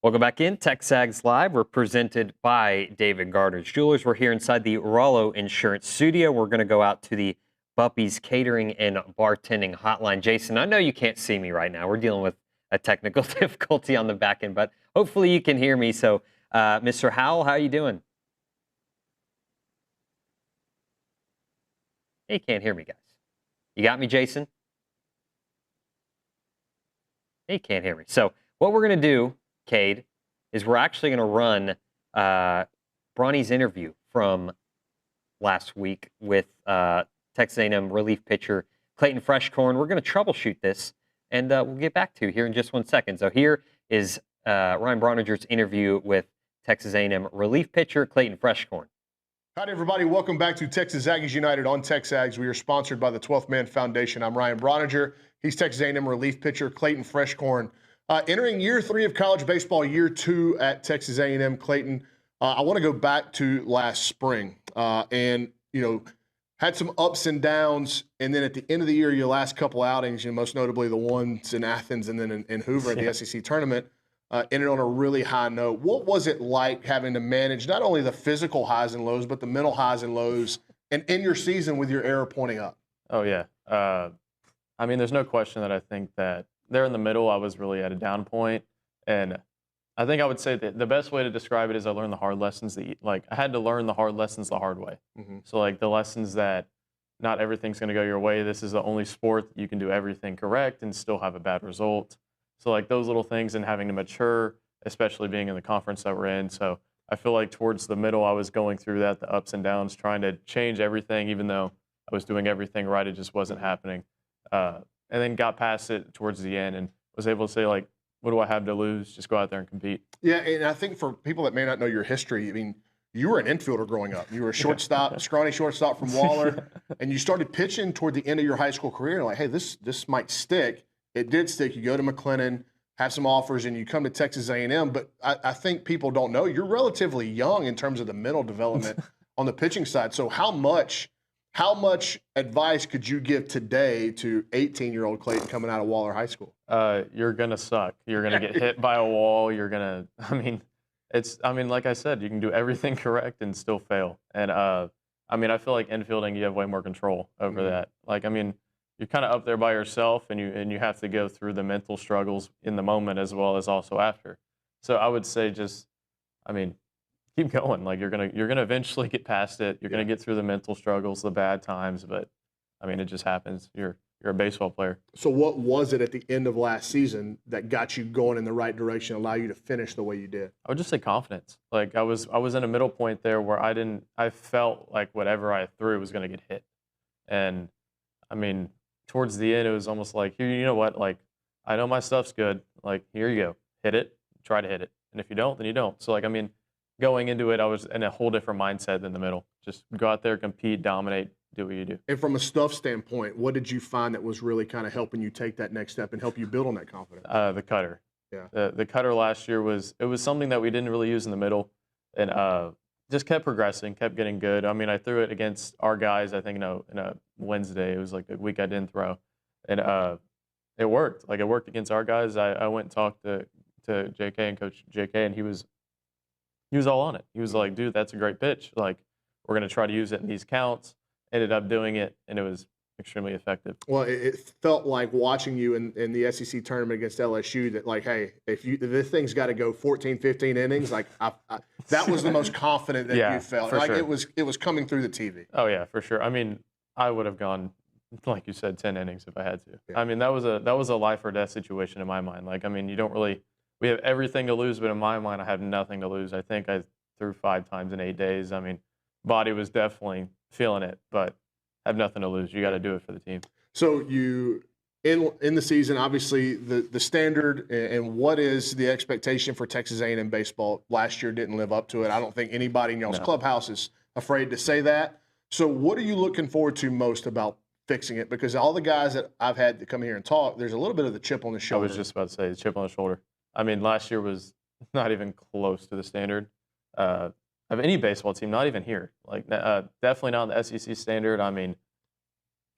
Welcome back in. TexAgs Live. We're presented by David Gardner's Jewelers. We're here inside the Rollo Insurance Studio. We're going to go out to the Buppy's Catering and Bartending Hotline. Jason, I know you can't see me right now. We're dealing with a technical difficulty on the back end, but hopefully you can hear me. So, Mr. Howell, how are you doing? He can't hear me, guys. You got me, Jason? He can't hear me. So what we're going to do, Cade, is we're actually going to run Bronny's interview from last week with Texas A&M relief pitcher Clayton Freshcorn. We're going to troubleshoot this, and we'll get back to you here in just 1 second. So here is Ryan Broninger's interview with Texas A&M relief pitcher Clayton Freshcorn. Hi, everybody. Welcome back to Texas Aggies United on TexAgs. We are sponsored by the 12th Man Foundation. I'm Ryan Broninger. He's Texas A&M relief pitcher Clayton Freshcorn. Entering year 3 of college baseball, year 2 at Texas A&M. Clayton, I want to go back to last spring and, had some ups and downs. And then at the end of the year, your last couple outings, most notably the ones in Athens and then in Hoover at the SEC tournament, ended on a really high note. What was it like having to manage not only the physical highs and lows, but the mental highs and lows, and end your season with your error pointing up? Oh, yeah. I mean, there's no question that I think that there in the middle, I was really at a down point. And I think I would say that the best way to describe it is I learned the hard lessons. I had to learn the hard lessons the hard way. Mm-hmm. So, the lessons that not everything's going to go your way. This is the only sport that you can do everything correct and still have a bad result. So, those little things and having to mature, especially being in the conference that we're in. So, I feel like towards the middle, I was going through that, the ups and downs, trying to change everything, even though I was doing everything right. It just wasn't happening. And then got past it towards the end and was able to say, what do I have to lose? Just go out there and compete. Yeah, and I think for people that may not know your history, I mean, you were an infielder growing up. You were a shortstop, scrawny shortstop from Waller, and you started pitching toward the end of your high school career. Hey, this might stick. It did stick. You go to McLennan, have some offers, and you come to Texas A&M. But I think people don't know you're relatively young in terms of the mental development on the pitching side. So how much advice could you give today to 18-year-old Clayton coming out of Waller High School? You're going to suck. You're going to get hit by a wall. You're going to, like I said, you can do everything correct and still fail. And, I feel like infielding, you have way more control over that. You're kind of up there by yourself, and you have to go through the mental struggles in the moment as well as also after. So I would say keep going. You're gonna eventually get past it. You're gonna get through the mental struggles, the bad times, but it just happens. You're a baseball player. So what was it at the end of last season that got you going in the right direction, allow you to finish the way you did? I would just say confidence. I was in a middle point there where I felt like whatever I threw was gonna get hit. And towards the end it was almost like, here, you know what, I know my stuff's good. Here you go. Hit it, try to hit it. And if you don't, then you don't. So going into it, I was in a whole different mindset than the middle. Just go out there, compete, dominate, do what you do. And from a stuff standpoint, what did you find that was really kind of helping you take that next step and help you build on that confidence? The cutter. Yeah. The cutter last year was something that we didn't really use in the middle, and just kept progressing, kept getting good. I threw it against our guys, I think, in a Wednesday. It was a week I didn't throw. And it worked. It worked against our guys. I went and talked to JK and Coach JK, and he was all on it. He was like, dude, that's a great pitch. We're going to try to use it in these counts. Ended up doing it, and it was extremely effective. Well, it felt like watching you in the SEC tournament against LSU that, hey, if this thing's got to go 14, 15 innings, that was the most confident that you felt. For sure. It was coming through the TV. Oh, yeah, for sure. I would have gone, like you said, 10 innings if I had to. Yeah. That was a life or death situation in my mind. You don't really – we have everything to lose, but in my mind, I have nothing to lose. I think I threw 5 times in 8 days. Body was definitely feeling it, but I have nothing to lose. You got to do it for the team. So you, in the season, obviously the standard and what is the expectation for Texas A&M baseball last year didn't live up to it. I don't think anybody in y'all's clubhouse is afraid to say that. So what are you looking forward to most about fixing it? Because all the guys that I've had to come here and talk, there's a little bit of the chip on the shoulder. I was just about to say the chip on the shoulder. Last year was not even close to the standard of any baseball team, not even here. Definitely not the SEC standard.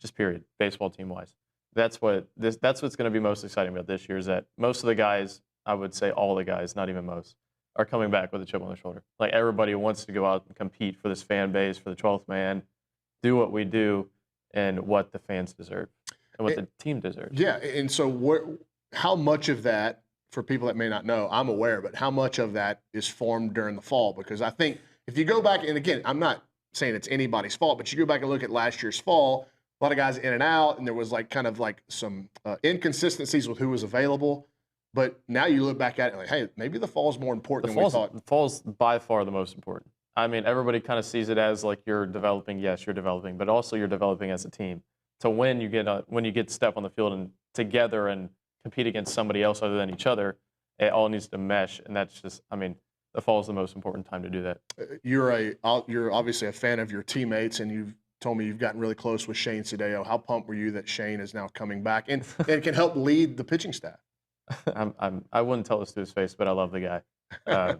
Just period, baseball team-wise. That's what's going to be most exciting about this year is that most of the guys I would say all the guys, not even most, are coming back with a chip on their shoulder. Like everybody wants to go out and compete for this fan base, for the 12th man, do what we do, and what the fans deserve and what the team deserves. Yeah, and so how much of that, for people that may not know, I'm aware, but how much of that is formed during the fall? Because I think if you go back, and again, I'm not saying it's anybody's fault, but you go back and look at last year's fall, a lot of guys in and out, and there was like kind of like some inconsistencies with who was available. But now you look back at it like, hey, maybe the fall is more important than we thought. The fall's by far the most important. I mean, everybody kind of sees it as like you're developing. Yes, you're developing, but also you're developing as a team. So when you get to step on the field and together and compete against somebody else other than each other, it all needs to mesh. And that's just, I mean, the fall is the most important time to do that. You're obviously a fan of your teammates, and you've told me you've gotten really close with Shane Sadeo. How pumped were you that Shane is now coming back and can help lead the pitching staff? I wouldn't tell this to his face, but I love the guy.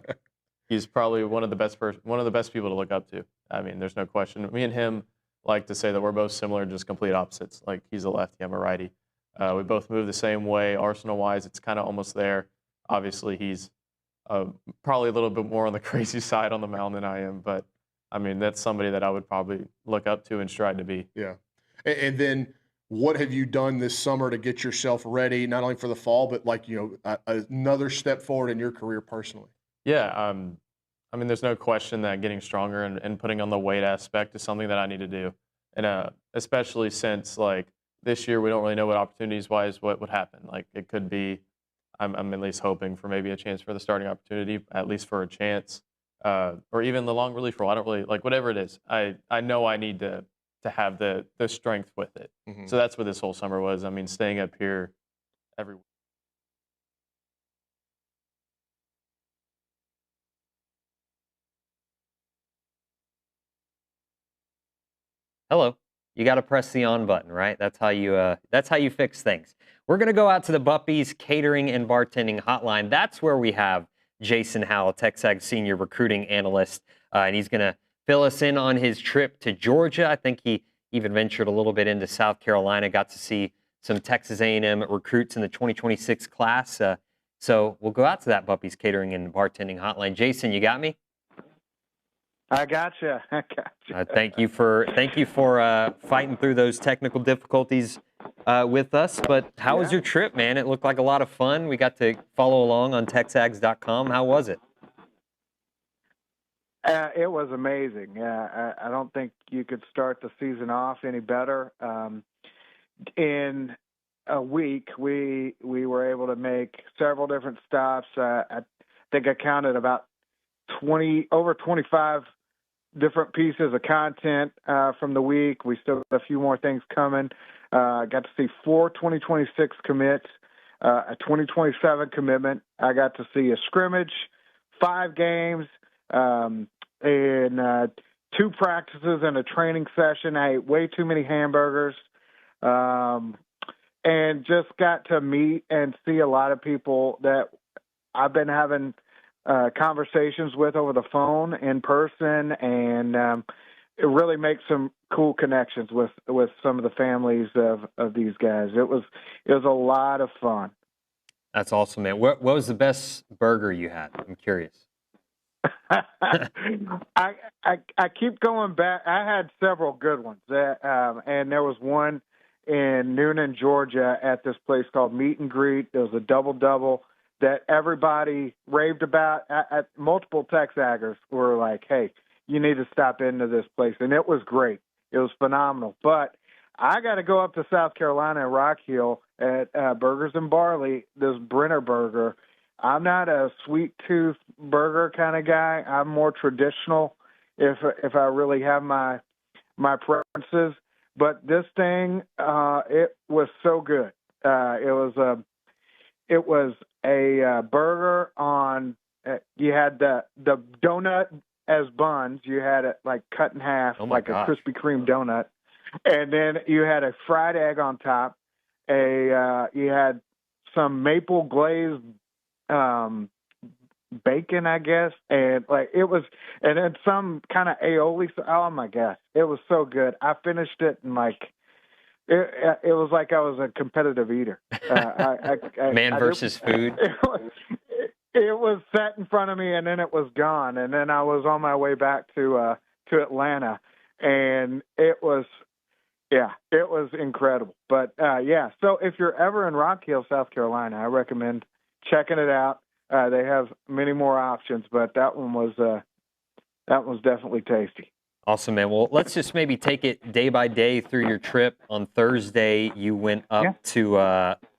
He's probably one of the best people to look up to. I mean, there's no question. Me and him like to say that we're both similar, just complete opposites. Like he's a lefty, I'm a righty. We both move the same way. Arsenal-wise, it's kind of almost there. Obviously, he's probably a little bit more on the crazy side on the mound than I am, but I mean, that's somebody that I would probably look up to and strive to be. Yeah. And then what have you done this summer to get yourself ready, not only for the fall, but like, another step forward in your career personally? Yeah. I mean, there's no question that getting stronger and putting on the weight aspect is something that I need to do. And especially since, like, this year we don't really know what opportunities-wise what would happen. Like, it could be I'm at least hoping for maybe a chance for the starting opportunity, at least for a chance. Or even the long relief role. I don't really like whatever it is. I know I need to have the strength with it. Mm-hmm. So that's what this whole summer was. I mean, staying up here every week. Hello. You got to press the on button, right? That's how you fix things. We're going to go out to the Buppies Catering and Bartending Hotline. That's where we have Jason Howell, TexAgs senior recruiting analyst, and he's going to fill us in on his trip to Georgia. I think he even ventured a little bit into South Carolina, got to see some Texas A&M recruits in the 2026 class. So we'll go out to that Buppies Catering and Bartending Hotline. Jason, you got me? I gotcha. Thank you for fighting through those technical difficulties with us. But how was your trip, man? It looked like a lot of fun. We got to follow along on TexAgs.com. How was it? It was amazing. I don't think you could start the season off any better. In a week, we were able to make several different stops. I think I counted about over 25 different pieces of content from the week. We still got a few more things coming. Got to see 4 2026 commits, a 2027 commitment. I got to see a scrimmage, 5 games, and 2 practices and a training session. I ate way too many hamburgers, and just got to meet and see a lot of people that I've been having conversations with over the phone, in person, and it really makes some cool connections with some of the families of these guys. It was a lot of fun. That's awesome, man. What was the best burger you had? I'm curious. I keep going back. I had several good ones, and there was one in Noonan, Georgia, at this place called Meet and Greet. It was a double-double that everybody raved about. At multiple TexAggers were like, hey, you need to stop into this place. And it was great. It was phenomenal. But I got to go up to South Carolina and Rock Hill at Burgers and Barley, this Brenner burger. I'm not a sweet tooth burger kind of guy. I'm more traditional if I really have my preferences. But this thing, it was so good. It was a burger on. You had the donut as buns. You had it like cut in half, like a Krispy Kreme donut, and then you had a fried egg on top. You had some maple glazed bacon, I guess, and and then some kind of aioli. Oh my gosh, it was so good. I finished it in it was like I was a competitive eater. Man versus food. It was set in front of me, and then it was gone. And then I was on my way back to Atlanta, and it was incredible. But so if you're ever in Rock Hill, South Carolina, I recommend checking it out. They have many more options, but that one was definitely tasty. Awesome, man. Well, let's just maybe take it day by day through your trip. On Thursday, you went up to,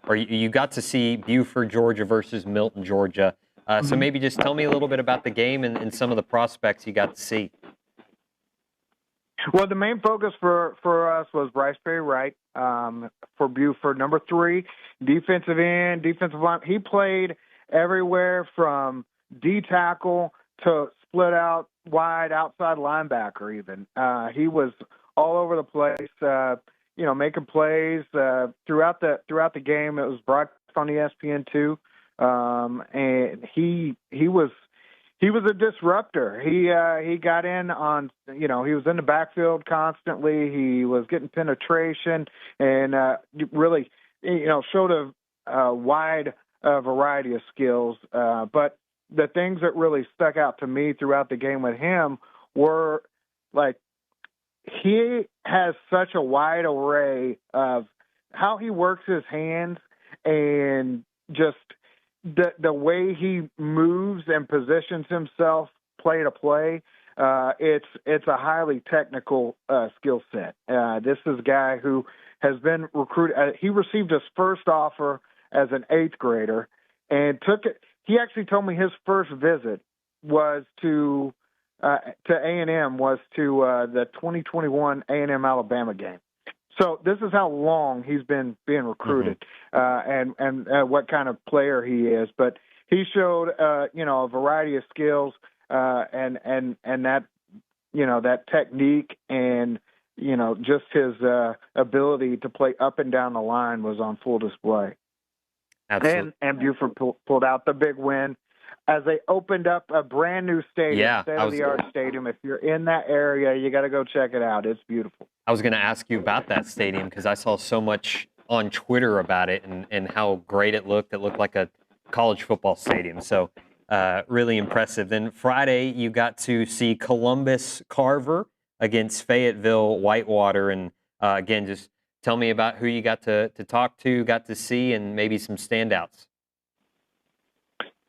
or you got to see Buford, Georgia versus Milton, Georgia. So maybe just tell me a little bit about the game and some of the prospects you got to see. Well, the main focus for us was Bryce Perry Wright for Buford, number 3, defensive end, defensive line. He played everywhere from D tackle to split out wide outside linebacker even. He was all over the place, making plays throughout the game. It was broadcast on ESPN2, and he was a disruptor. He got in on, he was in the backfield constantly. He was getting penetration and really, showed a wide variety of skills. But the things that really stuck out to me throughout the game with him were, like, he has such a wide array of how he works his hands and just the way he moves and positions himself play to play. It's a highly technical skill set. This is a guy who has been recruited. He received his first offer as an 8th grader and took it. He actually told me his first visit was to A&M, was to the 2021 A&M Alabama game. So this is how long he's been being recruited, and what kind of player he is. But he showed a variety of skills, and that that technique and just his ability to play up and down the line was on full display. Absolutely. And Buford pulled out the big win as they opened up a brand new stadium, state-of-the-art stadium. If you're in that area, you got to go check it out. It's beautiful. I was going to ask you about that stadium because I saw so much on Twitter about it and how great it looked. It looked like a college football stadium. So really impressive. Then Friday, you got to see Columbus Carver against Fayetteville Whitewater. And again, just tell me about who you got to talk to, got to see, and maybe some standouts.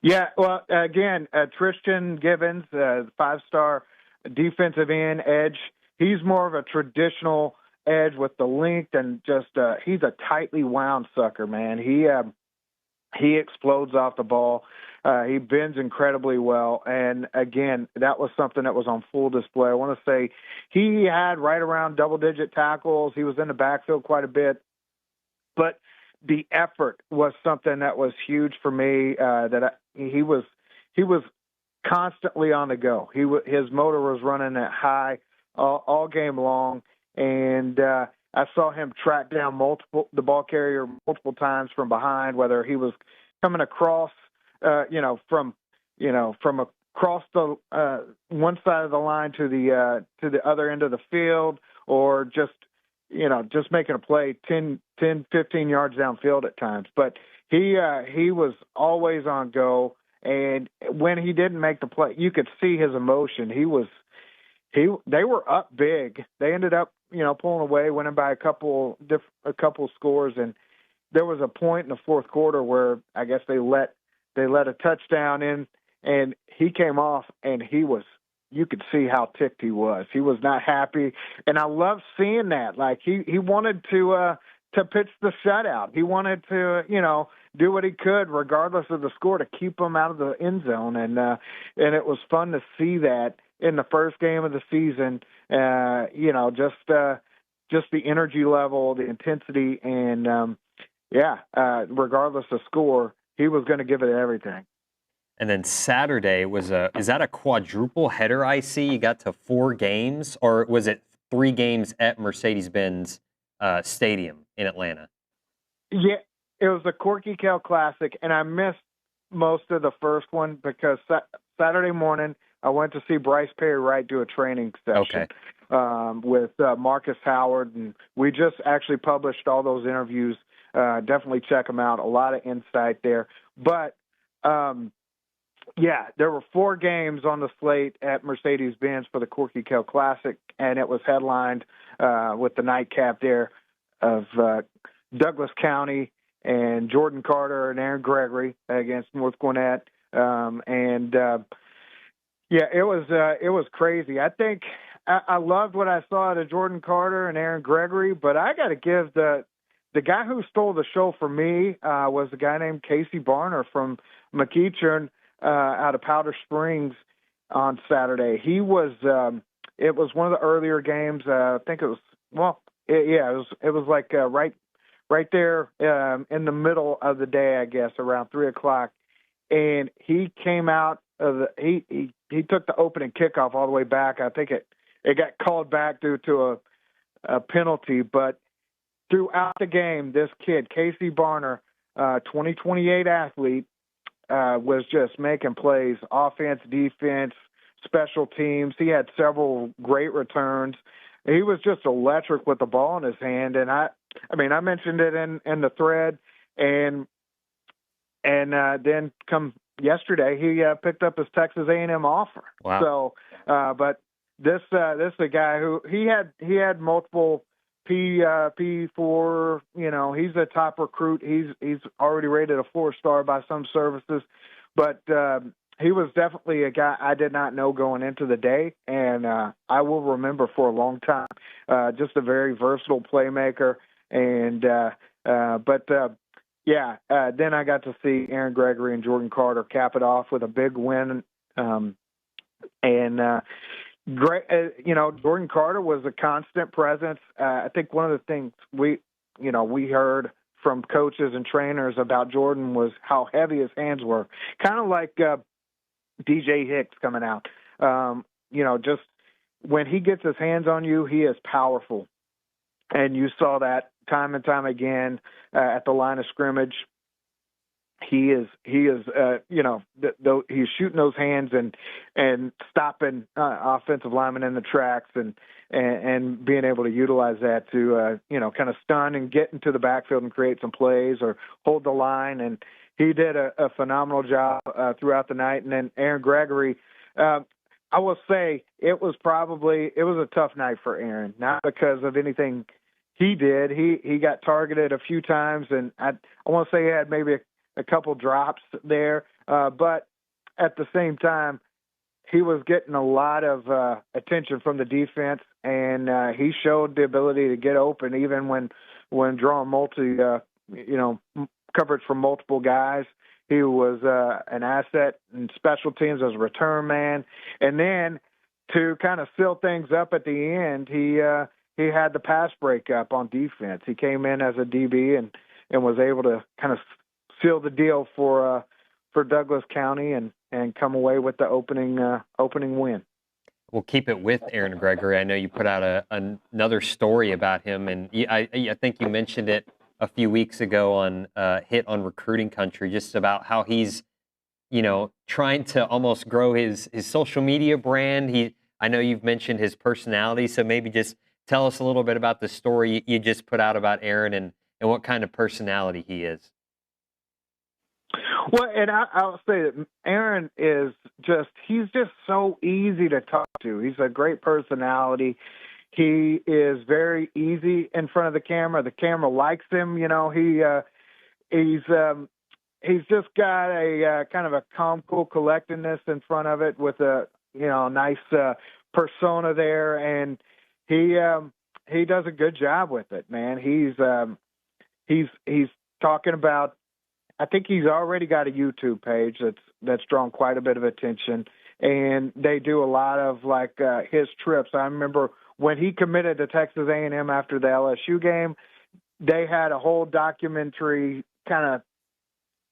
Yeah, well, again, Tristan Gibbons, 5-star defensive end edge. He's more of a traditional edge with the length and just he's a tightly wound sucker, man. He explodes off the ball. He bends incredibly well. And, again, that was something that was on full display. I want to say he had right around double-digit tackles. He was in the backfield quite a bit. But the effort was something that was huge for me, he was constantly on the go. His motor was running at high all game long. And I saw him track down the ball carrier multiple times from behind, whether he was coming across, from across the one side of the line to the other end of the field, or just making a play 10, 15 yards downfield at times. But he was always on go, and when he didn't make the play, you could see his emotion. They were up big. They ended up, pulling away, winning by a couple scores, and there was a point in the fourth quarter where I guess they let a touchdown in, and he came off, and you could see how ticked he was. He was not happy, and I love seeing that. Like he wanted to pitch the shutout. He wanted to, do what he could regardless of the score to keep him out of the end zone, and it was fun to see that in the first game of the season. Just the energy level, the intensity, and regardless of score, he was going to give it everything. And then Saturday is that a quadruple header I see? You got to 4 games, or was it 3 games at Mercedes-Benz Stadium in Atlanta? Yeah, it was the Corky Kell Classic, and I missed most of the first one because Saturday morning I went to see Bryce Perry Wright do a training session with Marcus Howard, and we just actually published all those interviews. Definitely check them out. A lot of insight there. But Yeah, there were 4 games on the slate at Mercedes-Benz for the Corky Kell Classic, and it was headlined with the nightcap there of Douglas County and Jordan Carter and Aaron Gregory against North Gwinnett. Yeah, it was crazy. I think I loved what I saw out of Jordan Carter and Aaron Gregory, but I got to give the guy who stole the show for me was a guy named Casey Barner from McEachern out of Powder Springs on Saturday. He was it was one of the earlier games. I think it was it was like right there in the middle of the day, I guess, around 3:00, and he came out of he took the opening kickoff all the way back. I think it got called back due to a penalty, but throughout the game, this kid, Casey Barner, 2028 athlete, was just making plays, offense, defense, special teams. He had several great returns. He was just electric with the ball in his hand, and I mentioned it in the thread, and then come yesterday, he picked up his Texas A&M offer. Wow. So, but this is a guy who he had multiple P4. You know, he's a top recruit. He's already rated a 4-star by some services, but he was definitely a guy I did not know going into the day, and I will remember for a long time. Just a very versatile playmaker, and then I got to see Aaron Gregory and Jordan Carter cap it off with a big win, Jordan Carter was a constant presence. I think one of the things we heard from coaches and trainers about Jordan was how heavy his hands were, kind of like DJ Hicks coming out. Just when he gets his hands on you, he is powerful, and you saw that time and time again at the line of scrimmage. He is he's shooting those hands and stopping offensive linemen in the tracks and being able to utilize that to kind of stun and get into the backfield and create some plays or hold the line. And he did a phenomenal job throughout the night. And then Aaron Gregory, I will say it was a tough night for Aaron, not because of anything he did. He got targeted a few times, and I want to say he had maybe a couple drops there, but at the same time, he was getting a lot of attention from the defense, and he showed the ability to get open even when drawing coverage from multiple guys. He was an asset in special teams as a return man, and then to kind of seal things up at the end, he had the pass breakup on defense. He came in as a DB and was able to kind of seal the deal for Douglas County and come away with the opening win. We'll keep it with Aaron Gregory. I know you put out another story about him, and I think you mentioned it a few weeks ago on Hit on Recruiting Country, just about how he's, trying to almost grow his social media brand. I know you've mentioned his personality, so maybe just tell us a little bit about the story you just put out about Aaron and what kind of personality he is. Well, and I'll say that Aaron he's just so easy to talk to. He's a great personality. He is very easy in front of the camera. The camera likes him. He's just got a kind of a calm, cool collectedness in front of it with a nice persona there, and he does a good job with it, man. He's talking about. I think he's already got a YouTube page that's drawn quite a bit of attention, and they do a lot of his trips. I remember when he committed to Texas A&M after the LSU game, they had a whole documentary kind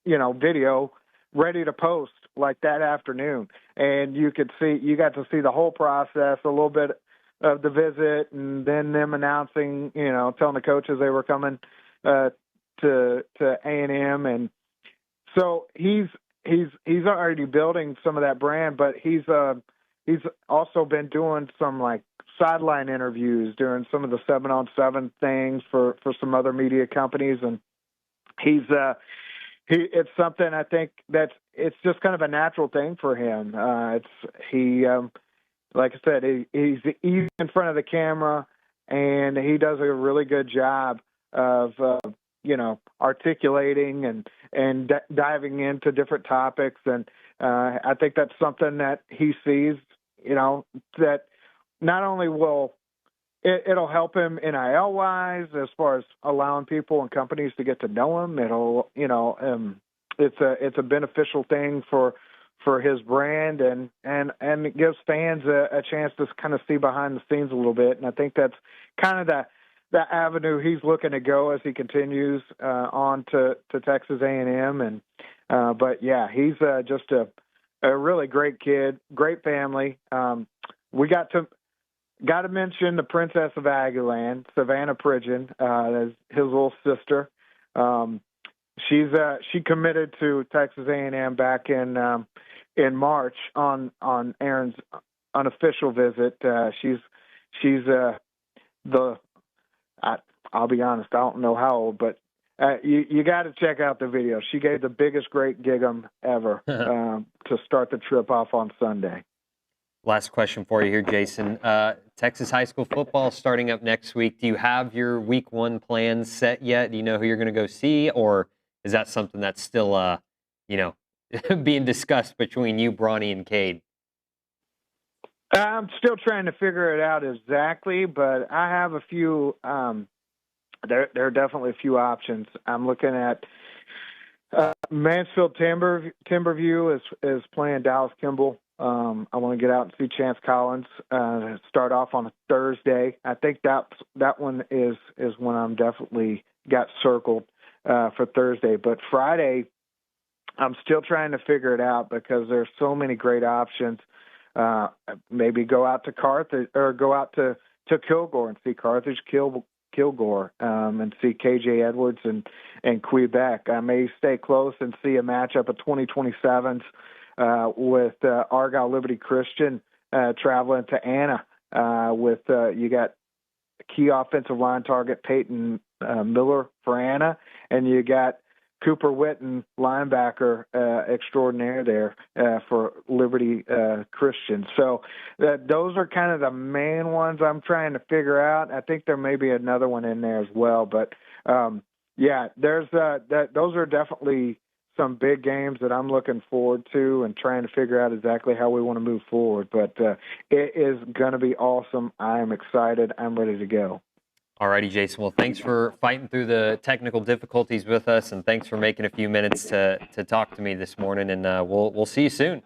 of video ready to post like that afternoon, and you got to see the whole process, a little bit of the visit, and then them announcing, telling the coaches they were coming to A&M, and so he's already building some of that brand, but he's also been doing some sideline interviews during some of the 7-on-7 things for some other media companies, and it's something I think it's just kind of a natural thing for him. Like I said, he's easy in front of the camera, and he does a really good job of articulating and diving into different topics. And I think that's something that he sees, that not only will it'll help him NIL wise as far as allowing people and companies to get to know him. It'll, it's a beneficial thing for his brand, and it gives fans a chance to kind of see behind the scenes a little bit. And I think that's kind of the avenue he's looking to go as he continues on to Texas A&M. And but yeah, he's just a really great kid, great family. We got to mention the Princess of Aggieland, Savannah Pridgeon, his little sister. She committed to Texas A&M back in March on Aaron's unofficial visit. I'll be honest, I don't know how old, but you got to check out the video. She gave the biggest great gig-em ever to start the trip off on Sunday. Last question for you here, Jason. Texas high school football starting up next week. Do you have your week 1 plans set yet? Do you know who you're going to go see, or is that something that's still, being discussed between you, Bronny, and Cade? I'm still trying to figure it out exactly, but I have a few. There are definitely a few options. I'm looking at Mansfield Timberview is playing Dallas Kimball. I want to get out and see Chance Collins. Start off on a Thursday. I think that one is one I'm definitely got circled for Thursday. But Friday, I'm still trying to figure it out because there's so many great options. Maybe go out to Carthage or go out to Kilgore and see Carthage Kilgore and see KJ Edwards and Quebec. I may stay close and see a matchup of 2027s with Argyle Liberty Christian traveling to Anna with you got key offensive line target Peyton Miller for Anna, and you got Cooper Witten, linebacker extraordinaire there for Liberty Christian. So those are kind of the main ones I'm trying to figure out. I think there may be another one in there as well. But, there's those are definitely some big games that I'm looking forward to and trying to figure out exactly how we want to move forward. But it is going to be awesome. I am excited. I'm ready to go. All righty, Jason. Well, thanks for fighting through the technical difficulties with us, and thanks for making a few minutes to talk to me this morning. And we'll see you soon.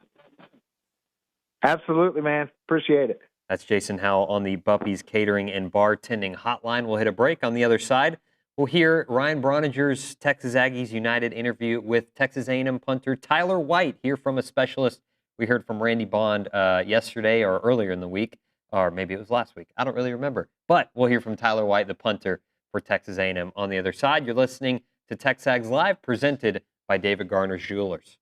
Absolutely, man. Appreciate it. That's Jason Howell on the Buppy's Catering and Bartending Hotline. We'll hit a break. On the other side, we'll hear Ryan Broninger's Texas Aggies United interview with Texas A&M punter Tyler White. Hear from a specialist we heard from Randy Bond yesterday or earlier in the week. Or maybe it was last week. I don't really remember. But we'll hear from Tyler White, the punter for Texas A&M. On the other side, you're listening to TexAgs Live, presented by David Garner's Jewelers.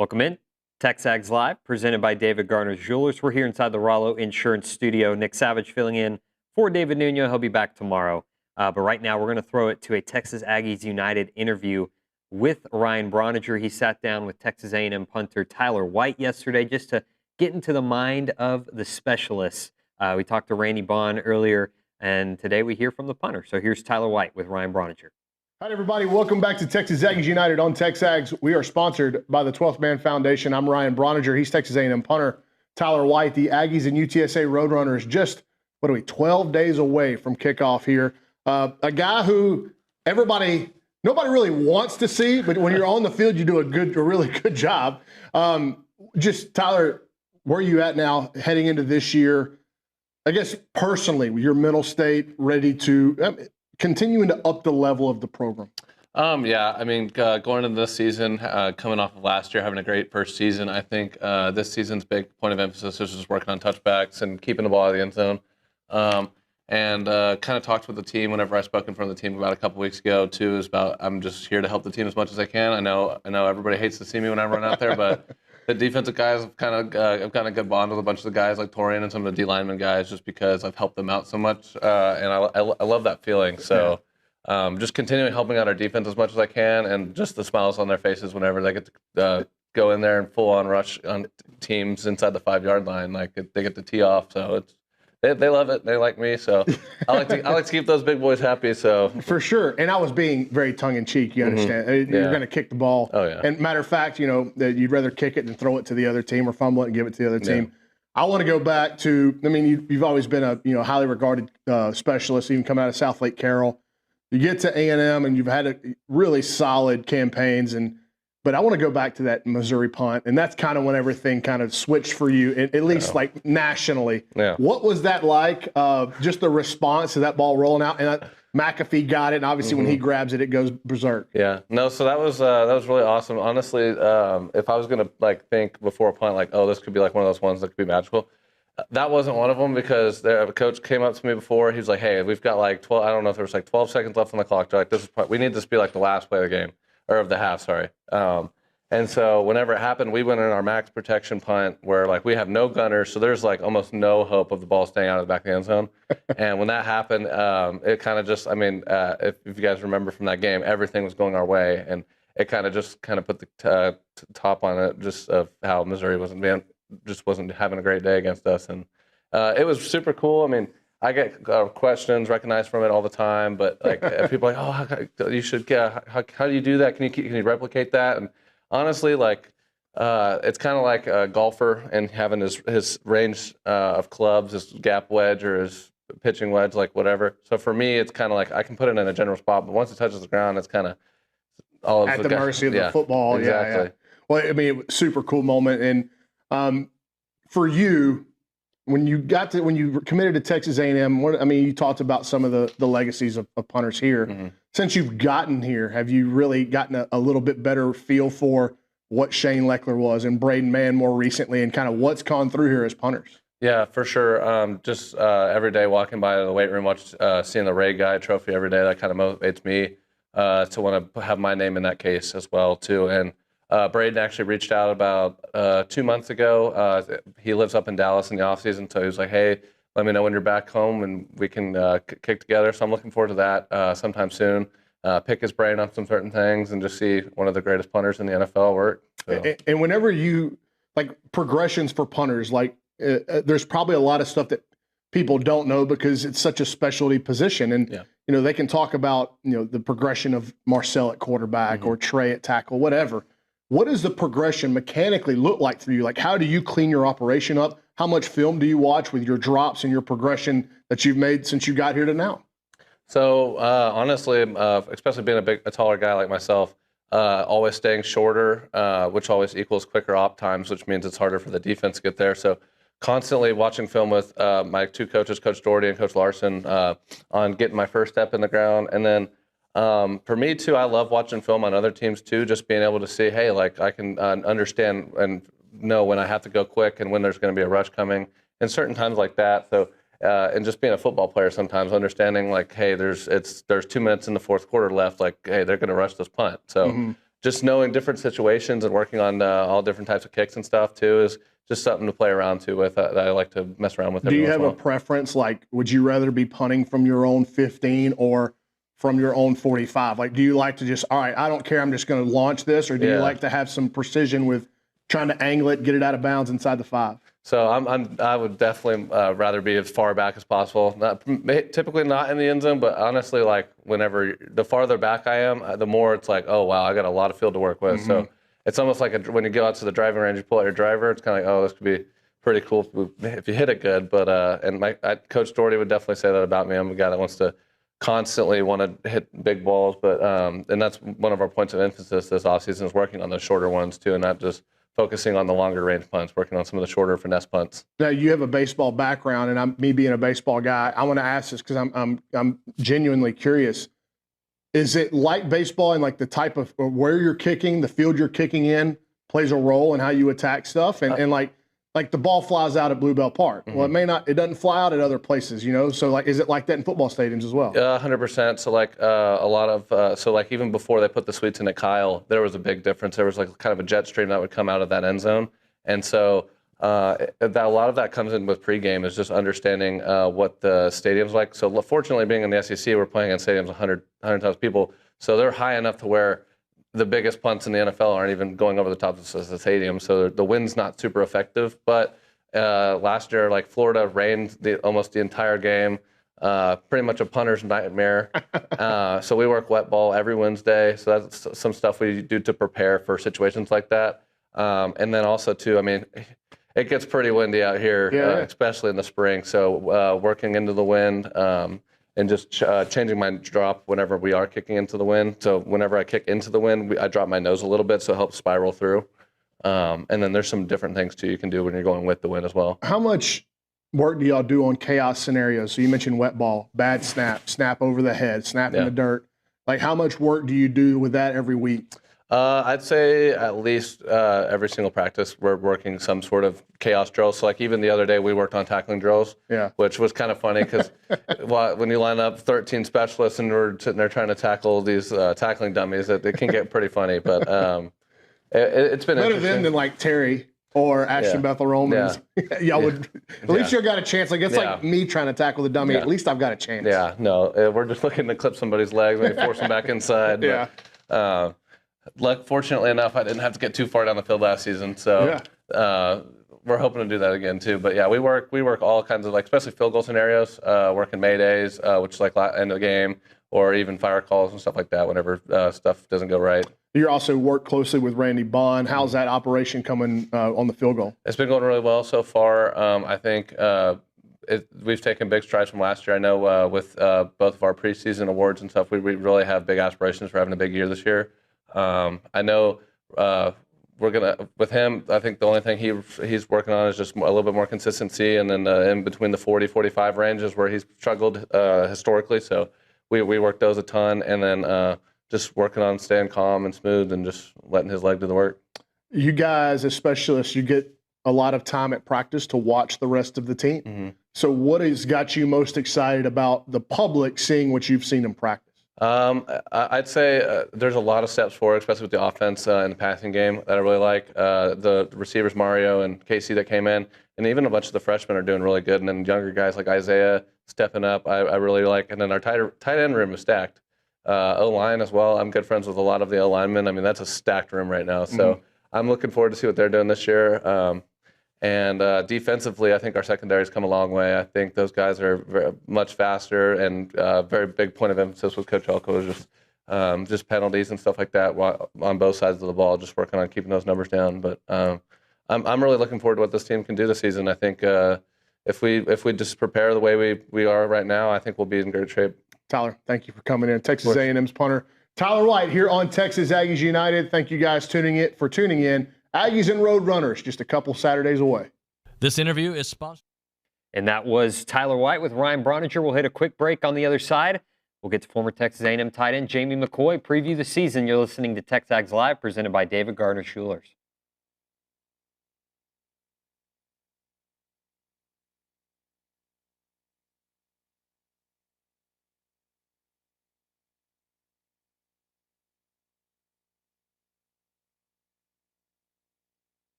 Welcome in. TexAgs Live, presented by David Garner's Jewelers. We're here inside the Rollo Insurance Studio. Nick Savage filling in for David Nuno. He'll be back tomorrow. But right now, we're going to throw it to a Texas Aggies United interview with Ryan Brauninger. He sat down with Texas A&M punter Tyler White yesterday just to get into the mind of the specialists. We talked to Randy Bond earlier, and today we hear from the punter. So here's Tyler White with Ryan Brauninger. Hi, everybody. Welcome back to Texas Aggies United on TexAgs. We are sponsored by the 12th Man Foundation. I'm Ryan Brauninger. He's Texas A&M punter Tyler White. The Aggies and UTSA Roadrunners just, 12 days away from kickoff here. A guy who nobody really wants to see, but when you're on the field, you do a really good job. Just, Tyler, where are you at now heading into this year? I guess personally, your mental state, ready to continuing to up the level of the program? Yeah, I mean, going into this season, coming off of last year, having a great first season, I think this season's big point of emphasis is just working on touchbacks and keeping the ball out of the end zone. And kind of talked with the team whenever I spoke in front of the team about a couple weeks ago, too, is about I'm just here to help the team as much as I can. I know everybody hates to see me when I run out there, but the defensive guys have kind of I've got a good bond with a bunch of the guys like Torian and some of the D lineman guys just because I've helped them out so much, and I love that feeling. So just continuing helping out our defense as much as I can, and just the smiles on their faces whenever they get to go in there and full on rush on teams inside the 5-yard line, like they get to tee off. So it's. They love it. They like me, so I like to keep those big boys happy. So for sure, and I was being very tongue in cheek. You understand? Mm-hmm. You're going to kick the ball. Oh yeah. And matter of fact, that you'd rather kick it than throw it to the other team or fumble it and give it to the other team. I want to go back to. I mean, you've always been a highly regarded specialist, even coming out of South Lake Carroll. You get to A&M and you've had really solid campaigns But I want to go back to that Missouri punt, and that's kind of when everything kind of switched for you, at least like nationally. Yeah. What was that like? Just the response to that ball rolling out, and McAfee got it, and obviously when he grabs it, it goes berserk. Yeah, no, so that was really awesome. Honestly, if I was gonna think before a punt, this could be one of those ones that could be magical. That wasn't one of them because the coach came up to me before. He was like, "Hey, we've got 12. I don't know if there was 12 seconds left on the clock. They're like, we need this to be the last play of the game." Or of the half, sorry. And so whenever it happened, we went in our max protection punt where we have no gunners, so there's almost no hope of the ball staying out of the back of the end zone. And when that happened, it kind of just, if you guys remember from that game, everything was going our way, and it kind of put the top on it just of how Missouri wasn't having a great day against us, and it was super cool. I mean, I get questions recognized from it all the time, but people are like, "Oh, you should get. How do you do that? Can you replicate that?" And honestly, it's kind of like a golfer and having his range of clubs, his gap wedge or his pitching wedge, whatever. So for me, it's kind of I can put it in a general spot, but once it touches the ground, it's kind of all at the mercy of the football. Exactly. Yeah. Well, I mean, super cool moment, and for you. When you committed to Texas A&M, you talked about some of the legacies of punters here. Mm-hmm. Since you've gotten here, have you really gotten a little bit better feel for what Shane Leckler was and Braden Mann more recently, and kind of what's gone through here as punters? Yeah, for sure. Just every day walking by the weight room, seeing the Ray Guy trophy every day, that kind of motivates me to want to have my name in that case as well too. And Braden actually reached out about 2 months ago. He lives up in Dallas in the offseason, so he was like, "Hey, let me know when you're back home and we can kick together." So I'm looking forward to that sometime soon. Pick his brain on some certain things and just see one of the greatest punters in the NFL work. So. And whenever you progressions for punters, there's probably a lot of stuff that people don't know because it's such a specialty position, and they can talk about the progression of Marcel at quarterback or Trey at tackle, whatever. What does the progression mechanically look like for you? How do you clean your operation up? How much film do you watch with your drops and your progression that you've made since you got here to now? So honestly, especially being a taller guy like myself, always staying shorter, which always equals quicker op times, which means it's harder for the defense to get there. So constantly watching film with my two coaches, Coach Doherty and Coach Larson, on getting my first step in the ground. And then for me too, I love watching film on other teams too, just being able to see, hey, I can understand and know when I have to go quick and when there's going to be a rush coming in certain times like that. So, and just being a football player sometimes understanding hey, there's 2 minutes in the fourth quarter left. Hey, they're going to rush this punt. So just knowing different situations and working on all different types of kicks and stuff too is just something to play around to with that I like to mess around with. Do you have a preference? Like, would you rather be punting from your own 15 or from your own 45? Like, do you like to just, all right, I don't care, I'm just going to launch this, or do you like to have some precision with trying to angle it, get it out of bounds inside the 5? So I would definitely rather be as far back as possible. Typically not in the end zone, but honestly, like whenever the farther back I am, the more it's like, oh wow, I got a lot of field to work with. So it's almost like when you go out to the driving range, you pull out your driver. It's kind of like, oh, this could be pretty cool if you hit it good. But and Coach Doherty would definitely say that about me. I'm a guy that wants to constantly want to hit big balls, but and that's one of our points of emphasis this offseason is working on those shorter ones too, and not just focusing on the longer range punts, working on some of the shorter finesse punts. Now you have a baseball background, and me being a baseball guy, I want to ask this because I'm genuinely curious. Is it like baseball and like the type of where you're kicking, the field you're kicking in plays a role in how you attack stuff, and like the ball flies out at Bluebell Park. Well, it doesn't fly out at other places, you know. So like, is it like that in football stadiums as well? 100%. So like a lot of so like even before they put the suites in at Kyle, there was a big difference. There was like kind of a jet stream that would come out of that end zone, and so that a lot of that comes in with pregame is just understanding what the stadium's like. So fortunately, being in the SEC, we're playing in stadiums 100,000 people, so they're high enough to where the biggest punts in the NFL aren't even going over the top of the stadium, so the wind's not super effective. But last year, like Florida rained almost the entire game, pretty much a punter's nightmare. So we work wet ball every Wednesday, so that's some stuff we do to prepare for situations like that. And then also too, I mean, it gets pretty windy out here, especially in the spring. So working into the wind. And just changing my drop whenever we are kicking into the wind. So whenever I kick into the wind, I drop my nose a little bit so it helps spiral through. And then there's some different things, too, you can do when you're going with the wind as well. How much work do y'all do on chaos scenarios? So you mentioned wet ball, bad snap over the head, snap in the dirt. Like, how much work do you do with that every week? I'd say at least every single practice we're working some sort of chaos drill. So like even the other day we worked on tackling drills, which was kind of funny because when you line up 13 specialists and we're sitting there trying to tackle these tackling dummies, it can get pretty funny. But it's been better than like Terry or Ashton Bethel Romans. Y'all would at least you got a chance. Like it's like me trying to tackle the dummy. At least I've got a chance. Yeah, no, we're just looking to clip somebody's legs, maybe force them back inside. But, fortunately enough, I didn't have to get too far down the field last season, so we're hoping to do that again too. But yeah, we work all kinds of like, especially field goal scenarios, working Maydays, which is like end of the game, or even fire calls and stuff like that whenever stuff doesn't go right. You also work closely with Randy Bond. How's that operation coming on the field goal? It's been going really well so far. I think we've taken big strides from last year. I know with both of our preseason awards and stuff, we really have big aspirations for having a big year this year. I know we're gonna with him. I think the only thing he's working on is just a little bit more consistency, and then in between the 40-45 ranges where he's struggled historically. So we work those a ton, and then just working on staying calm and smooth and just letting his leg do the work. You guys, as specialists, you get a lot of time at practice to watch the rest of the team. Mm-hmm. So what has got you most excited about the public seeing what you've seen in practice? I'd say there's a lot of steps forward, especially with the offense and the passing game that I really like. The receivers, Mario and Casey that came in, and even a bunch of the freshmen are doing really good. And then younger guys like Isaiah stepping up, I really like. And then our tight end room is stacked. O-line as well. I'm good friends with a lot of the O-linemen. I mean, that's a stacked room right now. So I'm looking forward to see what they're doing this year. And defensively, I think our secondary has come a long way. I think those guys are very, much faster, and very big point of emphasis with Coach Elko is just penalties and stuff like that on both sides of the ball, just working on keeping those numbers down. But I'm really looking forward to what this team can do this season. I think if we just prepare the way we are right now, I think we'll be in great shape. Tyler, thank you for coming in. Texas A&M's punter Tyler White here on Texas Aggies United. Thank you guys for tuning in. Aggies and Roadrunners just a couple Saturdays away. This interview is sponsored. And that was Tyler White with Ryan Broniger. We'll hit a quick break on the other side. We'll get to former Texas A&M tight end Jamie McCoy, preview the season. You're listening to TexAgs Live, presented by David Gardner Schulers.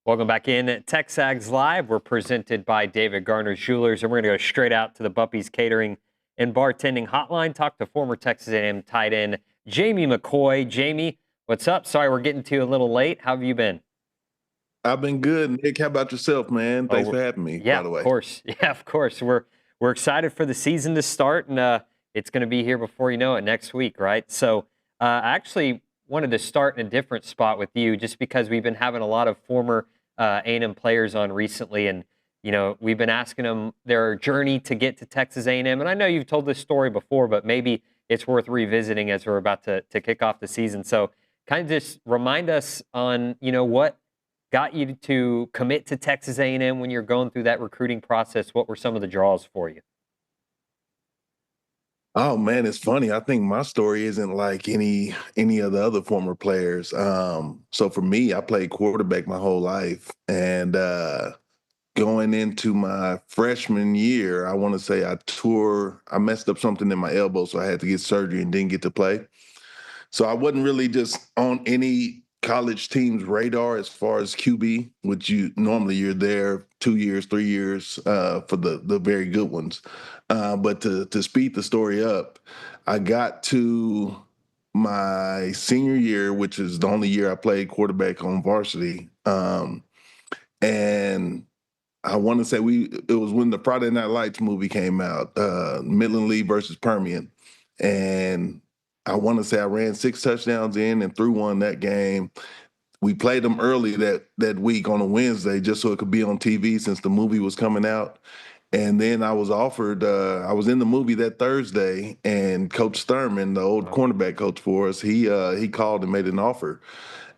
Welcome back in. TexAgs Live. We're presented by David Garner Jewelers, and we're going to go straight out to the Buppy's Catering and Bartending Hotline. Talk to former Texas A&M tight end Jamie McCoy. Jamie, what's up? Sorry we're getting to you a little late. How have you been? I've been good. Nick, how about yourself, man? Thanks for having me, Yeah, by the way. of course. Yeah, of course. We're excited for the season to start, and it's going to be here before you know it next week, right? So I actually wanted to start in a different spot with you just because we've been having a lot of former A&M players on recently, and we've been asking them their journey to get to Texas A&M. And I know you've told this story before, but maybe it's worth revisiting as we're about to kick off the season. So kind of just remind us on, what got you to commit to Texas A&M when you're going through that recruiting process. What were some of the draws for you? Oh man, it's funny. I think my story isn't like any of the other former players. So for me, I played quarterback my whole life, and going into my freshman year, I want to say I messed up something in my elbow, so I had to get surgery and didn't get to play. So I wasn't really just on any college team's radar as far as QB, which you're there 2 years, 3 years for the very good ones. But to speed the story up, I got to my senior year, which is the only year I played quarterback on varsity. And I want to say it was when the Friday Night Lights movie came out, Midland Lee versus Permian. And I want to say I ran 6 touchdowns in and threw one that game. We played them early that week on a Wednesday just so it could be on TV since the movie was coming out. And then I was offered, I was in the movie that Thursday, and Coach Thurman, the old cornerback coach for us, he called and made an offer.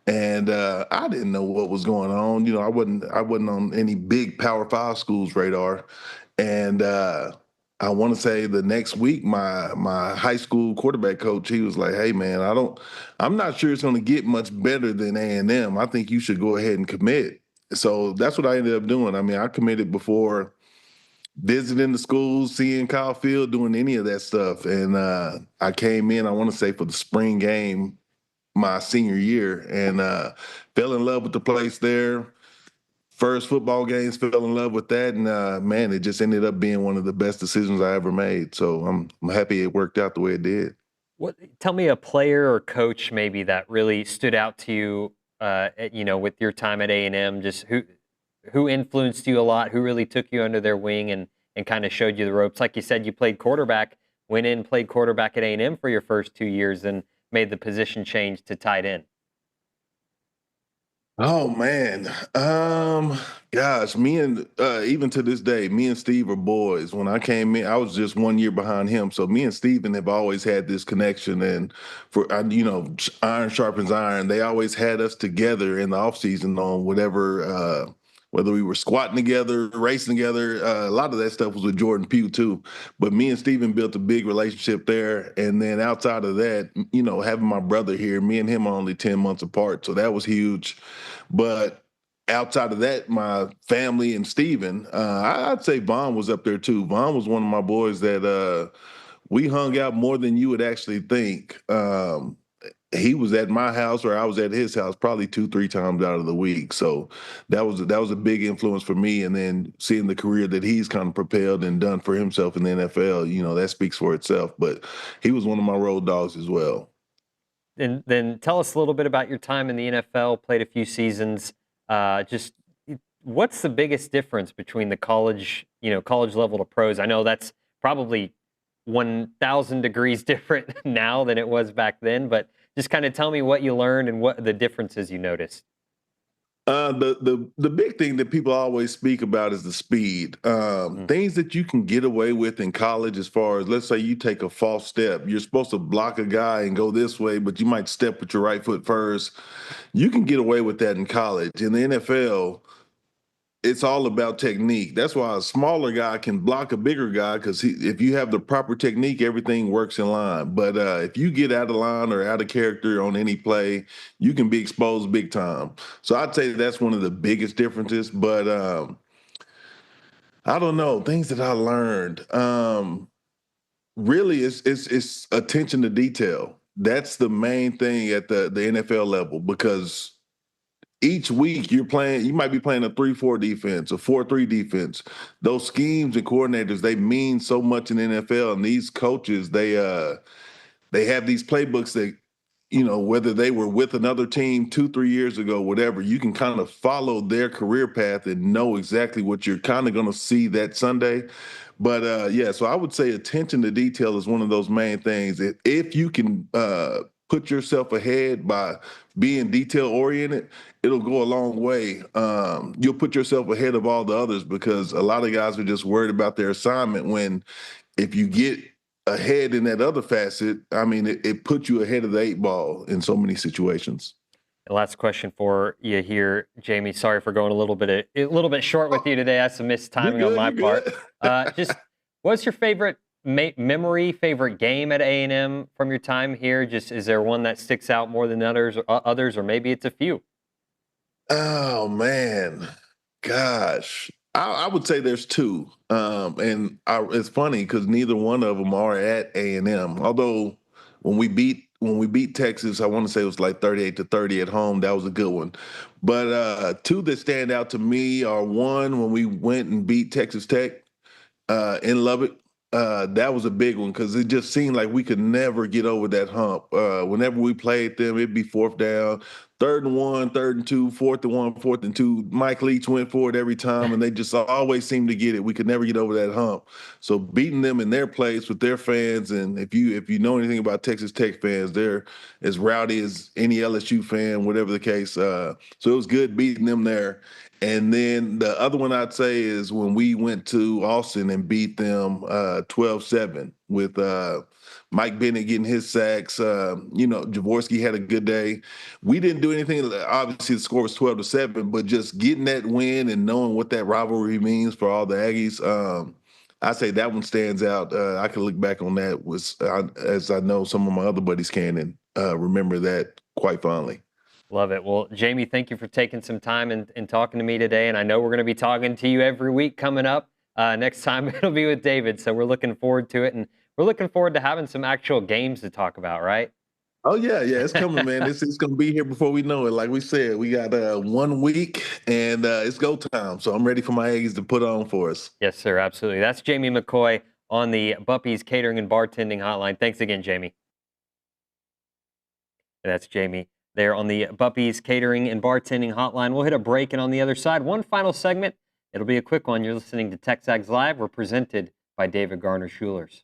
And I didn't know what was going on. I wasn't on any big Power 5 schools radar. And I want to say the next week, my high school quarterback coach, he was like, "Hey man, I'm not sure it's going to get much better than A&M. I think you should go ahead and commit." So that's what I ended up doing. I mean, I committed before visiting the schools, seeing Kyle Field, doing any of that stuff. And I came in, I want to say, for the spring game my senior year, and fell in love with the place there. First football games, fell in love with that, and man, it just ended up being one of the best decisions I ever made. So I'm happy it worked out the way it did. Tell me a player or coach maybe that really stood out to you, with your time at A&M. Just who influenced you a lot, who really took you under their wing and kind of showed you the ropes. Like you said, you played quarterback, went in, played quarterback at A&M for your first 2 years, and made the position change to tight end. Oh man, gosh, me and even to this day, me and Steve are boys. When I came in, I was just 1 year behind him, so me and Steven have always had this connection. And iron sharpens iron. They always had us together in the off season on whatever. Whether we were squatting together, racing together, a lot of that stuff was with Jordan Pugh too. But me and Steven built a big relationship there. And then outside of that, having my brother here, me and him are only 10 months apart. So that was huge. But outside of that, my family and Steven, I'd say Vaughn was up there too. Vaughn was one of my boys that we hung out more than you would actually think. He was at my house or I was at his house probably 2-3 times out of the week. So that was a big influence for me. And then seeing the career that he's kind of propelled and done for himself in the NFL, that speaks for itself. But he was one of my road dogs as well. And then tell us a little bit about your time in the NFL, played a few seasons. Just what's the biggest difference between the college level to pros? I know that's probably 1,000 degrees different now than it was back then, but just kind of tell me what you learned and what the differences you noticed. The big thing that people always speak about is the speed. Things that you can get away with in college, as far as, let's say you take a false step. You're supposed to block a guy and go this way, but you might step with your right foot first. You can get away with that in college. In the NFL, it's all about technique. That's why a smaller guy can block a bigger guy, because if you have the proper technique, everything works in line. But if you get out of line or out of character on any play, you can be exposed big time. So I'd say that's one of the biggest differences. But I don't know, things that I learned. Really, it's attention to detail. That's the main thing at the NFL level, because each week you might be playing a 3-4 defense, a 4-3 defense. Those schemes and coordinators, they mean so much in the NFL. And these coaches, they have these playbooks that, whether they were with another team 2-3 years ago, whatever, you can kind of follow their career path and know exactly what you're kind of going to see that Sunday. But so I would say attention to detail is one of those main things. If you can put yourself ahead by being detail oriented, it'll go a long way. You'll put yourself ahead of all the others because a lot of guys are just worried about their assignment when if you get ahead in that other facet, I mean, it puts you ahead of the 8 ball in so many situations. The last question for you here, Jamie. Sorry for going a little bit short with you today. That's some missed timing on my part. Just what's your favorite memory, favorite game at A&M from your time here? Just is there one that sticks out more than others, or maybe it's a few? Oh man, gosh, I would say there's two, it's funny because neither one of them are at A&M. Although when we beat Texas, I want to say it was like 38-30 at home. That was a good one. But two that stand out to me are one when we went and beat Texas Tech in Lubbock. That was a big one because it just seemed like we could never get over that hump. Whenever we played them, it'd be 4th down, 3rd and 1, 3rd and 2, 4th and 1, 4th and 2. Mike Leach went for it every time, and they just always seemed to get it. We could never get over that hump. So beating them in their place with their fans, and if you know anything about Texas Tech fans, they're as rowdy as any LSU fan, whatever the case. So it was good beating them there. And then the other one I'd say is when we went to Austin and beat them 12-7 with Mike Bennett getting his sacks. Jaworski had a good day. We didn't do anything. Obviously, the score was 12-7, but just getting that win and knowing what that rivalry means for all the Aggies, I say that one stands out. I can look back on that as I know some of my other buddies can and remember that quite fondly. Love it. Well, Jamie, thank you for taking some time and talking to me today. And I know we're going to be talking to you every week coming up. Next time it'll be with David. So we're looking forward to it. And we're looking forward to having some actual games to talk about, right? Oh, yeah, it's coming, man. It's going to be here before we know it. Like we said, we got 1 week, and it's go time. So I'm ready for my Aggies to put on for us. Yes, sir, absolutely. That's Jamie McCoy on the Buppy's Catering and Bartending Hotline. Thanks again, Jamie. That's Jamie there on the Buppy's Catering and Bartending Hotline. We'll hit a break, and on the other side, one final segment. It'll be a quick one. You're listening to TexAgs Live. We're presented by David Garner Schulers.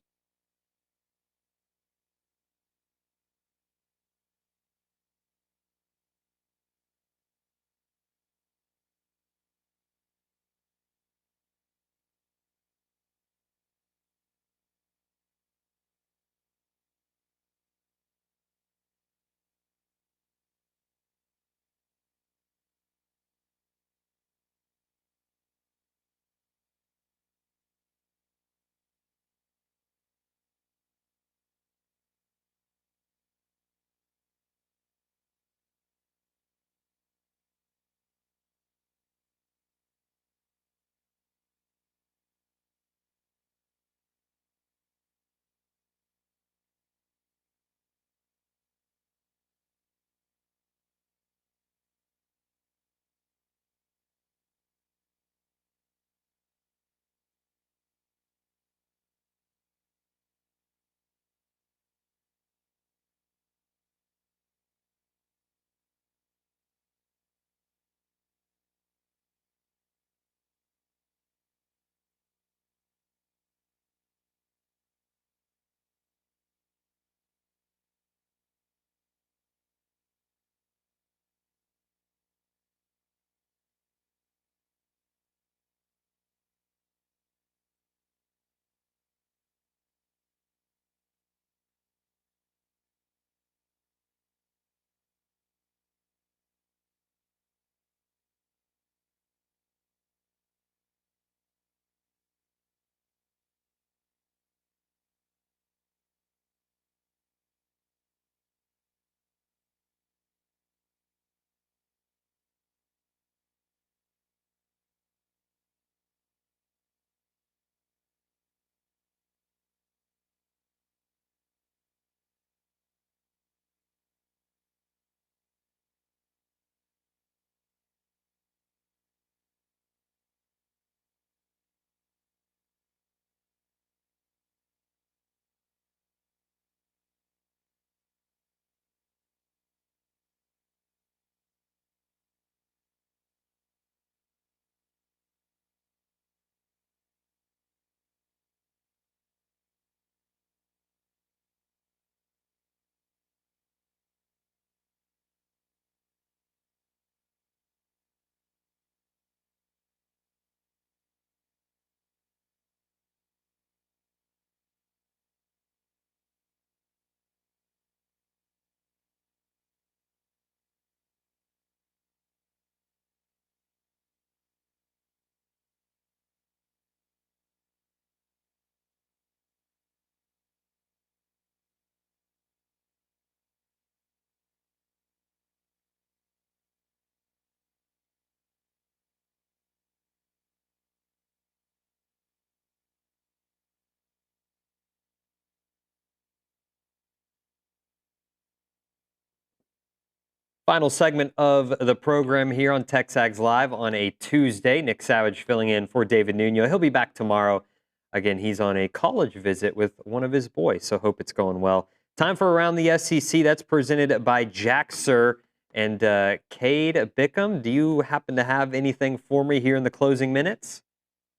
Final segment of the program here on TexAgs Live on a Tuesday. Nick Savage filling in for David Nuno. He'll be back tomorrow. Again, he's on a college visit with one of his boys, so hope it's going well. Time for Around the SEC. That's presented by Jack Sir and Cade Bickham. Do you happen to have anything for me here in the closing minutes?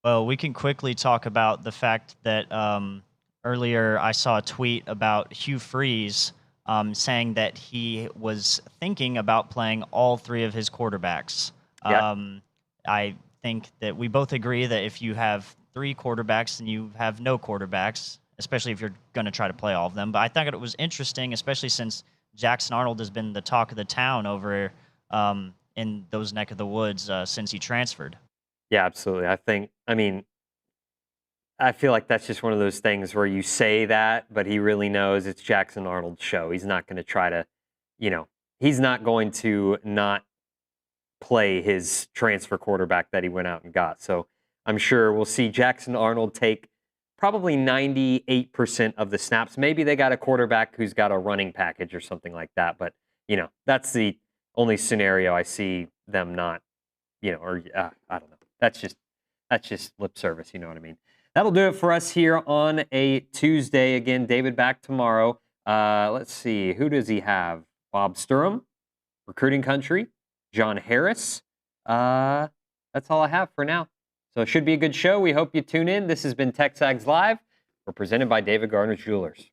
Well, we can quickly talk about the fact that earlier I saw a tweet about Hugh Freeze saying that he was thinking about playing all three of his quarterbacks. Yeah. I think that we both agree that if you have three quarterbacks and you have no quarterbacks, especially if you're going to try to play all of them. But I thought it was interesting, especially since Jackson Arnold has been the talk of the town over in those neck of the woods since he transferred. Yeah, absolutely. I feel like that's just one of those things where you say that, but he really knows it's Jackson Arnold's show. He's not going to try to, he's not going to not play his transfer quarterback that he went out and got. So I'm sure we'll see Jackson Arnold take probably 98% of the snaps. Maybe they got a quarterback who's got a running package or something like that. But, that's the only scenario I see them not, I don't know. That's just lip service. You know what I mean? That'll do it for us here on a Tuesday. Again, David back tomorrow. Let's see. Who does he have? Bob Sturm, Recruiting Country, John Harris. That's all I have for now. So it should be a good show. We hope you tune in. This has been TexAgs Live. We're presented by David Gardner's Jewelers.